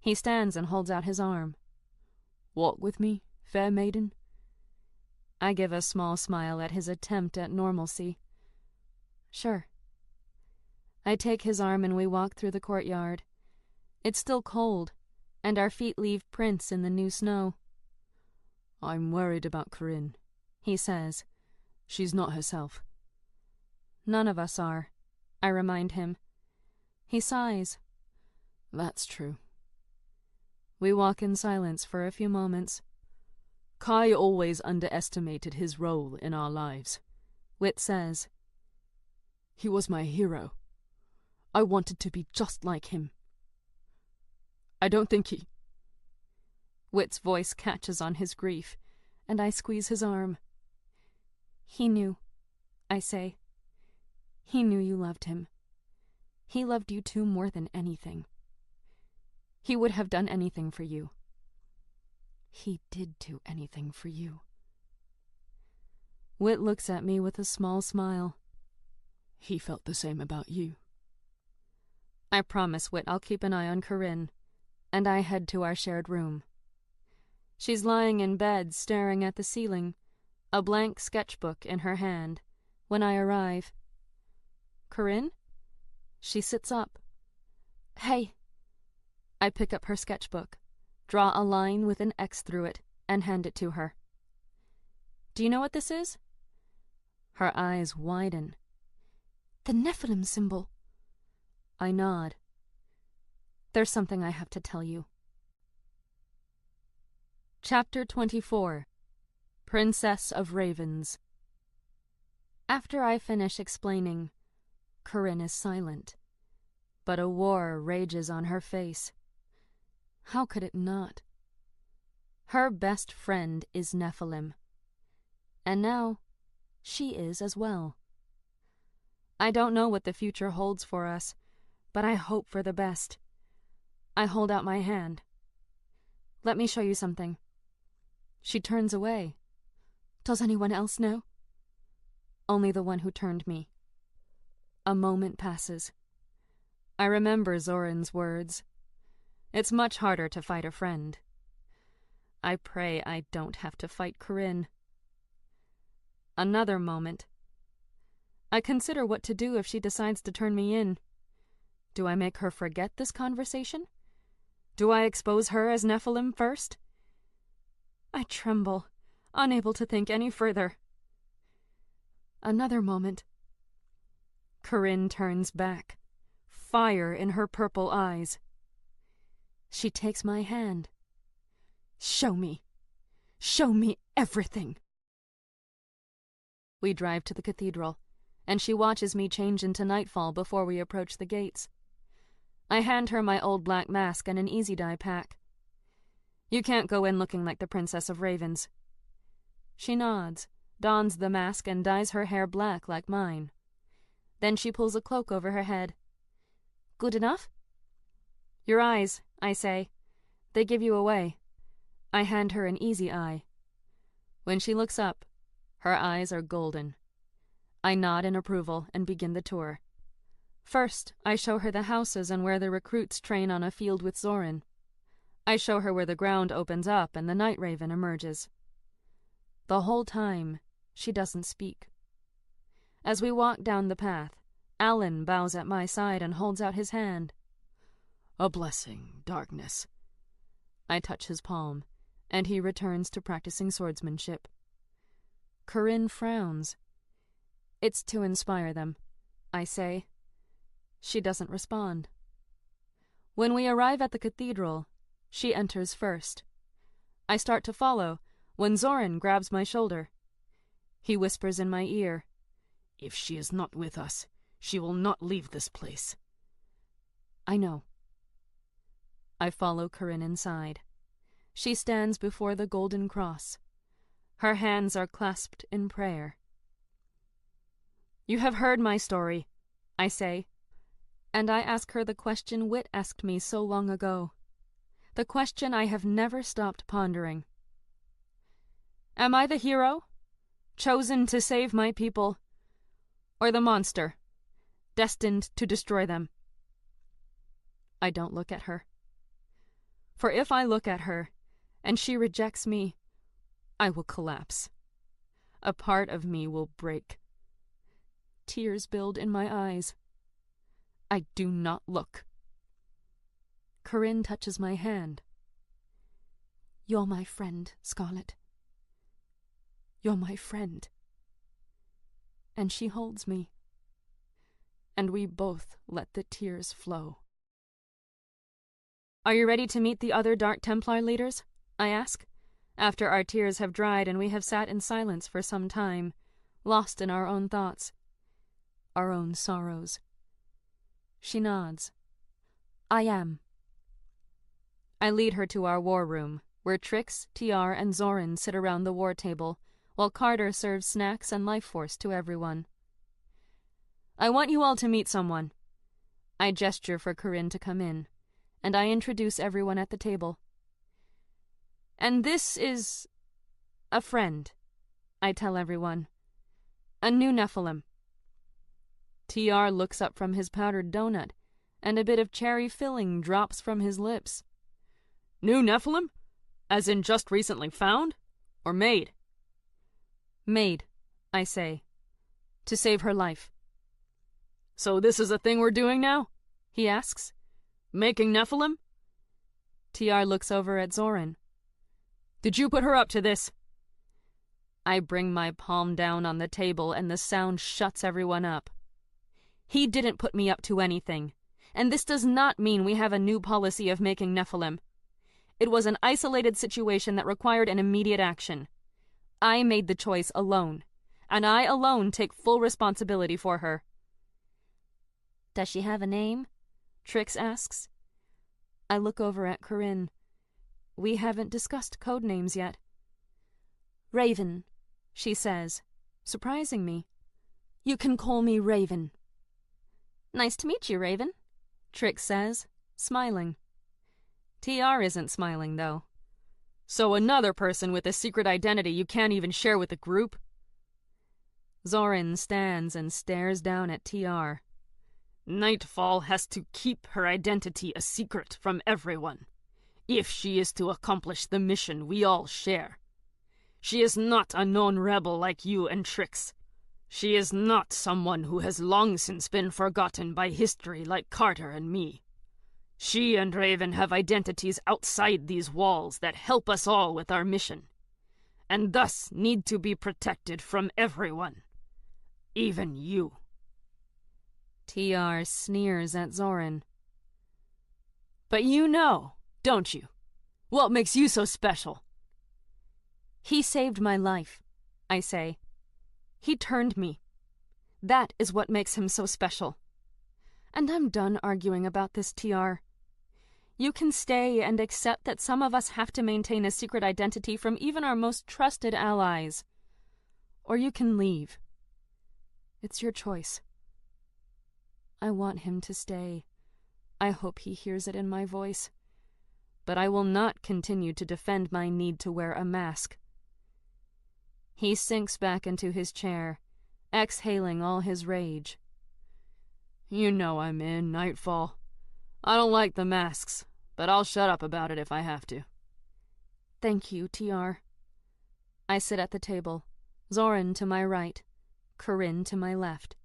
He stands and holds out his arm. Walk with me, fair maiden? I give a small smile at his attempt at normalcy. Sure. I take his arm and we walk through the courtyard. It's still cold, and our feet leave prints in the new snow. I'm worried about Corinne, he says. She's not herself. None of us are, I remind him. He sighs. That's true. We walk in silence for a few moments. Kai always underestimated his role in our lives, Whit says. He was my hero. I wanted to be just like him. I don't think he... Whit's voice catches on his grief, and I squeeze his arm. He knew, I say. He knew you loved him. He loved you too more than anything. He would have done anything for you. He did do anything for you. Whit looks at me with a small smile. He felt the same about you. I promise Whit I'll keep an eye on Corinne, and I head to our shared room. She's lying in bed staring at the ceiling, a blank sketchbook in her hand, when I arrive. Corinne? She sits up. Hey. I pick up her sketchbook, draw a line with an X through it, and hand it to her. Do you know what this is? Her eyes widen. The Nephilim symbol. I nod. There's something I have to tell you. Chapter 24. Princess of Ravens. After I finish explaining, Corinne is silent, but a war rages on her face. How could it not? Her best friend is Nephilim, and now she is as well. I don't know what the future holds for us, but I hope for the best. I hold out my hand. Let me show you something. She turns away. Does anyone else know? Only the one who turned me. A moment passes. I remember Zoran's words. It's much harder to fight a friend. I pray I don't have to fight Corinne. Another moment. I consider what to do if she decides to turn me in. Do I make her forget this conversation? Do I expose her as Nephilim first? I tremble, unable to think any further. Another moment. Corinne turns back, fire in her purple eyes. She takes my hand. Show me. Show me everything. We drive to the cathedral, and she watches me change into Nightfall before we approach the gates. I hand her my old black mask and an easy dye pack. You can't go in looking like the Princess of Ravens. She nods, dons the mask, and dyes her hair black like mine. Then she pulls a cloak over her head. Good enough? Your eyes, I say, They give you away. I hand her an easy eye. When she looks up, her eyes are golden. I nod in approval and begin the tour. First, I show her the houses and where the recruits train on a field with Zorin. I show her where the ground opens up and the Night Raven emerges. The whole time, she doesn't speak. As we walk down the path, Alan bows at my side and holds out his hand. A blessing, darkness. I touch his palm, and he returns to practicing swordsmanship. Corinne frowns. It's to inspire them, I say. She doesn't respond. When we arrive at the cathedral, she enters first. I start to follow when Zorin grabs my shoulder. He whispers in my ear, "If she is not with us, she will not leave this place." I know. I follow Corinne inside. She stands before the golden cross. Her hands are clasped in prayer. You have heard my story, I say, and I ask her the question Wit asked me so long ago. The question I have never stopped pondering. Am I the hero, chosen to save my people, or the monster, destined to destroy them? I don't look at her. For if I look at her, and she rejects me, I will collapse. A part of me will break. Tears build in my eyes. I do not look. Corinne touches my hand. You're my friend, Scarlet. You're my friend. And she holds me. And we both let the tears flow. Are you ready to meet the other Dark Templar leaders? I ask, after our tears have dried and we have sat in silence for some time, lost in our own thoughts, our own sorrows. She nods. I am. I lead her to our war room, where Trix, TR, and Zorin sit around the war table, while Carter serves snacks and life force to everyone. I want you all to meet someone. I gesture for Corinne to come in, and I introduce everyone at the table. And this is a friend, I tell everyone. A new Nephilim. TR looks up from his powdered donut, and a bit of cherry filling drops from his lips. New Nephilim? As in just recently found? Or made? Made, I say. To save her life. So this is a thing we're doing now? He asks. Making Nephilim? TR looks over at Zorin. Did you put her up to this? I bring my palm down on the table and the sound shuts everyone up. He didn't put me up to anything, and this does not mean we have a new policy of making Nephilim. It was an isolated situation that required an immediate action. I made the choice alone, and I alone take full responsibility for her. Does she have a name? Trix asks. I look over at Corinne. We haven't discussed code names yet. Raven, she says, surprising me. You can call me Raven. Nice to meet you, Raven, Trix says, smiling. TR isn't smiling, though. So another person with a secret identity you can't even share with the group? Zorin stands and stares down at TR. Nightfall has to keep her identity a secret from everyone, if she is to accomplish the mission we all share. She is not a known rebel like you and Trix. She is not someone who has long since been forgotten by history like Carter and me. She and Raven have identities outside these walls that help us all with our mission, and thus need to be protected from everyone, even you. TR sneers at Zorin. But you know, don't you? What makes you so special? He saved my life, I say. He turned me. That is what makes him so special. And I'm done arguing about this, TR. You can stay and accept that some of us have to maintain a secret identity from even our most trusted allies. Or you can leave. It's your choice. I want him to stay. I hope he hears it in my voice. but I will not continue to defend my need to wear a mask. He sinks back into his chair, exhaling all his rage. You know I'm in, Nightfall. I don't like the masks, but I'll shut up about it if I have to. Thank you, TR. I sit at the table, Zoran to my right, Corinne to my left.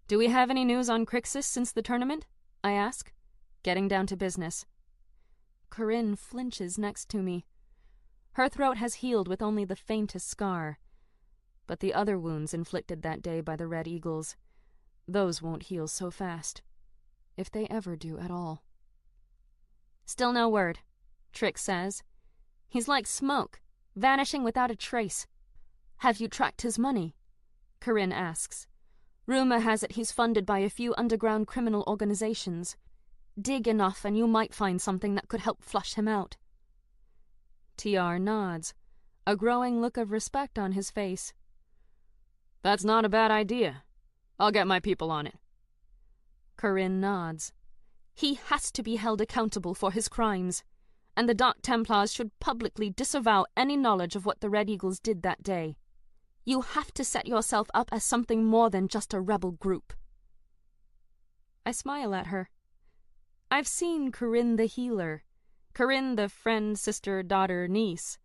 Do we have any news on Crixus since the tournament? I ask, getting down to business. Corinne flinches next to me. Her throat has healed with only the faintest scar, but the other wounds inflicted that day by the Red Eagles, those won't heal so fast, if they ever do at all. Still no word, Trix says. He's like smoke, vanishing without a trace. Have you tracked his money? Corinne asks. Rumor has it he's funded by a few underground criminal organizations. Dig enough and you might find something that could help flush him out. TR nods, a growing look of respect on his face. That's not a bad idea. I'll get my people on it. Corinne nods. He has to be held accountable for his crimes, and the Dark Templars should publicly disavow any knowledge of what the Red Eagles did that day. You have to set yourself up as something more than just a rebel group. I smile at her. I've seen Corinne the healer, Corinne the friend, sister, daughter, niece.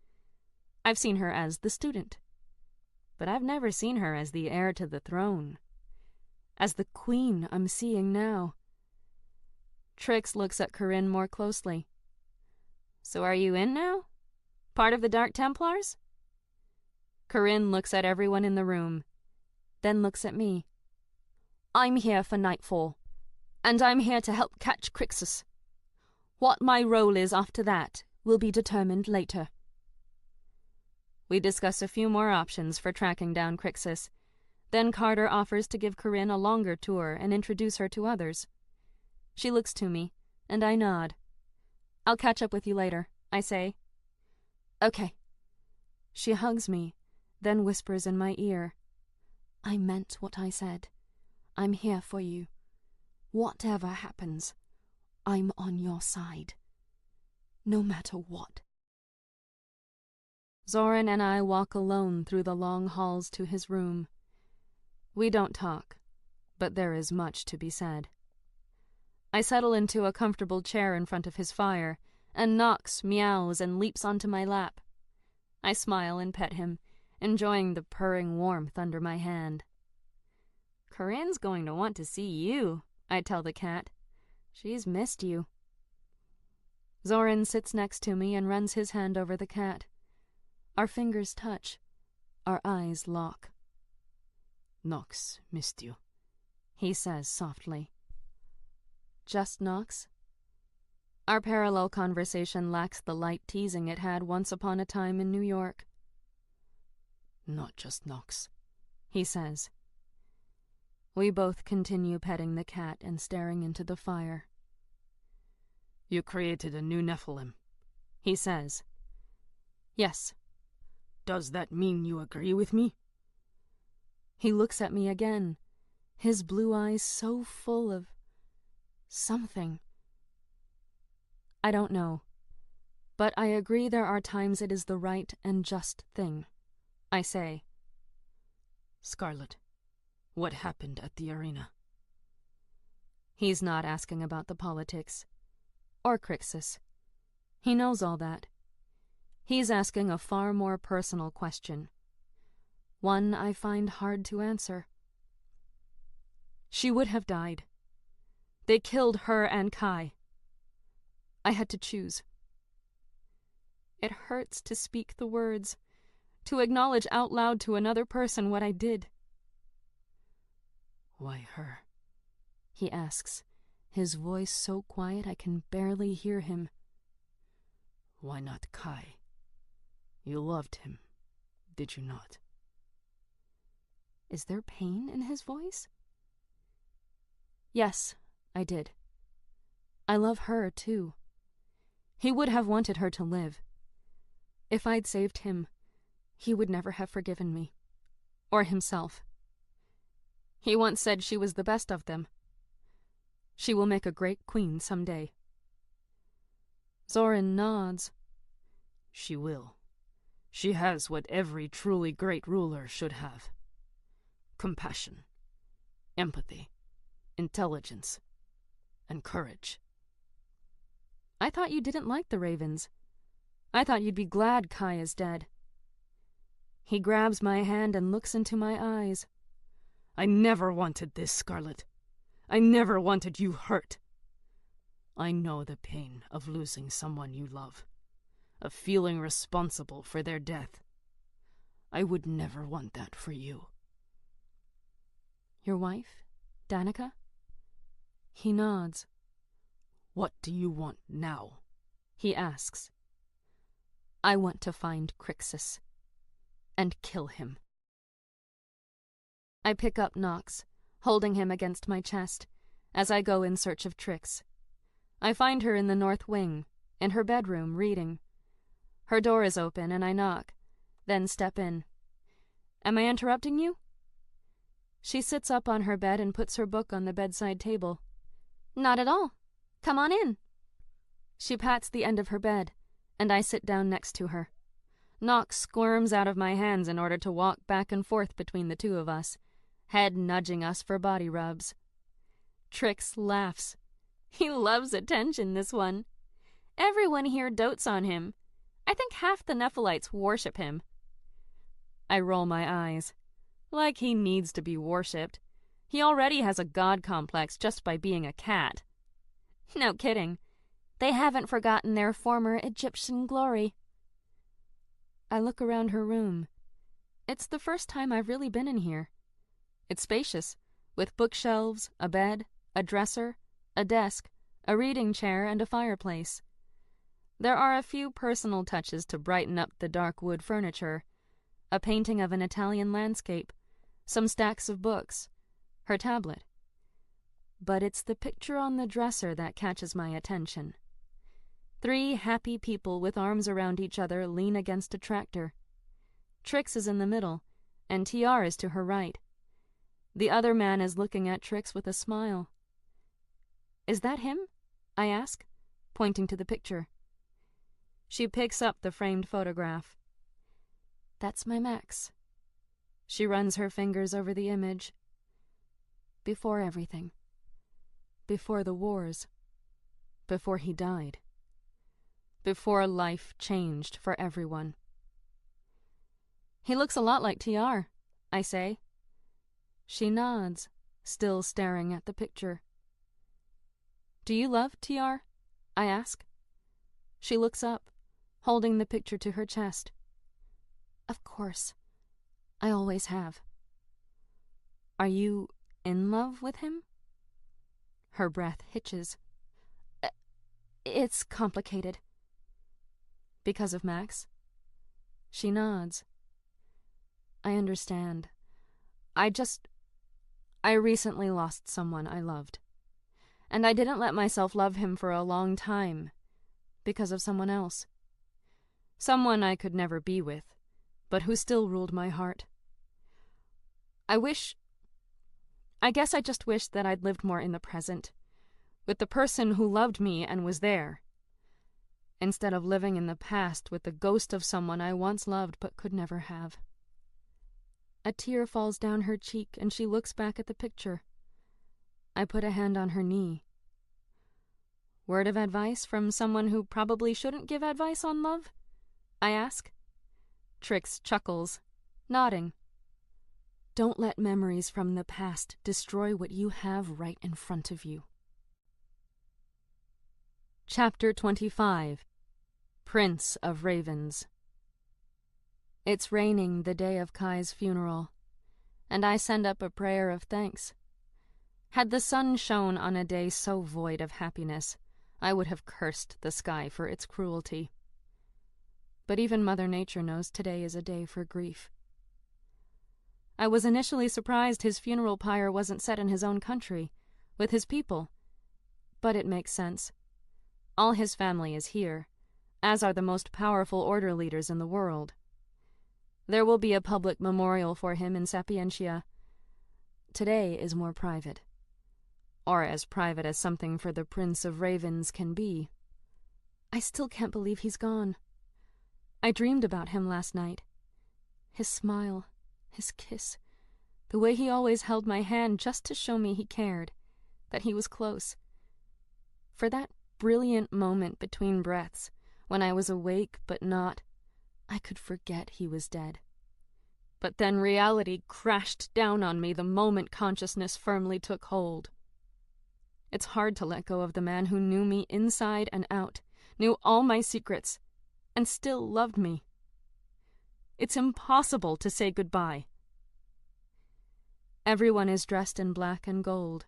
I've seen her as the student. But I've never seen her as the heir to the throne. As the queen I'm seeing now. Trix looks at Corinne more closely. So are you in now? Part of the Dark Templars? Corinne looks at everyone in the room, then looks at me. I'm here for Nightfall, and I'm here to help catch Crixus. What my role is after that will be determined later. We discuss a few more options for tracking down Crixus. Then Carter offers to give Corinne a longer tour and introduce her to others. She looks to me, and I nod. I'll catch up with you later, I say. Okay. She hugs me, then whispers in my ear. I meant what I said. I'm here for you. Whatever happens, I'm on your side. No matter what. Zoran and I walk alone through the long halls to his room. We don't talk, but there is much to be said. I settle into a comfortable chair in front of his fire, and Nox meows and leaps onto my lap. I smile and pet him, enjoying the purring warmth under my hand. Corinne's going to want to see you, I tell the cat. She's missed you. Zoran sits next to me and runs his hand over the cat. Our fingers touch. Our eyes lock. Nox missed you, he says softly. Just Nox? Our parallel conversation lacks the light teasing it had once upon a time in New York. Not just Nox, he says. We both continue petting the cat and staring into the fire. You created a new Nephilim, he says. Yes. Does that mean you agree with me? He looks at me again, his blue eyes so full of something. I don't know, but I agree there are times it is the right and just thing. I say. Scarlet, what happened at the arena? He's not asking about the politics. Or Crixus. He knows all that. He's asking a far more personal question. One I find hard to answer. She would have died. They killed her and Kai. I had to choose. It hurts to speak the words, to acknowledge out loud to another person what I did. Why her? He asks, his voice so quiet I can barely hear him. Why not Kai? You loved him, did you not? Is there pain in his voice? Yes, I did. I love her, too. He would have wanted her to live. If I'd saved him, he would never have forgiven me. Or himself. He once said she was the best of them. She will make a great queen someday. Zorin nods. She will. She has what every truly great ruler should have. Compassion, empathy, intelligence, and courage. I thought you didn't like the ravens. I thought you'd be glad Kai is dead. He grabs my hand and looks into my eyes. I never wanted this, Scarlet. I never wanted you hurt. I know the pain of losing someone you love, of feeling responsible for their death. I would never want that for you. Your wife, Danica? He nods. What do you want now? He asks. I want to find Crixus and kill him. I pick up Nox, holding him against my chest, as I go in search of Trix. I find her in the north wing, in her bedroom, reading. Her door is open and I knock, then step in. Am I interrupting you? She sits up on her bed and puts her book on the bedside table. Not at all. Come on in. She pats the end of her bed, and I sit down next to her. Nox squirms out of my hands in order to walk back and forth between the two of us, head nudging us for body rubs. Trix laughs. He loves attention, this one. Everyone here dotes on him. I think half the Nephilites worship him. I roll my eyes. Like he needs to be worshipped. He already has a god complex just by being a cat. No kidding. They haven't forgotten their former Egyptian glory. I look around her room. It's the first time I've really been in here. It's spacious, with bookshelves, a bed, a dresser, a desk, a reading chair, and a fireplace. There are a few personal touches to brighten up the dark wood furniture. A painting of an Italian landscape, some stacks of books, her tablet. But it's the picture on the dresser that catches my attention. 3 happy people with arms around each other lean against a tractor. Trix is in the middle, and TR is to her right. The other man is looking at Trix with a smile. Is that him? I ask, pointing to the picture. She picks up the framed photograph. That's my Max. She runs her fingers over the image. Before everything. Before the wars. Before he died. Before life changed for everyone. He looks a lot like TR, I say. She nods, still staring at the picture. Do you love TR? I ask. She looks up, holding the picture to her chest. Of course. I always have. Are you in love with him? Her breath hitches. It's complicated. Because of Max? She nods. I understand. I recently lost someone I loved. And I didn't let myself love him for a long time because of someone else. Someone I could never be with, but who still ruled my heart. I guess I just wish that I'd lived more in the present, with the person who loved me and was there, instead of living in the past with the ghost of someone I once loved but could never have. A tear falls down her cheek and she looks back at the picture. I put a hand on her knee. Word of advice from someone who probably shouldn't give advice on love? I ask. Trix chuckles, nodding. Don't let memories from the past destroy what you have right in front of you. Chapter 25. Prince of Ravens. It's raining the day of Kai's funeral, and I send up a prayer of thanks. Had the sun shone on a day so void of happiness, I would have cursed the sky for its cruelty. But even Mother Nature knows today is a day for grief. I was initially surprised his funeral pyre wasn't set in his own country, with his people. But it makes sense. All his family is here, as are the most powerful order leaders in the world. There will be a public memorial for him in Sapientia. Today is more private. Or as private as something for the Prince of Ravens can be. I still can't believe he's gone. I dreamed about him last night. His smile, his kiss, the way he always held my hand just to show me he cared, that he was close. For that brilliant moment between breaths, when I was awake but not, I could forget he was dead. But then reality crashed down on me the moment consciousness firmly took hold. It's hard to let go of the man who knew me inside and out, knew all my secrets, and still loved me. It's impossible to say goodbye. Everyone is dressed in black and gold,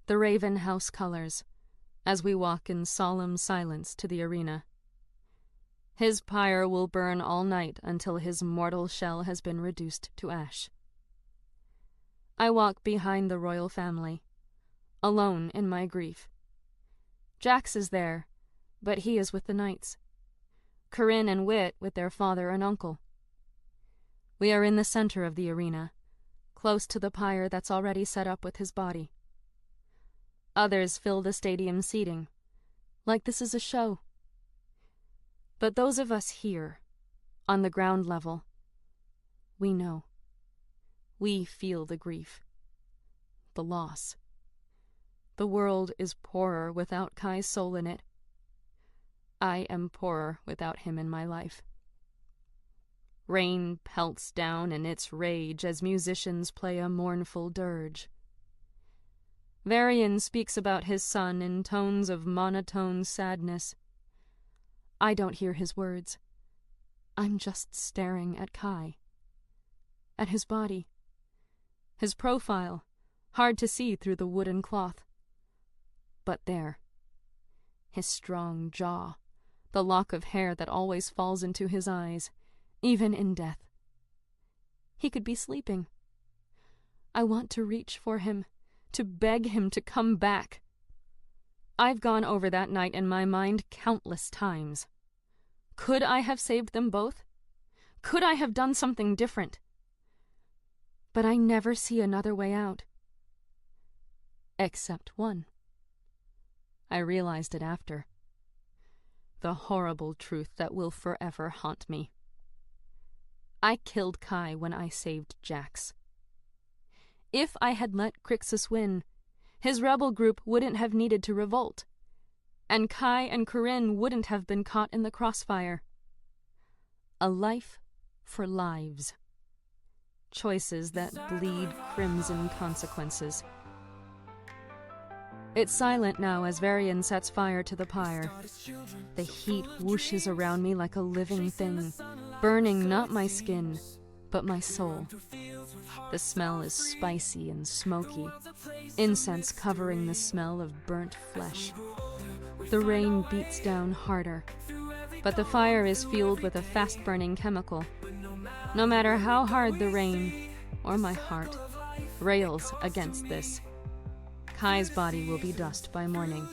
the Raven House colors, as we walk in solemn silence to the arena. His pyre will burn all night until his mortal shell has been reduced to ash. I walk behind the royal family, alone in my grief. Jax is there, but he is with the knights. Corinne and Wit with their father and uncle. We are in the center of the arena, close to the pyre that's already set up with his body. Others fill the stadium seating, like this is a show. But those of us here, on the ground level, we know. We feel the grief, the loss. The world is poorer without Kai's soul in it. I am poorer without him in my life. Rain pelts down in its rage as musicians play a mournful dirge. Varian speaks about his son in tones of monotone sadness. I don't hear his words. I'm just staring at Kai. At his body. His profile, hard to see through the wooden cloth. But there. His strong jaw, the lock of hair that always falls into his eyes, even in death. He could be sleeping. I want to reach for him, to beg him to come back. I've gone over that night in my mind countless times. Could I have saved them both? Could I have done something different? But I never see another way out. Except one. I realized it after. The horrible truth that will forever haunt me. I killed Kai when I saved Jax. If I had let Crixus win, his rebel group wouldn't have needed to revolt, and Kai and Corinne wouldn't have been caught in the crossfire. A life for lives. Choices that bleed crimson consequences. It's silent now as Varian sets fire to the pyre. The heat whooshes around me like a living thing, burning not my skin, but my soul. The smell is spicy and smoky, incense covering the smell of burnt flesh. The rain beats down harder, but the fire is fueled with a fast-burning chemical. No matter how hard the rain, or my heart, rails against this, Kai's body will be dust by morning.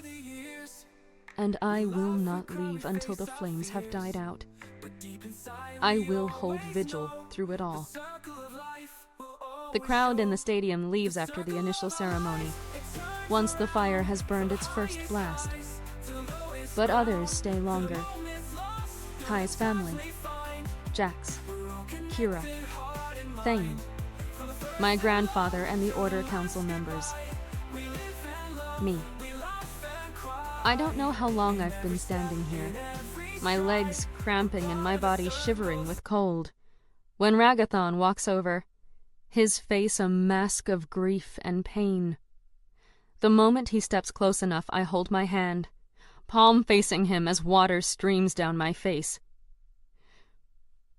And I will not leave until the flames have died out. I will hold vigil through it all. The crowd in the stadium leaves after the initial ceremony, once the fire has burned its first blast. But others stay longer. Kai's family, Jax, Kira, Thane, my grandfather and the Order Council members. Me. I don't know how long I've been standing here, my legs cramping and my body shivering with cold, when Ragathon walks over, his face a mask of grief and pain. The moment he steps close enough, I hold my hand, palm facing him as water streams down my face.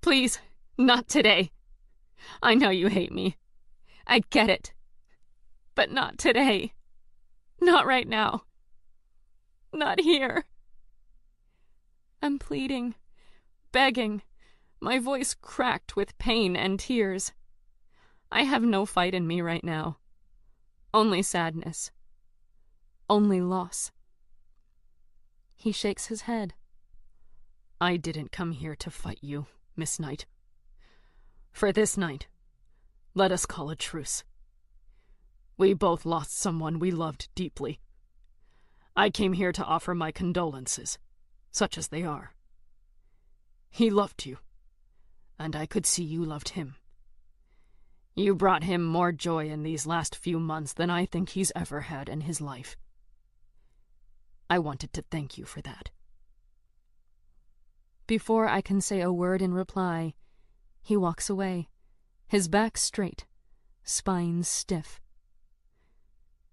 Please, not today. I know you hate me. I get it. But not today. Not right now. Not here. I'm pleading, begging, my voice cracked with pain and tears. I have no fight in me right now. Only sadness. Only loss. He shakes his head. I didn't come here to fight you, Miss Knight. For this night, let us call a truce. We both lost someone we loved deeply. I came here to offer my condolences, such as they are. He loved you, and I could see you loved him. You brought him more joy in these last few months than I think he's ever had in his life. I wanted to thank you for that." Before I can say a word in reply, he walks away, his back straight, spine stiff.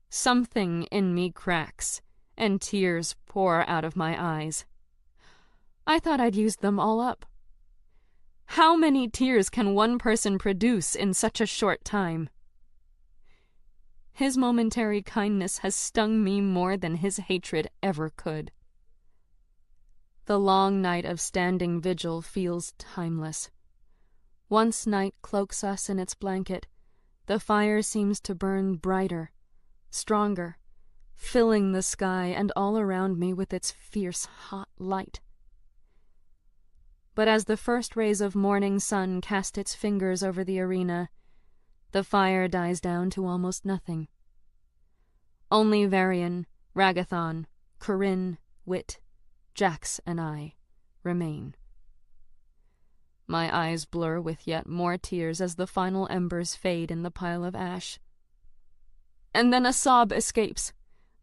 Something in me cracks, and tears pour out of my eyes. I thought I'd used them all up. How many tears can one person produce in such a short time? His momentary kindness has stung me more than his hatred ever could. The long night of standing vigil feels timeless. Once night cloaks us in its blanket, the fire seems to burn brighter, stronger, filling the sky and all around me with its fierce hot light. But as the first rays of morning sun cast its fingers over the arena, the fire dies down to almost nothing. Only Varian, Ragathon, Corinne, Wit, Jax, and I remain. My eyes blur with yet more tears as the final embers fade in the pile of ash. And then a sob escapes,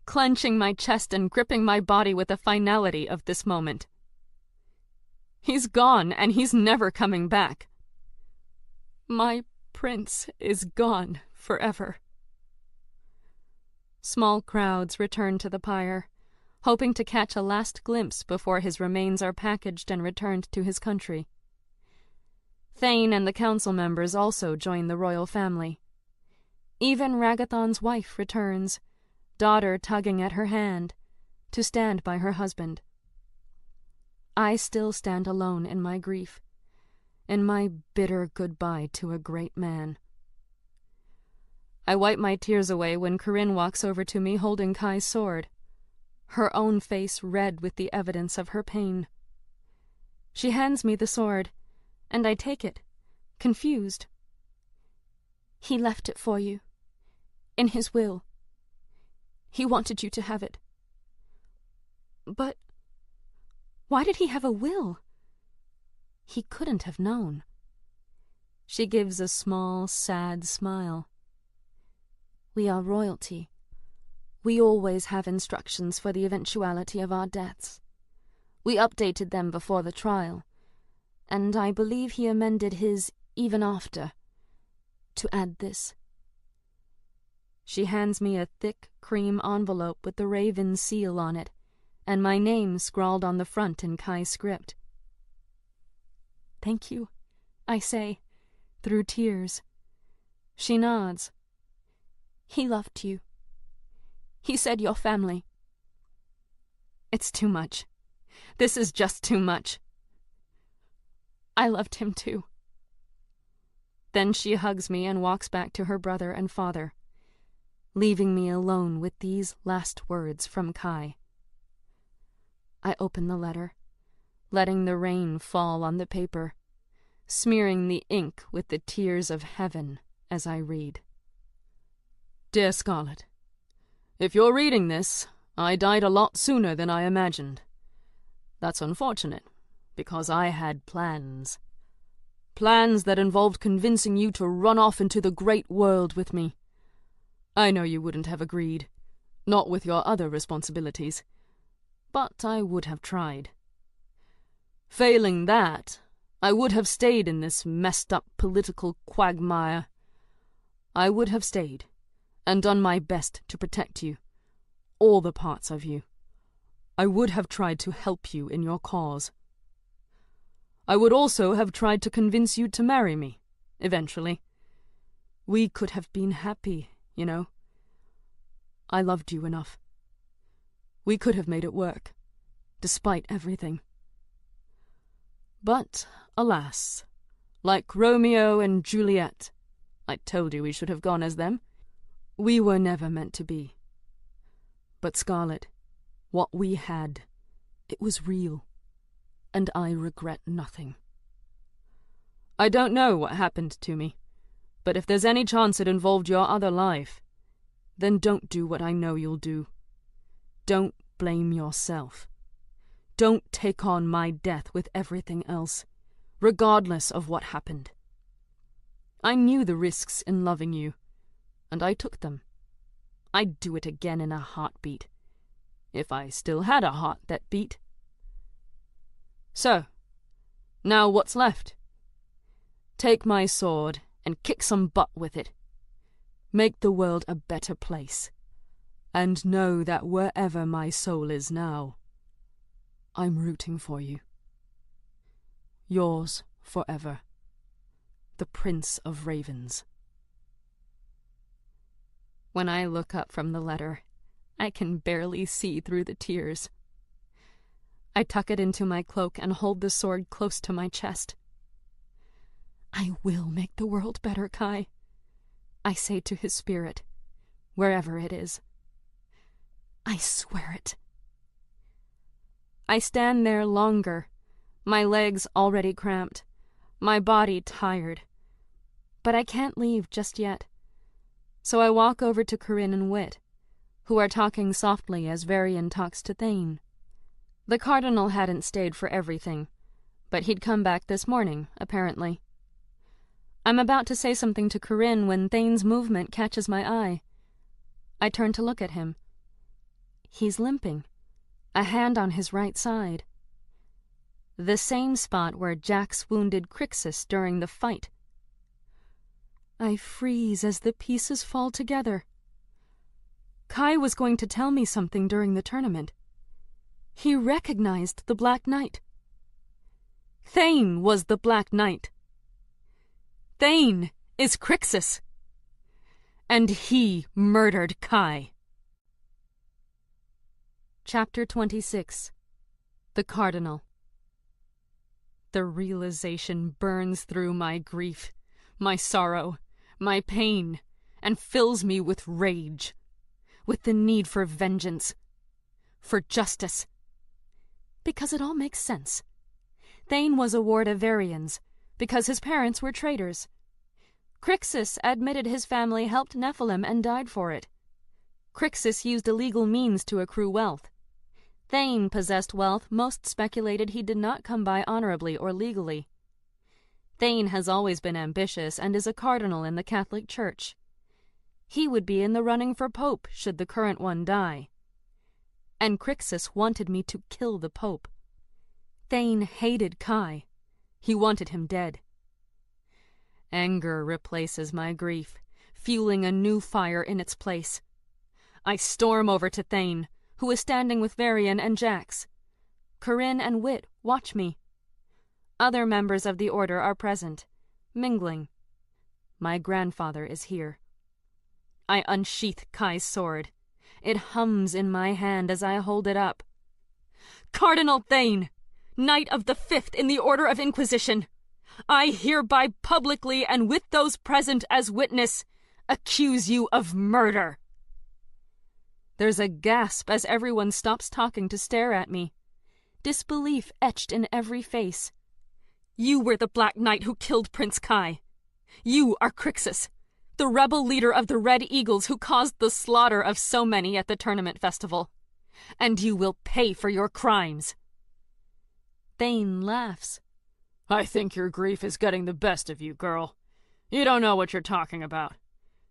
clenching my chest and gripping my body with the finality of this moment. He's gone, and he's never coming back. My prince is gone forever. Small crowds return to the pyre, hoping to catch a last glimpse before his remains are packaged and returned to his country. Thane and the council members also join the royal family. Even Ragathon's wife returns, daughter tugging at her hand, to stand by her husband. I still stand alone in my grief, in my bitter goodbye to a great man. I wipe my tears away when Corinne walks over to me holding Kai's sword, her own face red with the evidence of her pain. She hands me the sword, and I take it, confused. "He left it for you, in his will. He wanted you to have it." "But why did he have a will?" "He couldn't have known." She gives a small, sad smile. "We are royalty. We always have instructions for the eventuality of our deaths. We updated them before the trial, and I believe he amended his even after, to add this." She hands me a thick cream envelope with the raven seal on it, and my name scrawled on the front in Kai's script. "Thank you," I say, through tears. She nods. "He loved you. He said your family." It's too much. This is just too much. "I loved him too." Then she hugs me and walks back to her brother and father, leaving me alone with these last words from Kai. I open the letter, letting the rain fall on the paper, smearing the ink with the tears of heaven as I read. Dear Scarlet, if you're reading this, I died a lot sooner than I imagined. That's unfortunate, because I had plans. Plans that involved convincing you to run off into the great world with me. I know you wouldn't have agreed, not with your other responsibilities, but I would have tried. Failing that, I would have stayed in this messed-up political quagmire. I would have stayed, and done my best to protect you, all the parts of you. I would have tried to help you in your cause. I would also have tried to convince you to marry me, eventually. We could have been happy, you know. I loved you enough. We could have made it work, despite everything. But, alas, like Romeo and Juliet, I told you we should have gone as them, we were never meant to be. But Scarlet, what we had, it was real, and I regret nothing. I don't know what happened to me, but if there's any chance it involved your other life, then don't do what I know you'll do. Don't blame yourself. don't take on my death with everything else, regardless of what happened. I knew the risks in loving you, and I took them. I'd do it again in a heartbeat, if I still had a heart that beat. So, now what's left? Take my sword and kick some butt with it. Make the world a better place. And know that wherever my soul is now, I'm rooting for you. Yours forever, the Prince of Ravens. When I look up from the letter, I can barely see through the tears. I tuck it into my cloak and hold the sword close to my chest. I will make the world better, Kai, I say to his spirit, wherever it is. I swear it. I stand there longer, my legs already cramped, my body tired. But I can't leave just yet. So I walk over to Corinne and Wit, who are talking softly as Varian talks to Thane. The Cardinal hadn't stayed for everything, but he'd come back this morning, apparently. I'm about to say something to Corinne when Thane's movement catches my eye. I turn to look at him. He's limping, a hand on his right side. The same spot where Jax wounded Crixus during the fight. I freeze as the pieces fall together. Kai was going to tell me something during the tournament. He recognized the Black Knight. Thane was the Black Knight. Thane is Crixus. And he murdered Kai. Chapter 26. The Cardinal. The realization burns through my grief, my sorrow, my pain, and fills me with rage, with the need for vengeance, for justice. Because it all makes sense. Thane was a ward of Varian's, because his parents were traitors. Crixus admitted his family helped Nephilim and died for it. Crixus used illegal means to accrue wealth. Thane possessed wealth most speculated he did not come by honorably or legally. Thane has always been ambitious and is a cardinal in the Catholic Church. He would be in the running for pope should the current one die. And Crixus wanted me to kill the pope. Thane hated Kai. He wanted him dead. Anger replaces my grief, fueling a new fire in its place. I storm over to Thane, who is standing with Varian and Jax. Corinne and Wit watch me. Other members of the Order are present, mingling. My grandfather is here. I unsheath Kai's sword. It hums in my hand as I hold it up. Cardinal Thane, Knight of the Fifth in the Order of Inquisition, I hereby publicly and with those present as witness accuse you of murder. There's a gasp as everyone stops talking to stare at me. Disbelief etched in every face. You were the Black Knight who killed Prince Kai. You are Crixus, the rebel leader of the Red Eagles who caused the slaughter of so many at the tournament festival. And you will pay for your crimes. Thane laughs. I think your grief is getting the best of you, girl. You don't know what you're talking about.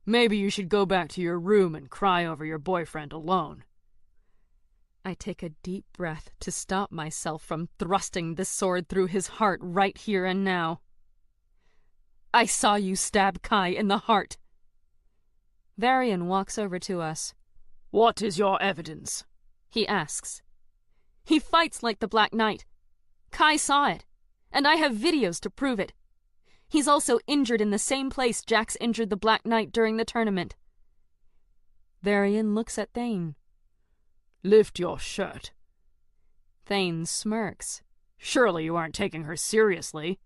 Maybe you should go back to your room and cry over your boyfriend alone. I take a deep breath to stop myself from thrusting the sword through his heart right here and now. I saw you stab Kai in the heart. Varian walks over to us. What is your evidence? He asks. He fights like the Black Knight. Kai saw it, and I have videos to prove it. He's also injured in the same place Jax injured the Black Knight during the tournament. Varian looks at Thane. Lift your shirt. Thane smirks. Surely you aren't taking her seriously.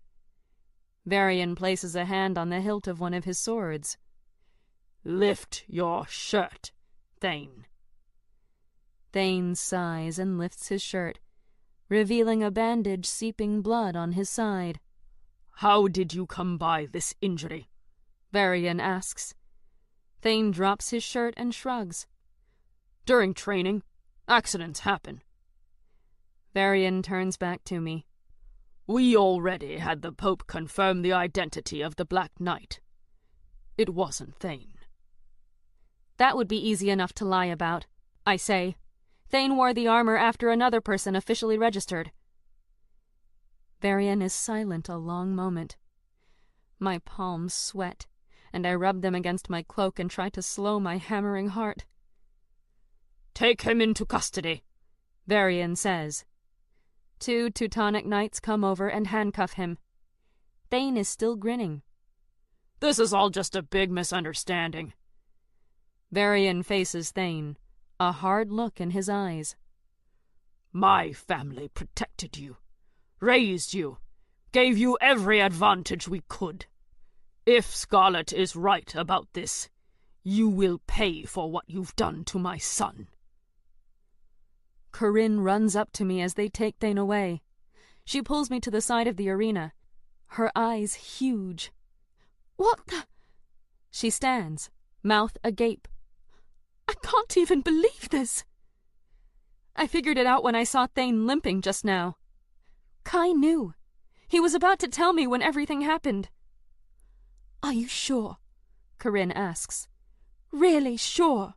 Varian places a hand on the hilt of one of his swords. Lift your shirt, Thane. Thane sighs and lifts his shirt, revealing a bandage seeping blood on his side. How did you come by this injury? Varian asks. Thane drops his shirt and shrugs. During training, accidents happen. Varian turns back to me. We already had the Pope confirm the identity of the Black Knight. It wasn't Thane. That would be easy enough to lie about, I say. Thane wore the armor after another person officially registered. Varian is silent a long moment. My palms sweat, and I rub them against my cloak and try to slow my hammering heart. Take him into custody, Varian says. 2 Teutonic knights come over and handcuff him. Thane is still grinning. This is all just a big misunderstanding. Varian faces Thane, a hard look in his eyes. My family protected you, raised you, gave you every advantage we could. If Scarlet is right about this, you will pay for what you've done to my son. Corinne runs up to me as they take Thane away. She pulls me to the side of the arena, her eyes huge. What the? She stands, mouth agape. I can't even believe this. I figured it out when I saw Thane limping just now. Kai knew. He was about to tell me when everything happened. Are you sure? Corinne asks. Really sure?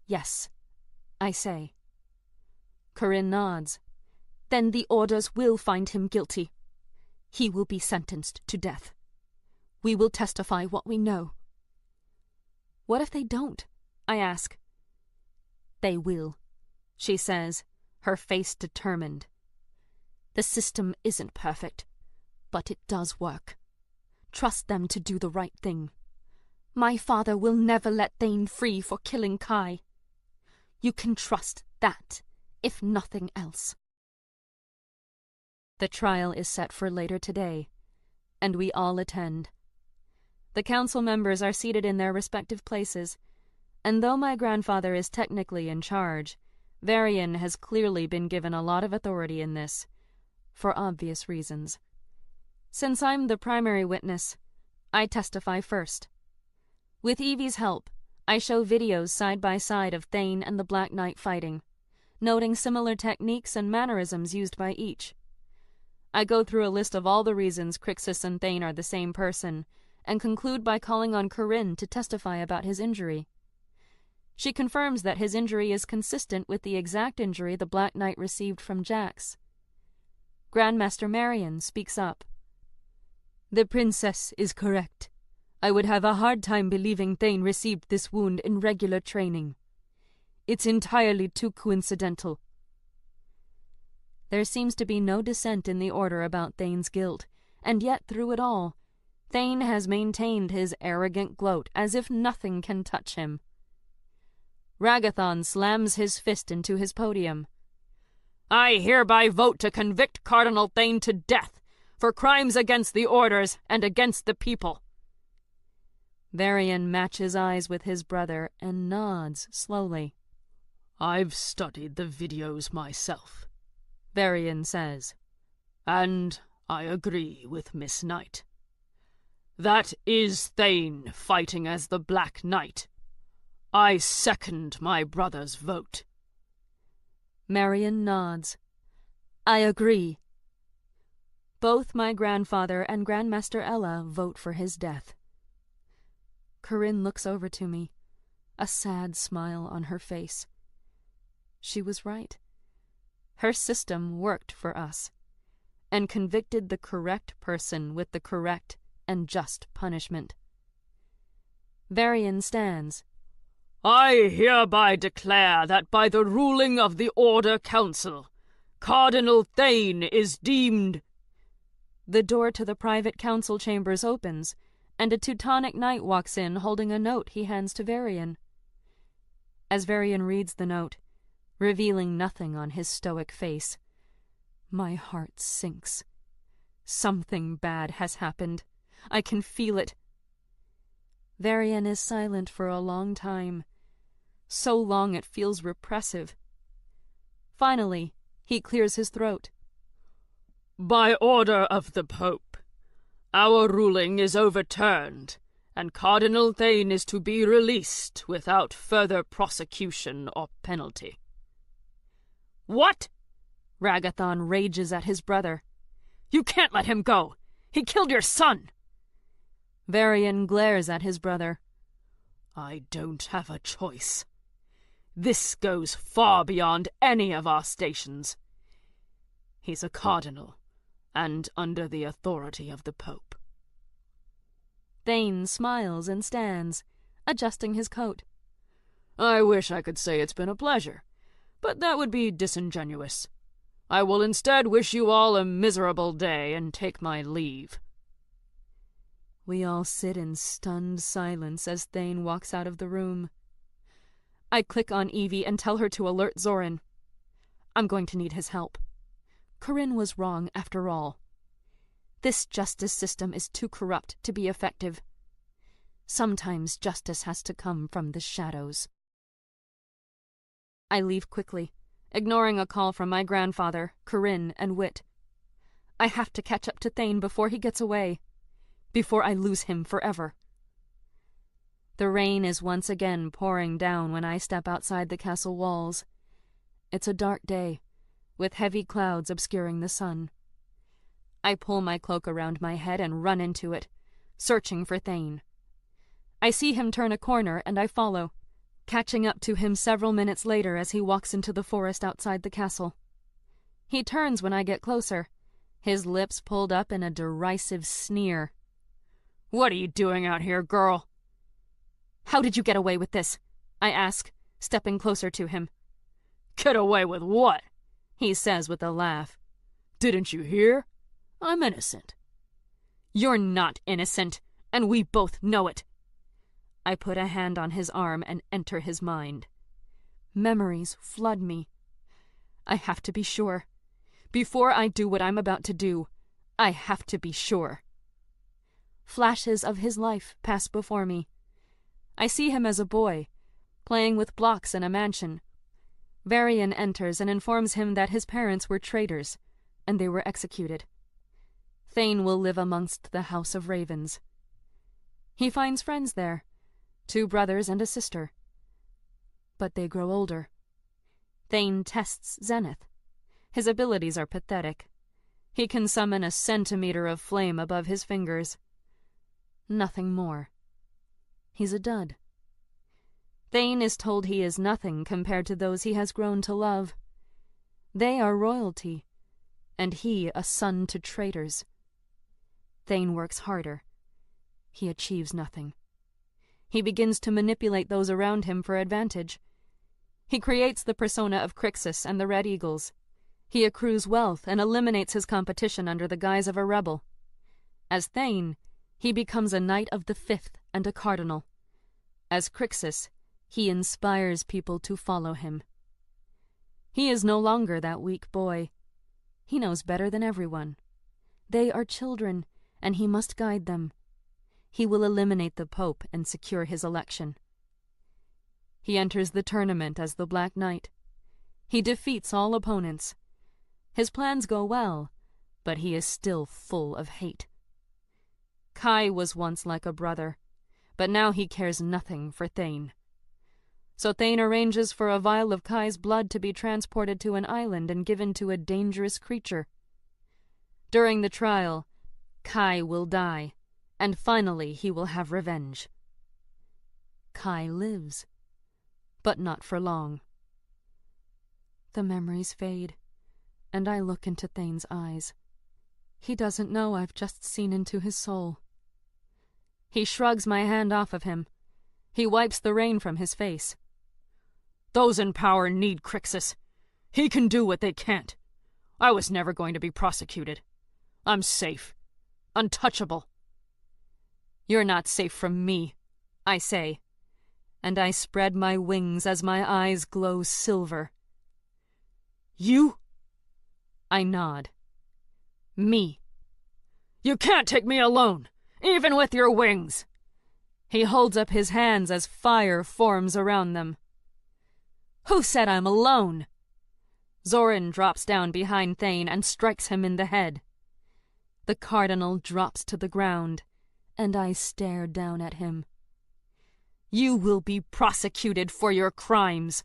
Yes, I say. Corinne nods. Then the orders will find him guilty. He will be sentenced to death. We will testify what we know. What if they don't? I ask. They will, she says, her face determined. The system isn't perfect, but it does work. Trust them to do the right thing. My father will never let Thane free for killing Kai. You can trust that, if nothing else. The trial is set for later today, and we all attend. The council members are seated in their respective places, and though my grandfather is technically in charge, Varian has clearly been given a lot of authority in this, for obvious reasons. Since I'm the primary witness, I testify first. With Evie's help, I show videos side by side of Thane and the Black Knight fighting, noting similar techniques and mannerisms used by each. I go through a list of all the reasons Crixus and Thane are the same person, and conclude by calling on Corinne to testify about his injury. She confirms that his injury is consistent with the exact injury the Black Knight received from Jax. Grandmaster Marion speaks up. The princess is correct. I would have a hard time believing Thane received this wound in regular training. It's entirely too coincidental. There seems to be no dissent in the order about Thane's guilt, and yet through it all, Thane has maintained his arrogant gloat as if nothing can touch him. Ragathon slams his fist into his podium. I hereby vote to convict Cardinal Thane to death for crimes against the orders and against the people. Varian matches eyes with his brother and nods slowly. I've studied the videos myself, Varian says. And I agree with Miss Knight. That is Thane fighting as the Black Knight. I second my brother's vote. Marion nods. I agree. Both my grandfather and Grandmaster Ella vote for his death. Corinne looks over to me, a sad smile on her face. She was right. Her system worked for us, and convicted the correct person with the correct and just punishment. Varian stands. I hereby declare that by the ruling of the Order Council, Cardinal Thane is deemed... The door to the private council chambers opens, and a Teutonic knight walks in holding a note he hands to Varian. As Varian reads the note, revealing nothing on his stoic face, my heart sinks. Something bad has happened. I can feel it. Varian is silent for a long time. So long it feels repressive. Finally, he clears his throat. By order of the Pope, our ruling is overturned, and Cardinal Thane is to be released without further prosecution or penalty. What? Ragathon rages at his brother. You can't let him go! He killed your son! Varian glares at his brother. I don't have a choice. This goes far beyond any of our stations. He's a cardinal, and under the authority of the Pope. Thane smiles and stands, adjusting his coat. I wish I could say it's been a pleasure, but that would be disingenuous. I will instead wish you all a miserable day and take my leave. We all sit in stunned silence as Thane walks out of the room. I click on Evie and tell her to alert Zoran. I'm going to need his help. Corinne was wrong after all. This justice system is too corrupt to be effective. Sometimes justice has to come from the shadows. I leave quickly, ignoring a call from my grandfather, Corinne, and Wit. I have to catch up to Thane before he gets away, before I lose him forever. The rain is once again pouring down when I step outside the castle walls. It's a dark day, with heavy clouds obscuring the sun. I pull my cloak around my head and run into it, searching for Thane. I see him turn a corner and I follow, catching up to him several minutes later as he walks into the forest outside the castle. He turns when I get closer, his lips pulled up in a derisive sneer. What are you doing out here, girl? How did you get away with this? I ask, stepping closer to him. Get away with what? He says with a laugh. Didn't you hear? I'm innocent. You're not innocent, and we both know it. I put a hand on his arm and enter his mind. Memories flood me. I have to be sure. Before I do what I'm about to do, I have to be sure. Flashes of his life pass before me. I see him as a boy, playing with blocks in a mansion. Varian enters and informs him that his parents were traitors, and they were executed. Thane will live amongst the House of Ravens. He finds friends there, 2 brothers and a sister. But they grow older. Thane tests Zenith. His abilities are pathetic. He can summon a centimeter of flame above his fingers. Nothing more. He's a dud. Thane is told he is nothing compared to those he has grown to love. They are royalty, and he a son to traitors. Thane works harder. He achieves nothing. He begins to manipulate those around him for advantage. He creates the persona of Crixus and the Red Eagles. He accrues wealth and eliminates his competition under the guise of a rebel. As Thane, he becomes a knight of the 5th and a cardinal. As Crixus, he inspires people to follow him. He is no longer that weak boy. He knows better than everyone. They are children, and he must guide them. He will eliminate the Pope and secure his election. He enters the tournament as the Black Knight. He defeats all opponents. His plans go well, but he is still full of hate. Kai was once like a brother, but now he cares nothing for Thane. So Thane arranges for a vial of Kai's blood to be transported to an island and given to a dangerous creature. During the trial, Kai will die, and finally he will have revenge. Kai lives, but not for long. The memories fade, and I look into Thane's eyes. He doesn't know I've just seen into his soul. He shrugs my hand off of him. He wipes the rain from his face. Those in power need Crixus. He can do what they can't. I was never going to be prosecuted. I'm safe. Untouchable. You're not safe from me, I say, and I spread my wings as my eyes glow silver. You? I nod. Me. You can't take me alone, even with your wings. He holds up his hands as fire forms around them. Who said I'm alone? Zoran drops down behind Thane and strikes him in the head. The cardinal drops to the ground, and I stare down at him. You will be prosecuted for your crimes,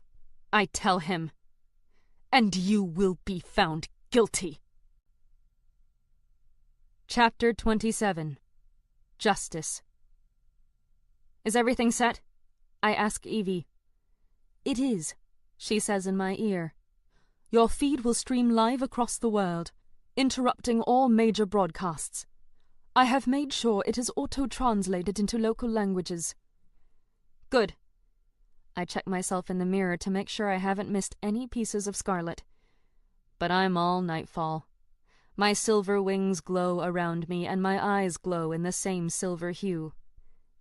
I tell him. and you will be found guilty. Chapter 27. Justice. Is everything set? I ask Evie. It is, she says in my ear. Your feed will stream live across the world, interrupting all major broadcasts. I have made sure it is auto-translated into local languages. Good. I check myself in the mirror to make sure I haven't missed any pieces of scarlet. But I'm all Nightfall. My silver wings glow around me, and my eyes glow in the same silver hue.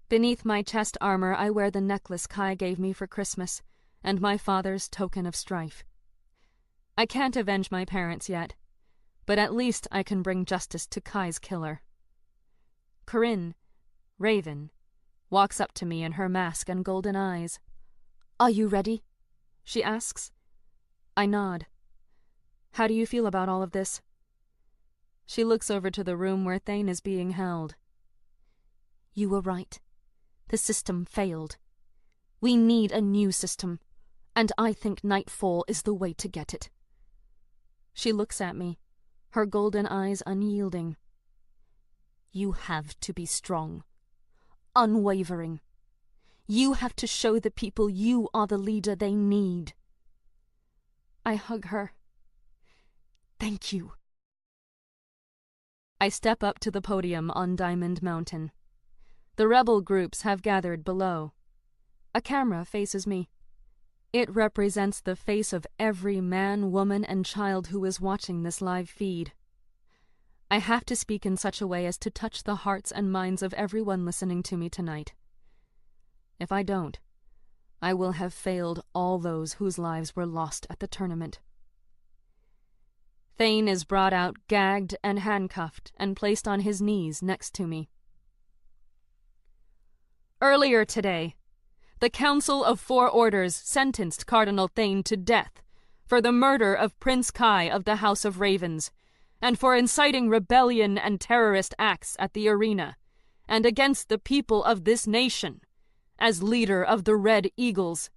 Beneath my chest armor I wear the necklace Kai gave me for Christmas, and my father's token of strife. I can't avenge my parents yet, but at least I can bring justice to Kai's killer. Corinne, Raven, walks up to me in her mask and golden eyes. Are you ready? She asks. I nod. How do you feel about all of this? She looks over to the room where Thane is being held. You were right. The system failed. We need a new system, and I think Nightfall is the way to get it. She looks at me, her golden eyes unyielding. You have to be strong, unwavering. You have to show the people you are the leader they need. I hug her. Thank you. I step up to the podium on Diamond Mountain. The rebel groups have gathered below. A camera faces me. It represents the face of every man, woman, and child who is watching this live feed. I have to speak in such a way as to touch the hearts and minds of everyone listening to me tonight. If I don't, I will have failed all those whose lives were lost at the tournament. Thane is brought out gagged and handcuffed and placed on his knees next to me. Earlier today, the Council of Four Orders sentenced Cardinal Thane to death for the murder of Prince Kai of the House of Ravens, and for inciting rebellion and terrorist acts at the arena, and against the people of this nation, as leader of the Red Eagles.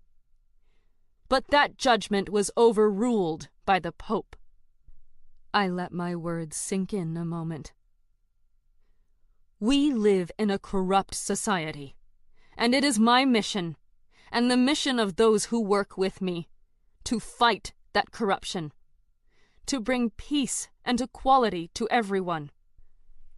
But that judgment was overruled by the Pope. I let my words sink in a moment. We live in a corrupt society, and it is my mission, and the mission of those who work with me, to fight that corruption, to bring peace and equality to everyone,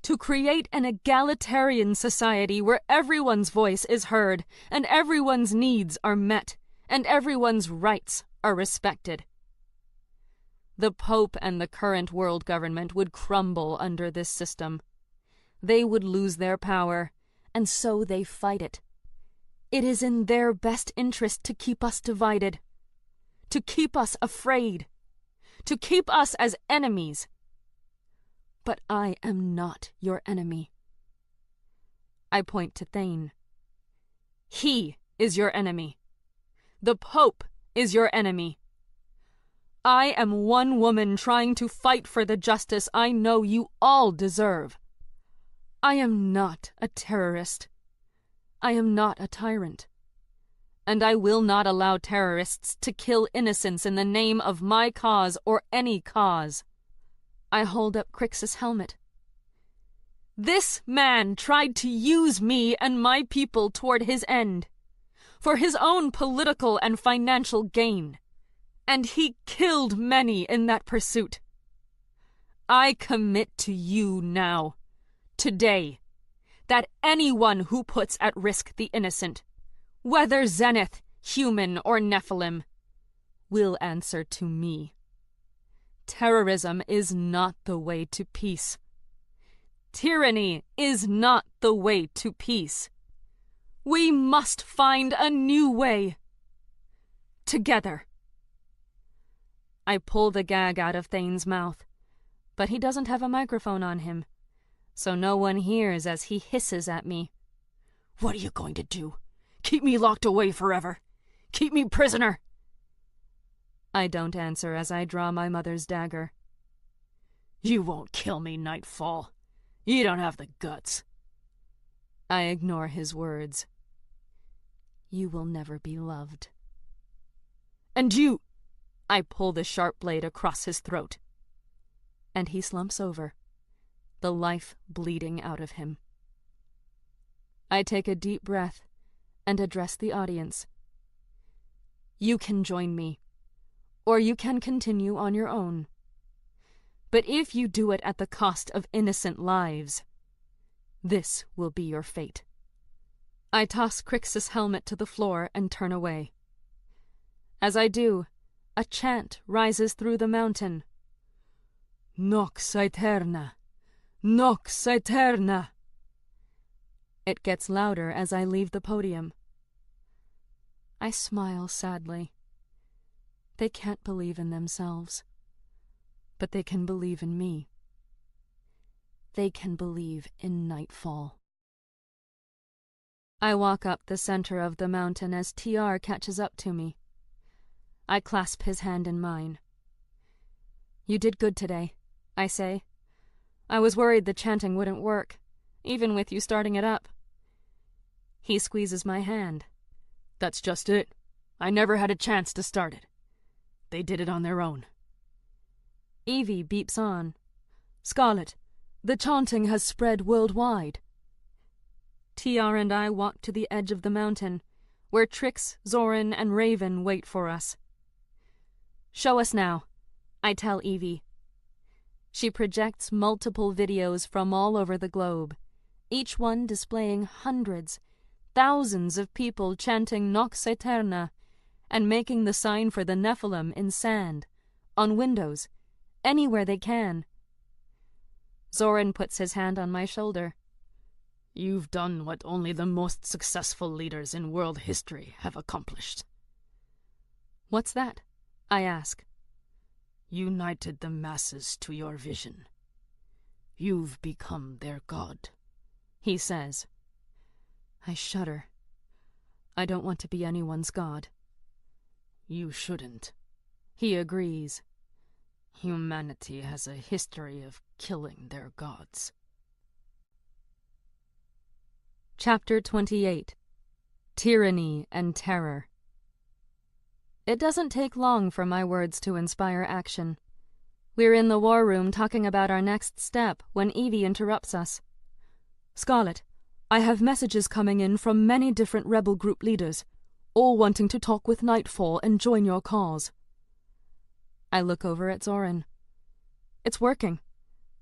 to create an egalitarian society where everyone's voice is heard, and everyone's needs are met, and everyone's rights are respected. The Pope and the current world government would crumble under this system. They would lose their power, and so they fight it. It is in their best interest to keep us divided, to keep us afraid, to keep us as enemies. But I am not your enemy. I point to Thane. He is your enemy. The Pope is your enemy. I am one woman trying to fight for the justice I know you all deserve. I am not a terrorist. I am not a tyrant. And I will not allow terrorists to kill innocents in the name of my cause or any cause. I hold up Crixus' helmet. This man tried to use me and my people toward his end, for his own political and financial gain, and he killed many in that pursuit. I commit to you now, today, that anyone who puts at risk the innocent, whether Zenith, human, or Nephilim, will answer to me. Terrorism is not the way to peace. Tyranny is not the way to peace. We must find a new way. Together. I pull the gag out of Thane's mouth, but he doesn't have a microphone on him, so no one hears as he hisses at me. What are you going to do? Keep me locked away forever? Keep me prisoner? I don't answer as I draw my mother's dagger. You won't kill me, Nightfall. You don't have the guts. I ignore his words. You will never be loved. And you... I pull the sharp blade across his throat. And he slumps over, the life bleeding out of him. I take a deep breath and address the audience. You can join me, or you can continue on your own. But if you do it at the cost of innocent lives, this will be your fate. I toss Crixus' helmet to the floor and turn away. As I do, a chant rises through the mountain. Nox aeterna! Nox aeterna! It gets louder as I leave the podium. I smile sadly. They can't believe in themselves, but they can believe in me. They can believe in Nightfall. I walk up the center of the mountain as TR catches up to me. I clasp his hand in mine. You did good today, I say. I was worried the chanting wouldn't work, even with you starting it up. He squeezes my hand. That's just it. I never had a chance to start it. They did it on their own. Evie beeps on. Scarlet, the chanting has spread worldwide. TR and I walk to the edge of the mountain, where Trix, Zoran, and Raven wait for us. Show us now, I tell Evie. She projects multiple videos from all over the globe, each one displaying hundreds, thousands of people chanting Nox Aeterna and making the sign for the Nephilim in sand, on windows, anywhere they can. Zoran puts his hand on my shoulder. You've done what only the most successful leaders in world history have accomplished. What's that? I ask. United the masses to your vision. You've become their god, he says. I shudder. I don't want to be anyone's god. You shouldn't. He agrees. Humanity has a history of killing their gods. Chapter 28. Tyranny and Terror. It doesn't take long for my words to inspire action. We're in the war room talking about our next step when Evie interrupts us. Scarlet, I have messages coming in from many different rebel group leaders, all wanting to talk with Nightfall and join your cause. I look over at Zoran. It's working.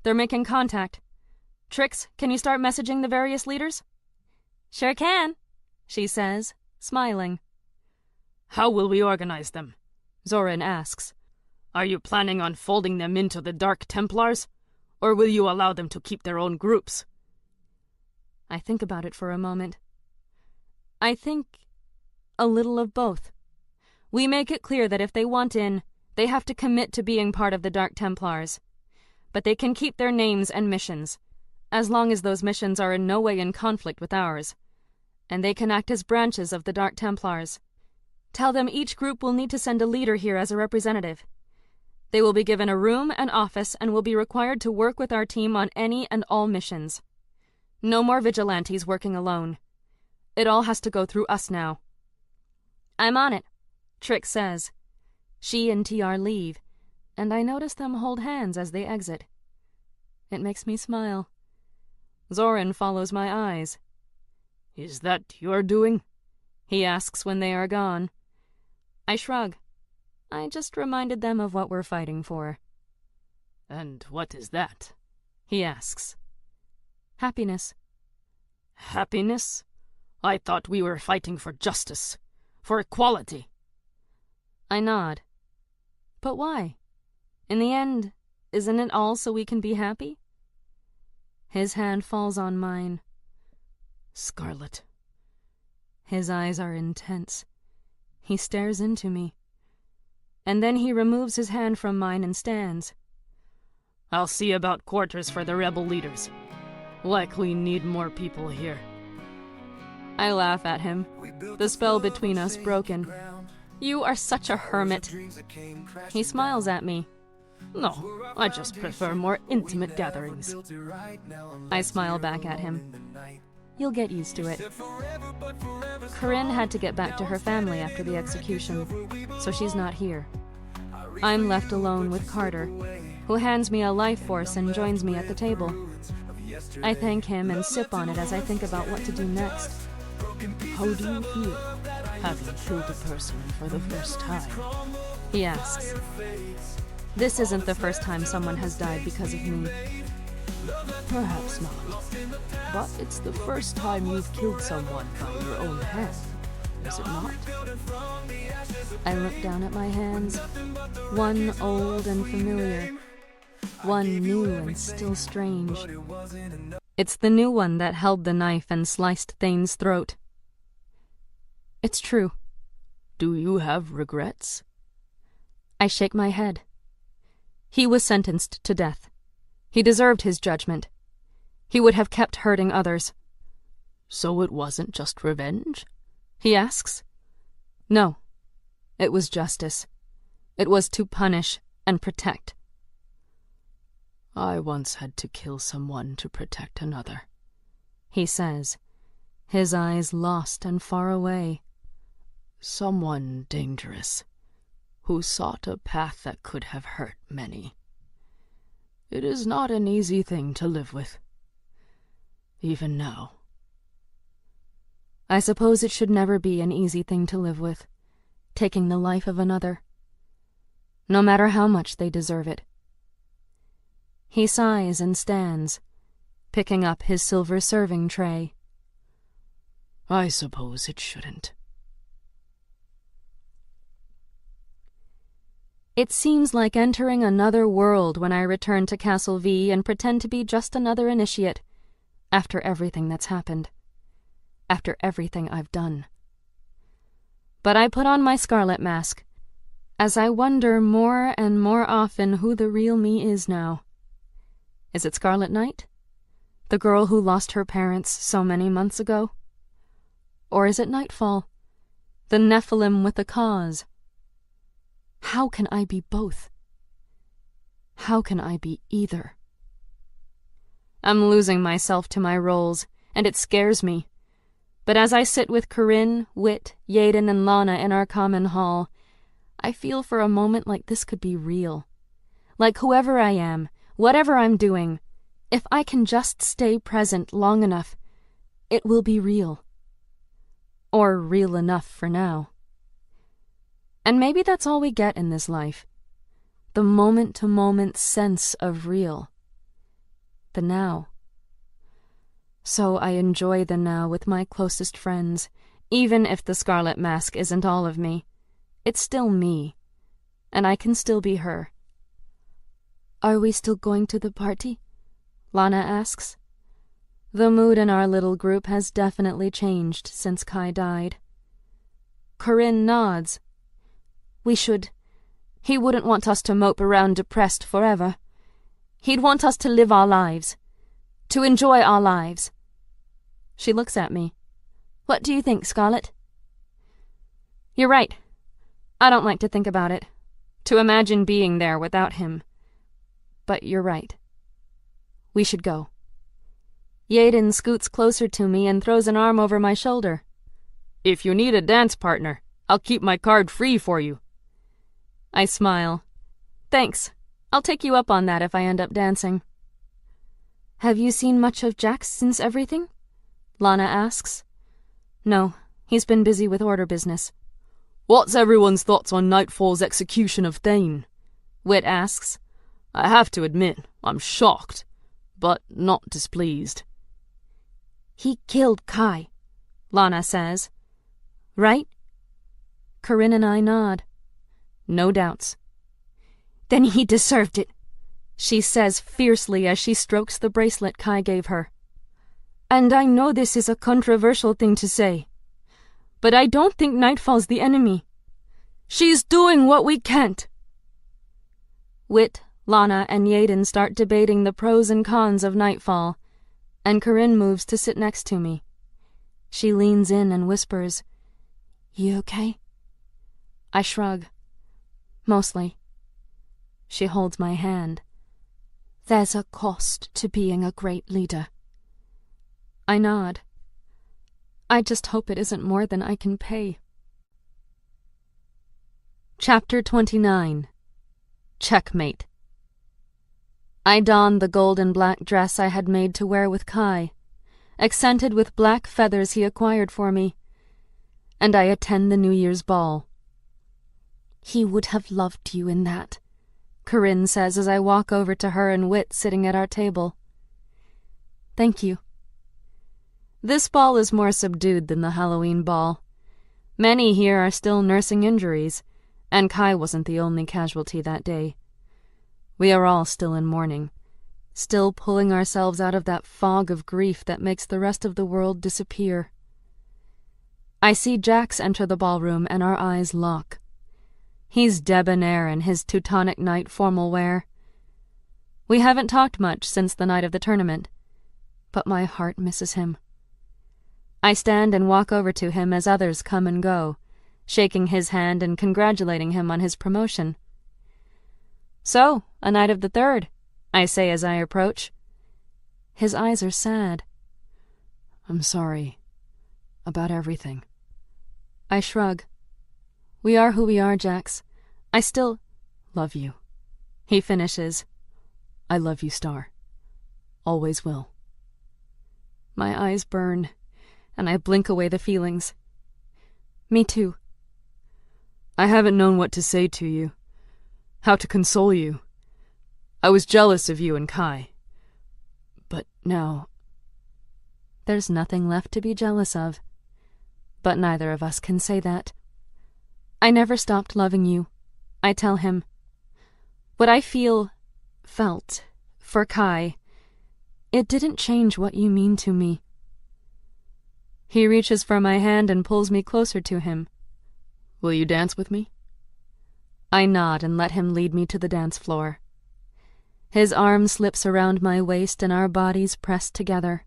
They're making contact. Trix, can you start messaging the various leaders? Sure can, she says, smiling. How will we organize them? Zoran asks. Are you planning on folding them into the Dark Templars, or will you allow them to keep their own groups? I think about it for a moment. I think a little of both. We make it clear that if they want in, they have to commit to being part of the Dark Templars. But they can keep their names and missions, as long as those missions are in no way in conflict with ours. And they can act as branches of the Dark Templars. Tell them each group will need to send a leader here as a representative. They will be given a room and office and will be required to work with our team on any and all missions. No more vigilantes working alone. It all has to go through us now. I'm on it, Trix says. She and TR leave, and I notice them hold hands as they exit. It makes me smile. Zoran follows my eyes. Is that your doing? He asks when they are gone. I shrug. I just reminded them of what we're fighting for. And what is that? He asks. Happiness. Happiness? I thought we were fighting for justice, for equality. I nod. But why? In the end, isn't it all so we can be happy? His hand falls on mine. Scarlet. His eyes are intense. He stares into me. And then he removes his hand from mine and stands. I'll see about quarters for the rebel leaders. Likely need more people here. I laugh at him, the spell between us broken. You are such a hermit. He smiles at me. No, I just prefer more intimate gatherings. I smile back at him. You'll get used to it. Corinne had to get back to her family after the execution, so she's not here. I'm left alone with Carter, who hands me a life force and joins me at the table. I thank him and sip on it as I think about what to do next. How do you feel, having killed a person for the first time? He asks. This isn't the first time someone has died because of me. Perhaps not. But it's the first time you've killed someone by your own hand, is it not? I look down at my hands, one old and familiar, one new and still strange. It's the new one that held the knife and sliced Thane's throat. It's true. Do you have regrets? I shake my head. He was sentenced to death. He deserved his judgment. He would have kept hurting others. So it wasn't just revenge? He asks. No. It was justice. It was to punish and protect. I once had to kill someone to protect another, he says, his eyes lost and far away. Someone dangerous, who sought a path that could have hurt many. It is not an easy thing to live with, even now. I suppose it should never be an easy thing to live with, taking the life of another, no matter how much they deserve it. He sighs and stands, picking up his silver serving tray. I suppose it shouldn't. It seems like entering another world when I return to Castle V and pretend to be just another initiate, after everything that's happened, after everything I've done. But I put on my scarlet mask, as I wonder more and more often who the real me is now. Is it Scarlet Knight? The girl who lost her parents so many months ago? Or is it Nightfall, the Nephilim with a cause? How can I be both? How can I be either? I'm losing myself to my roles, and it scares me. But as I sit with Corinne, Wit, Yaden, and Lana in our common hall, I feel for a moment like this could be real. Like whoever I am, whatever I'm doing, if I can just stay present long enough, it will be real. Or real enough for now. And maybe that's all we get in this life. The moment-to-moment sense of real. The now. So I enjoy the now with my closest friends, even if the scarlet mask isn't all of me. It's still me, and I can still be her. Are we still going to the party? Lana asks. The mood in our little group has definitely changed since Kai died. Corinne nods. We should. He wouldn't want us to mope around depressed forever. He'd want us to live our lives. To enjoy our lives. She looks at me. What do you think, Scarlet? You're right. I don't like to think about it. To imagine being there without him. But you're right. We should go. Yaden scoots closer to me and throws an arm over my shoulder. If you need a dance partner, I'll keep my card free for you. I smile. Thanks. I'll take you up on that if I end up dancing. Have you seen much of Jax since everything? Lana asks. No, he's been busy with order business. What's everyone's thoughts on Nightfall's execution of Thane? Wit asks. I have to admit, I'm shocked, but not displeased. He killed Kai, Lana says. Right? Corinne and I nod. No doubts. Then he deserved it, she says fiercely as she strokes the bracelet Kai gave her. And I know this is a controversial thing to say, but I don't think Nightfall's the enemy. She's doing what we can't. Wit, Lana, and Yaden start debating the pros and cons of Nightfall, and Corinne moves to sit next to me. She leans in and whispers, You okay? I shrug. Mostly. She holds my hand. There's a cost to being a great leader. I nod. I just hope it isn't more than I can pay. Chapter 29. Checkmate. I donned the gold and black dress I had made to wear with Kai, accented with black feathers he acquired for me, and I attend the New Year's ball. He would have loved you in that, Corinne says as I walk over to her and Wit sitting at our table. Thank you. This ball is more subdued than the Halloween ball. Many here are still nursing injuries, and Kai wasn't the only casualty that day. We are all still in mourning, still pulling ourselves out of that fog of grief that makes the rest of the world disappear. I see Jax enter the ballroom and our eyes lock. He's debonair in his Teutonic Knight formal wear. We haven't talked much since the night of the tournament, but my heart misses him. I stand and walk over to him as others come and go, shaking his hand and congratulating him on his promotion. So, a knight of the third, I say as I approach. His eyes are sad. I'm sorry about everything. I shrug. We are who we are, Jax. I still love you. He finishes. I love you, Star. Always will. My eyes burn, and I blink away the feelings. Me too. I haven't known what to say to you, how to console you. I was jealous of you and Kai. But now... There's nothing left to be jealous of. But neither of us can say that. I never stopped loving you, I tell him. What I felt, for Kai, it didn't change what you mean to me. He reaches for my hand and pulls me closer to him. Will you dance with me? I nod and let him lead me to the dance floor. His arm slips around my waist and our bodies press together.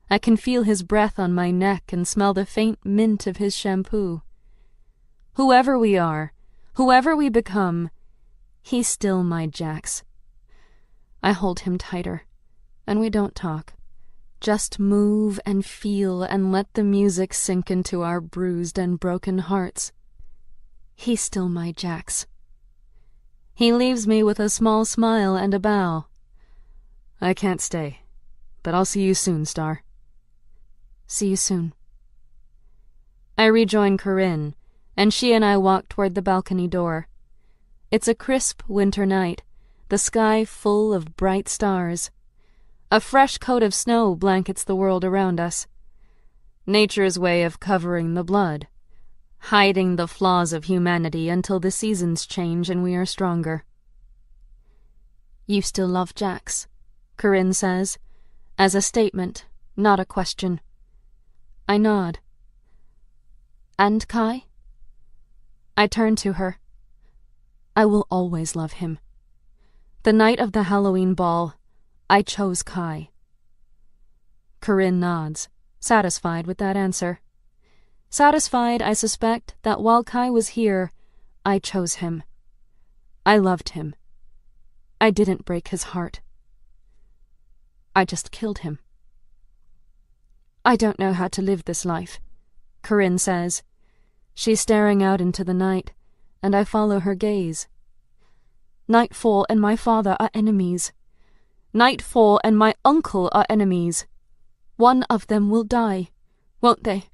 I can feel his breath on my neck and smell the faint mint of his shampoo. Whoever we are, whoever we become, he's still my Jax. I hold him tighter, and we don't talk. Just move and feel and let the music sink into our bruised and broken hearts. He's still my Jax. He leaves me with a small smile and a bow. I can't stay, but I'll see you soon, Star. See you soon. I rejoin Corinne, and she and I walk toward the balcony door. It's a crisp winter night, the sky full of bright stars. A fresh coat of snow blankets the world around us. Nature's way of covering the blood, hiding the flaws of humanity until the seasons change and we are stronger. You still love Jax, Corinne says, as a statement, not a question. I nod. And Kai? I turn to her. I will always love him. The night of the Halloween ball, I chose Kai. Corinne nods, satisfied with that answer. Satisfied, I suspect, that while Kai was here, I chose him. I loved him. I didn't break his heart. I just killed him. I don't know how to live this life, Corinne says. She's staring out into the night, and I follow her gaze. Nightfall and my father are enemies. Nightfall and my uncle are enemies. One of them will die, won't they?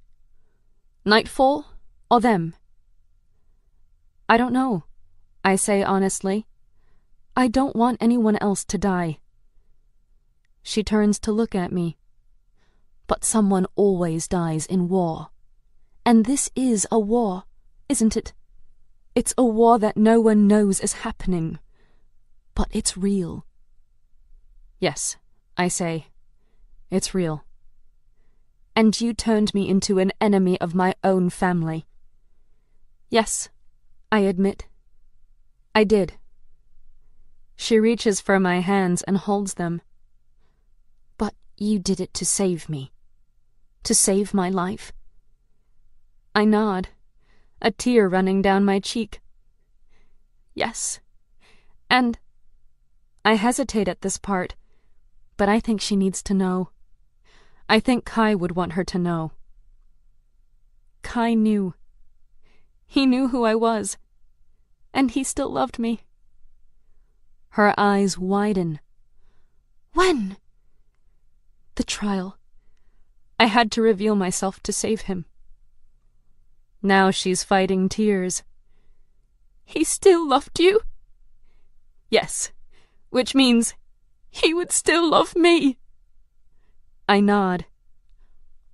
Nightfall or them? I don't know, I say honestly. I don't want anyone else to die. She turns to look at me. But someone always dies in war. And this is a war, isn't it? It's a war that no one knows is happening. But it's real. Yes, I say. It's real. And you turned me into an enemy of my own family. Yes, I admit. I did. She reaches for my hands and holds them. But you did it to save me. To save my life. I nod, a tear running down my cheek. Yes. And I hesitate at this part, but I think she needs to know. I think Kai would want her to know. Kai knew. He knew who I was, and he still loved me. Her eyes widen. When? The trial. I had to reveal myself to save him. Now she's fighting tears. He still loved you? Yes, which means he would still love me. I nod.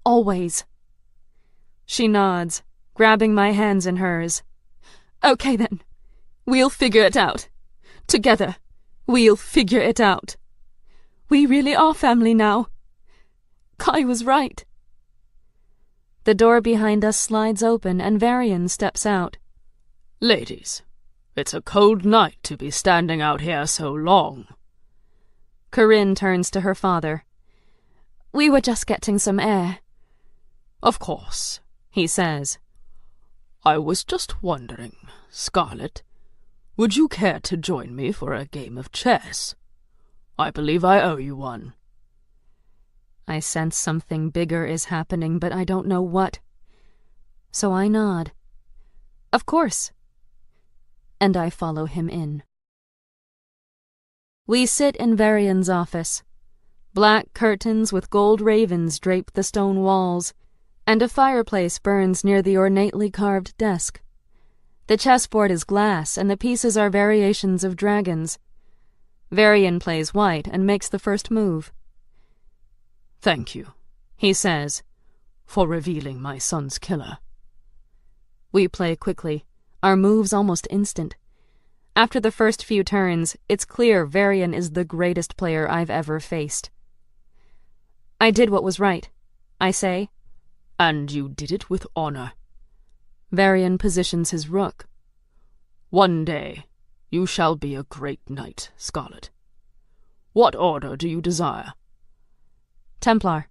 Always. She nods, grabbing my hands in hers. Okay then, we'll figure it out. Together, we'll figure it out. We really are family now. Kai was right. The door behind us slides open and Varian steps out. Ladies, it's a cold night to be standing out here so long. Corinne turns to her father. We were just getting some air. Of course, he says. I was just wondering, Scarlet, would you care to join me for a game of chess? I believe I owe you one. I sense something bigger is happening, but I don't know what. So I nod. Of course. And I follow him in. We sit in Varian's office. Black curtains with gold ravens drape the stone walls, and a fireplace burns near the ornately carved desk. The chessboard is glass, and the pieces are variations of dragons. Varian plays white and makes the first move. Thank you, he says, for revealing my son's killer. We play quickly, our moves almost instant. After the first few turns, it's clear Varian is the greatest player I've ever faced. I did what was right, I say. And you did it with honor. Varian positions his rook. One day, you shall be a great knight, Scarlet. What order do you desire? Templar.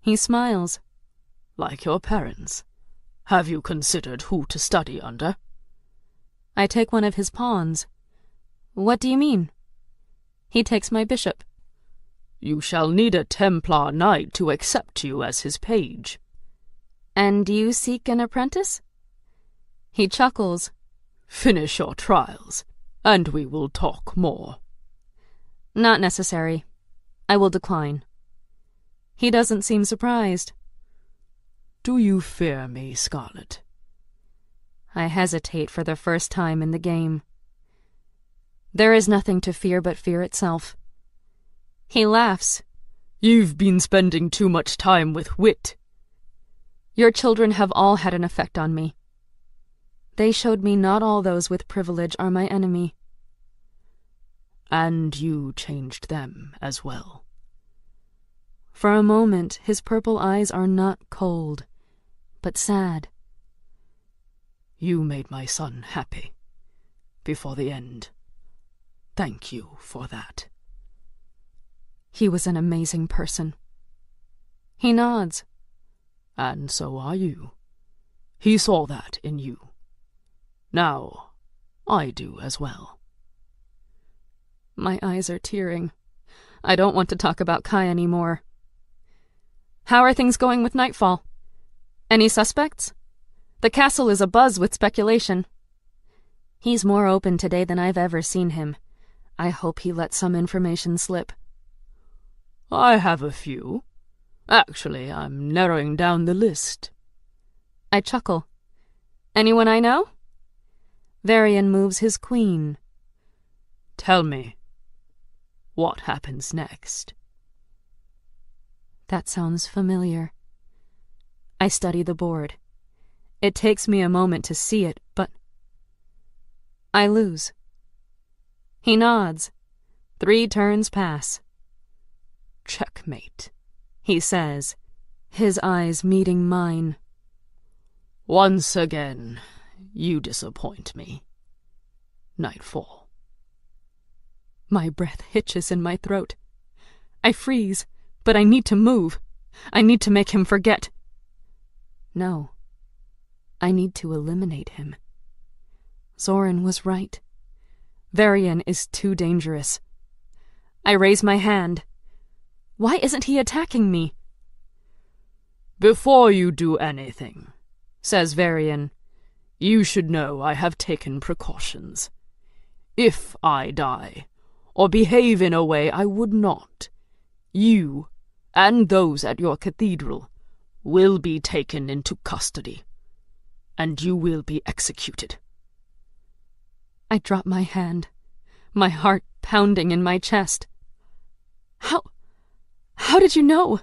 He smiles. Like your parents. Have you considered who to study under? I take one of his pawns. What do you mean? He takes my bishop. You shall need a Templar knight to accept you as his page. And you seek an apprentice? He chuckles. Finish your trials, and we will talk more. Not necessary. I will decline. He doesn't seem surprised. Do you fear me, Scarlet? I hesitate for the first time in the game. There is nothing to fear but fear itself. He laughs. You've been spending too much time with wit. Your children have all had an effect on me. They showed me not all those with privilege are my enemy. And you changed them as well. For a moment, his purple eyes are not cold, but sad. You made my son happy, before the end. Thank you for that. He was an amazing person. He nods. And so are you. He saw that in you. Now, I do as well. My eyes are tearing. I don't want to talk about Kai anymore. How are things going with Nightfall? Any suspects? The castle is abuzz with speculation. He's more open today than I've ever seen him. I hope he let some information slip. I have a few. Actually, I'm narrowing down the list. I chuckle. Anyone I know? Varian moves his queen. Tell me, what happens next? That sounds familiar. I study the board. It takes me a moment to see it, but I lose. He nods. 3 turns pass. Checkmate, he says, his eyes meeting mine. Once again, you disappoint me. Nightfall. My breath hitches in my throat. I freeze, but I need to move. I need to make him forget. No. I need to eliminate him. Zoran was right. Varian is too dangerous. I raise my hand. Why isn't he attacking me? Before you do anything, says Varian, you should know I have taken precautions. If I die, or behave in a way I would not, you, and those at your cathedral, will be taken into custody, and you will be executed. I drop my hand, my heart pounding in my chest. How did you know?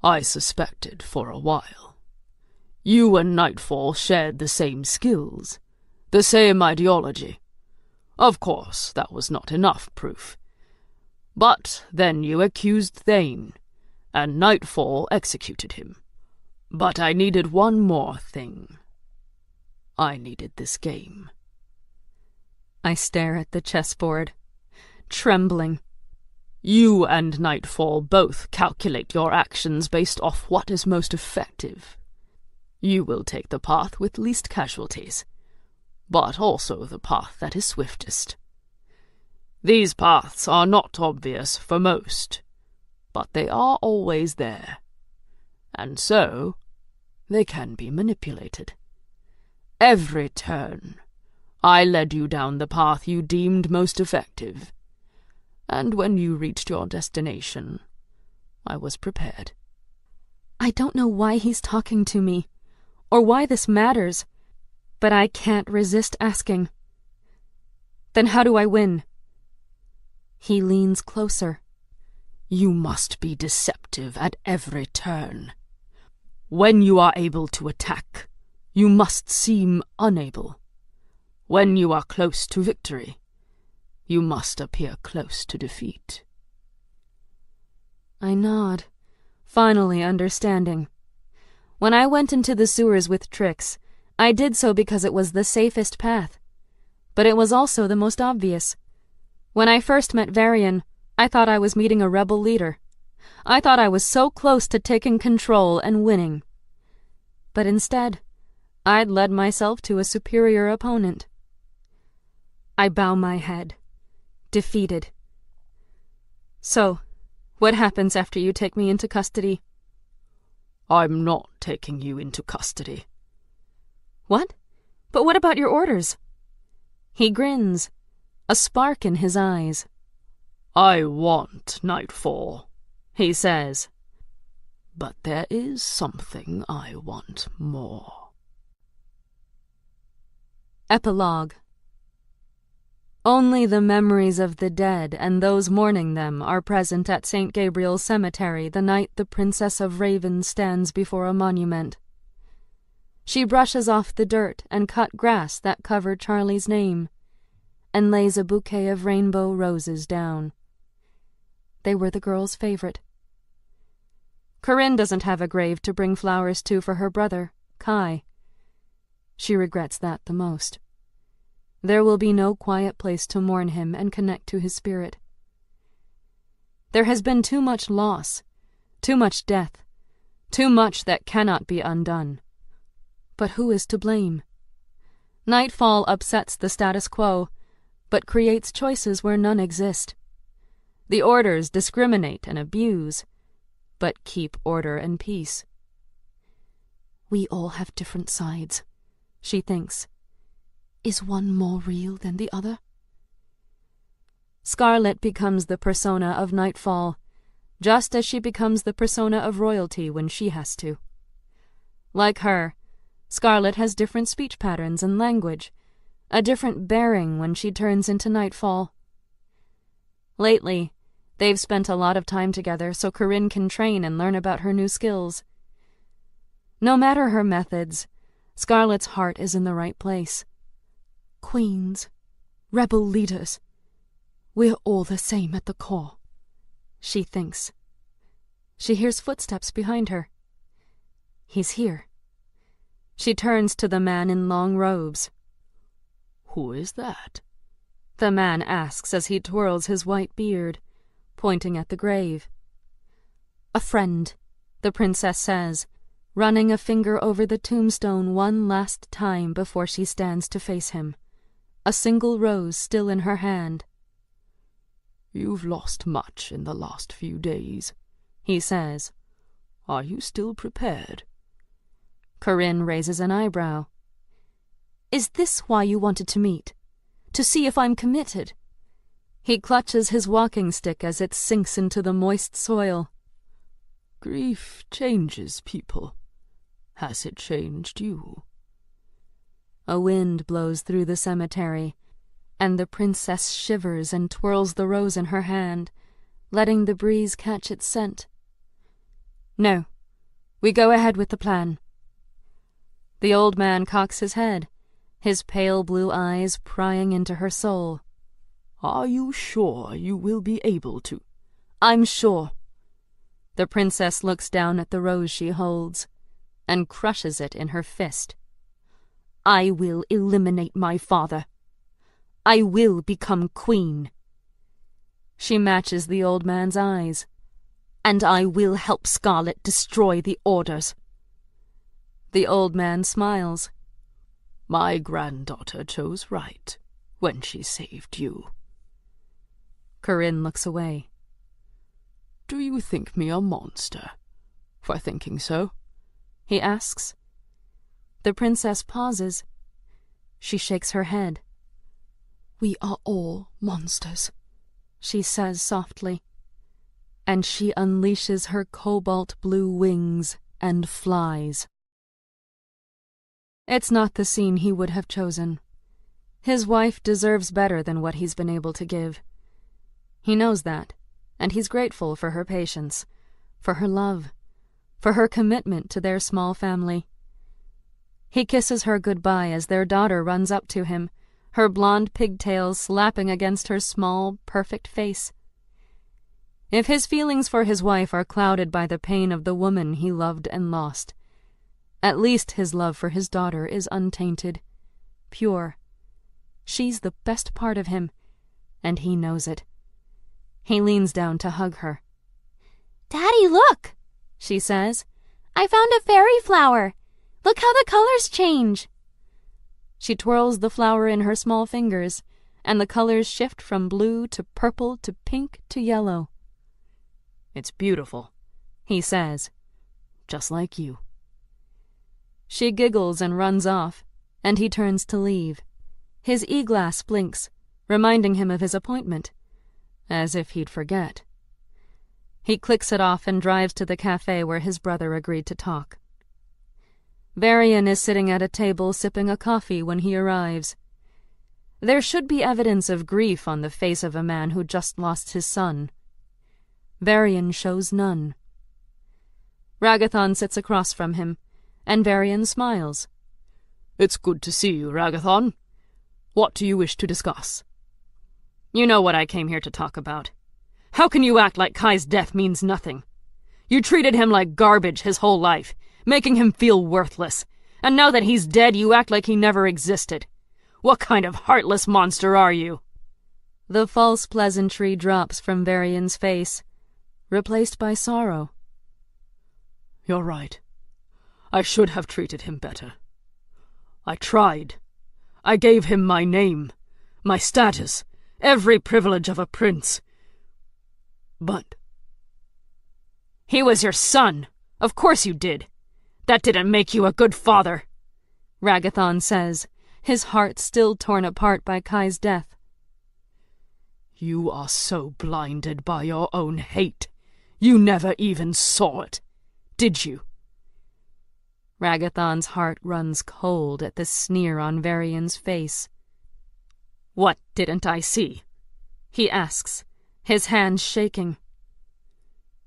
I suspected for a while. You and Nightfall shared the same skills, the same ideology. Of course, that was not enough proof. But then you accused Thane, and Nightfall executed him. But I needed one more thing. I needed this game. I stare at the chessboard, trembling. You and Nightfall both calculate your actions based off what is most effective. You will take the path with least casualties, but also the path that is swiftest. These paths are not obvious for most, but they are always there, and so they can be manipulated. Every turn, I led you down the path you deemed most effective, and when you reached your destination, I was prepared. I don't know why he's talking to me, or why this matters, but I can't resist asking. Then how do I win? He leans closer. You must be deceptive at every turn. When you are able to attack, you must seem unable. When you are close to victory, you must appear close to defeat. I nod, finally understanding. When I went into the sewers with Trix, I did so because it was the safest path. But it was also the most obvious. When I first met Varian, I thought I was meeting a rebel leader. I thought I was so close to taking control and winning. But instead, I'd led myself to a superior opponent. I bow my head, defeated. So, what happens after you take me into custody? I'm not taking you into custody. What? But what about your orders? He grins, a spark in his eyes. I want Nightfall, he says. But there is something I want more. Epilogue. Only the memories of the dead and those mourning them are present at St. Gabriel's Cemetery the night the Princess of Raven stands before a monument. She brushes off the dirt and cut grass that cover Charlie's name, and lays a bouquet of rainbow roses down. They were the girl's favorite. Corinne doesn't have a grave to bring flowers to for her brother, Kai. She regrets that the most. There will be no quiet place to mourn him and connect to his spirit. There has been too much loss, too much death, too much that cannot be undone. But who is to blame? Nightfall upsets the status quo, but creates choices where none exist. The orders discriminate and abuse, but keep order and peace. We all have different sides, she thinks. Is one more real than the other? Scarlet becomes the persona of Nightfall, just as she becomes the persona of royalty when she has to. Like her, Scarlet has different speech patterns and language, a different bearing when she turns into Nightfall. Lately, they've spent a lot of time together so Corinne can train and learn about her new skills. No matter her methods, Scarlet's heart is in the right place. Queens, rebel leaders, we're all the same at the core, she thinks. She hears footsteps behind her. He's here. She turns to the man in long robes. Who is that? The man asks as he twirls his white beard, pointing at the grave. A friend, the princess says, running a finger over the tombstone one last time before she stands to face him, a single rose still in her hand. You've lost much in the last few days, he says. Are you still prepared? Corinne raises an eyebrow. Is this why you wanted to meet? to see if I'm committed. He clutches his walking stick as it sinks into the moist soil. Grief changes people. Has it changed you? A wind blows through the cemetery, and the princess shivers and twirls the rose in her hand, letting the breeze catch its scent. No, we go ahead with the plan. The old man cocks his head, his pale blue eyes prying into her soul. Are you sure you will be able to? I'm sure. The princess looks down at the rose she holds, and crushes it in her fist. I will eliminate my father. I will become queen. She matches the old man's eyes. And I will help Scarlet destroy the orders. The old man smiles. My granddaughter chose right when she saved you. Corinne looks away. Do you think me a monster for thinking so? He asks. The princess pauses. She shakes her head. We are all monsters, she says softly. And she unleashes her cobalt blue wings and flies. It's not the scene he would have chosen. His wife deserves better than what he's been able to give. He knows that, and he's grateful for her patience, for her love, for her commitment to their small family. He kisses her goodbye as their daughter runs up to him, her blonde pigtails slapping against her small, perfect face. If his feelings for his wife are clouded by the pain of the woman he loved and lost, at least his love for his daughter is untainted, pure. She's the best part of him, and he knows it. He leans down to hug her. Daddy, look, she says. I found a fairy flower. Look how the colors change. She twirls the flower in her small fingers, and the colors shift from blue to purple to pink to yellow. It's beautiful, he says, just like you. She giggles and runs off, and he turns to leave. His e-glass blinks, reminding him of his appointment, as if he'd forget. He clicks it off and drives to the cafe where his brother agreed to talk. Varian is sitting at a table sipping a coffee when he arrives. There should be evidence of grief on the face of a man who just lost his son. Varian shows none. Ragathon sits across from him, and Varian smiles. It's good to see you, Ragathon. What do you wish to discuss? You know what I came here to talk about. How can you act like Kai's death means nothing? You treated him like garbage his whole life, making him feel worthless, and now that he's dead you act like he never existed. What kind of heartless monster are you? The false pleasantry drops from Varian's face, replaced by sorrow. You're right. I should have treated him better. I tried. I gave him my name, my status, every privilege of a prince. But he was your son. Of course you did. That didn't make you a good father, Ragathon says, his heart still torn apart by Kai's death. You are so blinded by your own hate. You never even saw it, did you? Ragathon's heart runs cold at the sneer on Varian's face. What didn't I see? He asks, his hands shaking.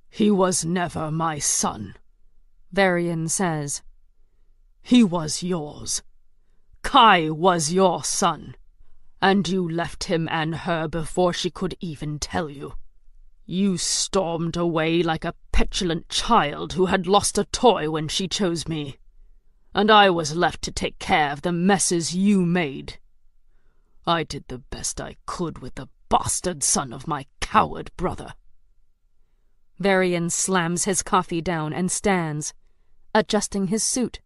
He was never my son, Varian says. He was yours. Kai was your son, and you left him and her before she could even tell you. You stormed away like a petulant child who had lost a toy when she chose me, and I was left to take care of the messes you made. I did the best I could with the bastard son of my coward brother. Varian slams his coffee down and stands, adjusting his suit.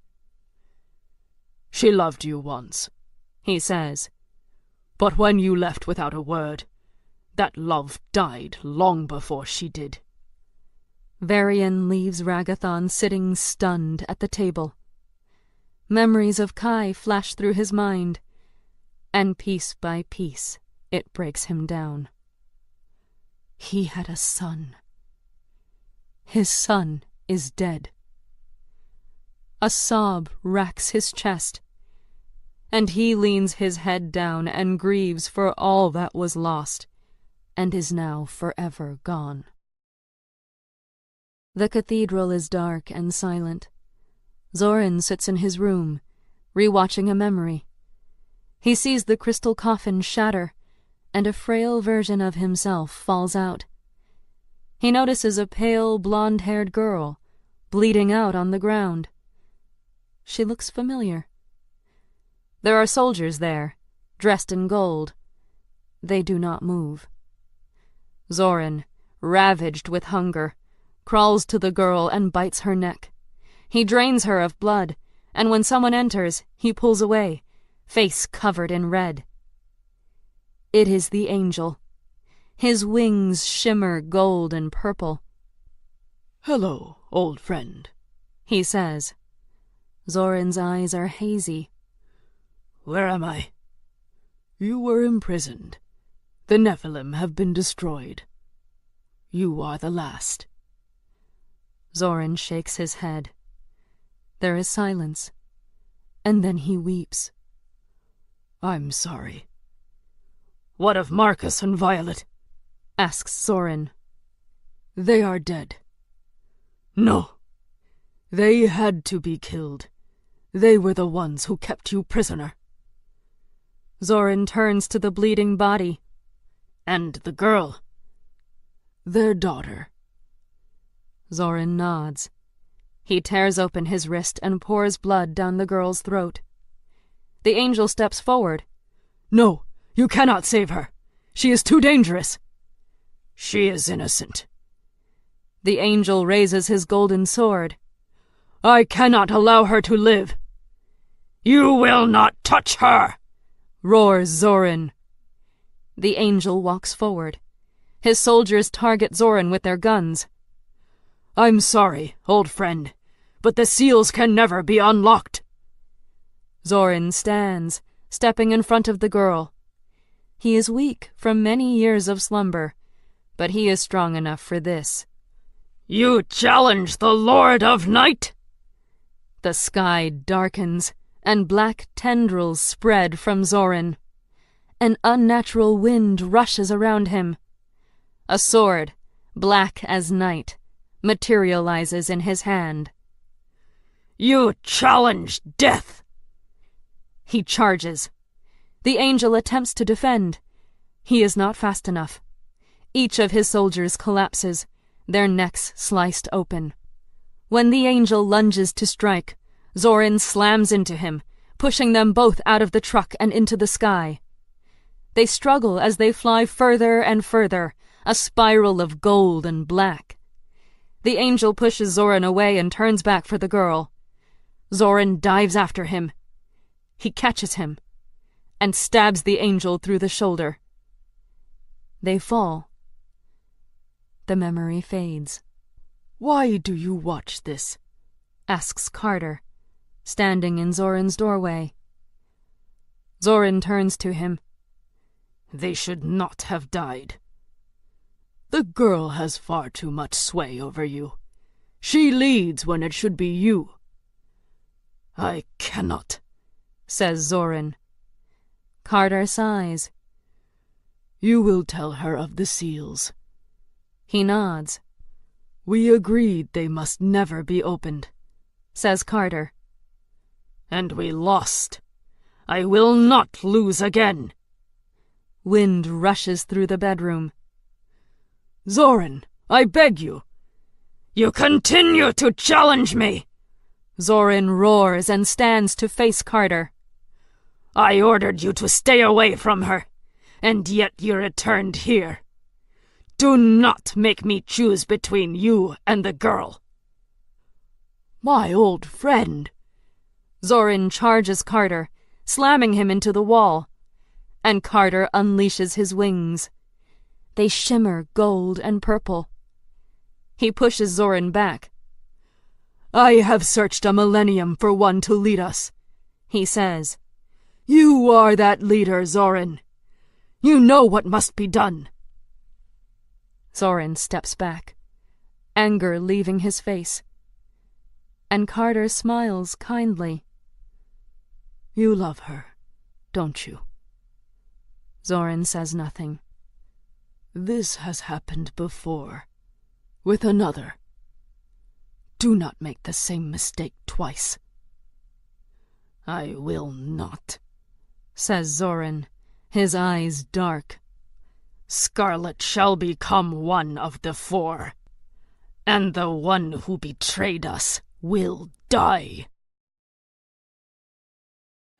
She loved you once, he says. But when you left without a word, that love died long before she did. Varian leaves Ragathon sitting stunned at the table. Memories of Kai flash through his mind. and piece by piece it breaks him down. He had a son. His son is dead. A sob racks his chest, and he leans his head down and grieves for all that was lost and is now forever gone. The cathedral is dark and silent. Zorin sits in his room, rewatching a memory. He sees the crystal coffin shatter, and a frail version of himself falls out. He notices a pale, blonde-haired girl, bleeding out on the ground. She looks familiar. There are soldiers there, dressed in gold. They do not move. Zorin, ravaged with hunger, crawls to the girl and bites her neck. He drains her of blood, and when someone enters, he pulls away, face covered in red. It is the angel. His wings shimmer gold and purple. "Hello, old friend," he says. Zorin's eyes are hazy. "Where am I?" "You were imprisoned. The Nephilim have been destroyed. You are the last." Zorin shakes his head. There is silence, and then he weeps. "I'm sorry." "What of Marcus and Violet?" asks Zorin. "They are dead." "No. They had to be killed. They were the ones who kept you prisoner." Zorin turns to the bleeding body. "And the girl?" "Their daughter." Zorin nods. He tears open his wrist and pours blood down the girl's throat. The angel steps forward. "No, you cannot save her. She is too dangerous." "She is innocent." The angel raises his golden sword. "I cannot allow her to live." "You will not touch her!" roars Zorin. The angel walks forward. His soldiers target Zorin with their guns. "I'm sorry, old friend, but the seals can never be unlocked." Zorin stands, stepping in front of the girl. He is weak from many years of slumber, but he is strong enough for this. "You challenge the Lord of Night?" The sky darkens, and black tendrils spread from Zorin. An unnatural wind rushes around him. A sword, black as night, materializes in his hand. "You challenge death!" He charges. The angel attempts to defend. He is not fast enough. Each of his soldiers collapses, their necks sliced open. When the angel lunges to strike, Zorin slams into him, pushing them both out of the truck and into the sky. They struggle as they fly further and further, a spiral of gold and black. The angel pushes Zorin away and turns back for the girl. Zorin dives after him. He catches him and stabs the angel through the shoulder. They fall. The memory fades. "Why do you watch this?" asks Carter, standing in Zorin's doorway. Zorin turns to him. "They should not have died. The girl has far too much sway over you. She leads when it should be you." "I cannot," says Zorin. Carter sighs. "You will tell her of the seals." He nods. "We agreed they must never be opened," says Carter. "And we lost. I will not lose again." Wind rushes through the bedroom. "Zorin, I beg you." "You continue to challenge me!" Zorin roars and stands to face Carter. "I ordered you to stay away from her, and yet you returned here. Do not make me choose between you and the girl." "My old friend." Zorin charges Carter, slamming him into the wall, and Carter unleashes his wings. They shimmer gold and purple. He pushes Zorin back. "I have searched a millennium for one to lead us," he says. You are that leader, Zoran. You know what must be done. Zoran steps back, anger leaving his face. And Carter smiles kindly. You love her, don't you? Zoran says nothing. This has happened before, with another. Do not make the same mistake twice. I will not, says Zoran, his eyes dark. Scarlet shall become one of the four, and the one who betrayed us will die.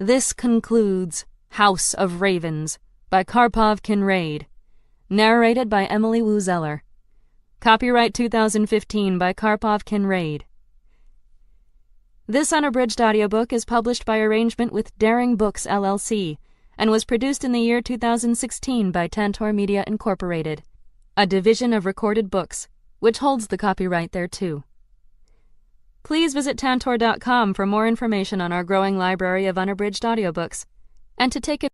This concludes House of Ravens by Karpov Kinraid, narrated by Emily Wu Zeller. Copyright 2015 by Karpov Kinraid. This unabridged audiobook is published by arrangement with Daring Books, LLC, and was produced in the year 2016 by Tantor Media Incorporated, a division of Recorded Books, which holds the copyright thereto. Please visit Tantor.com for more information on our growing library of unabridged audiobooks, and to take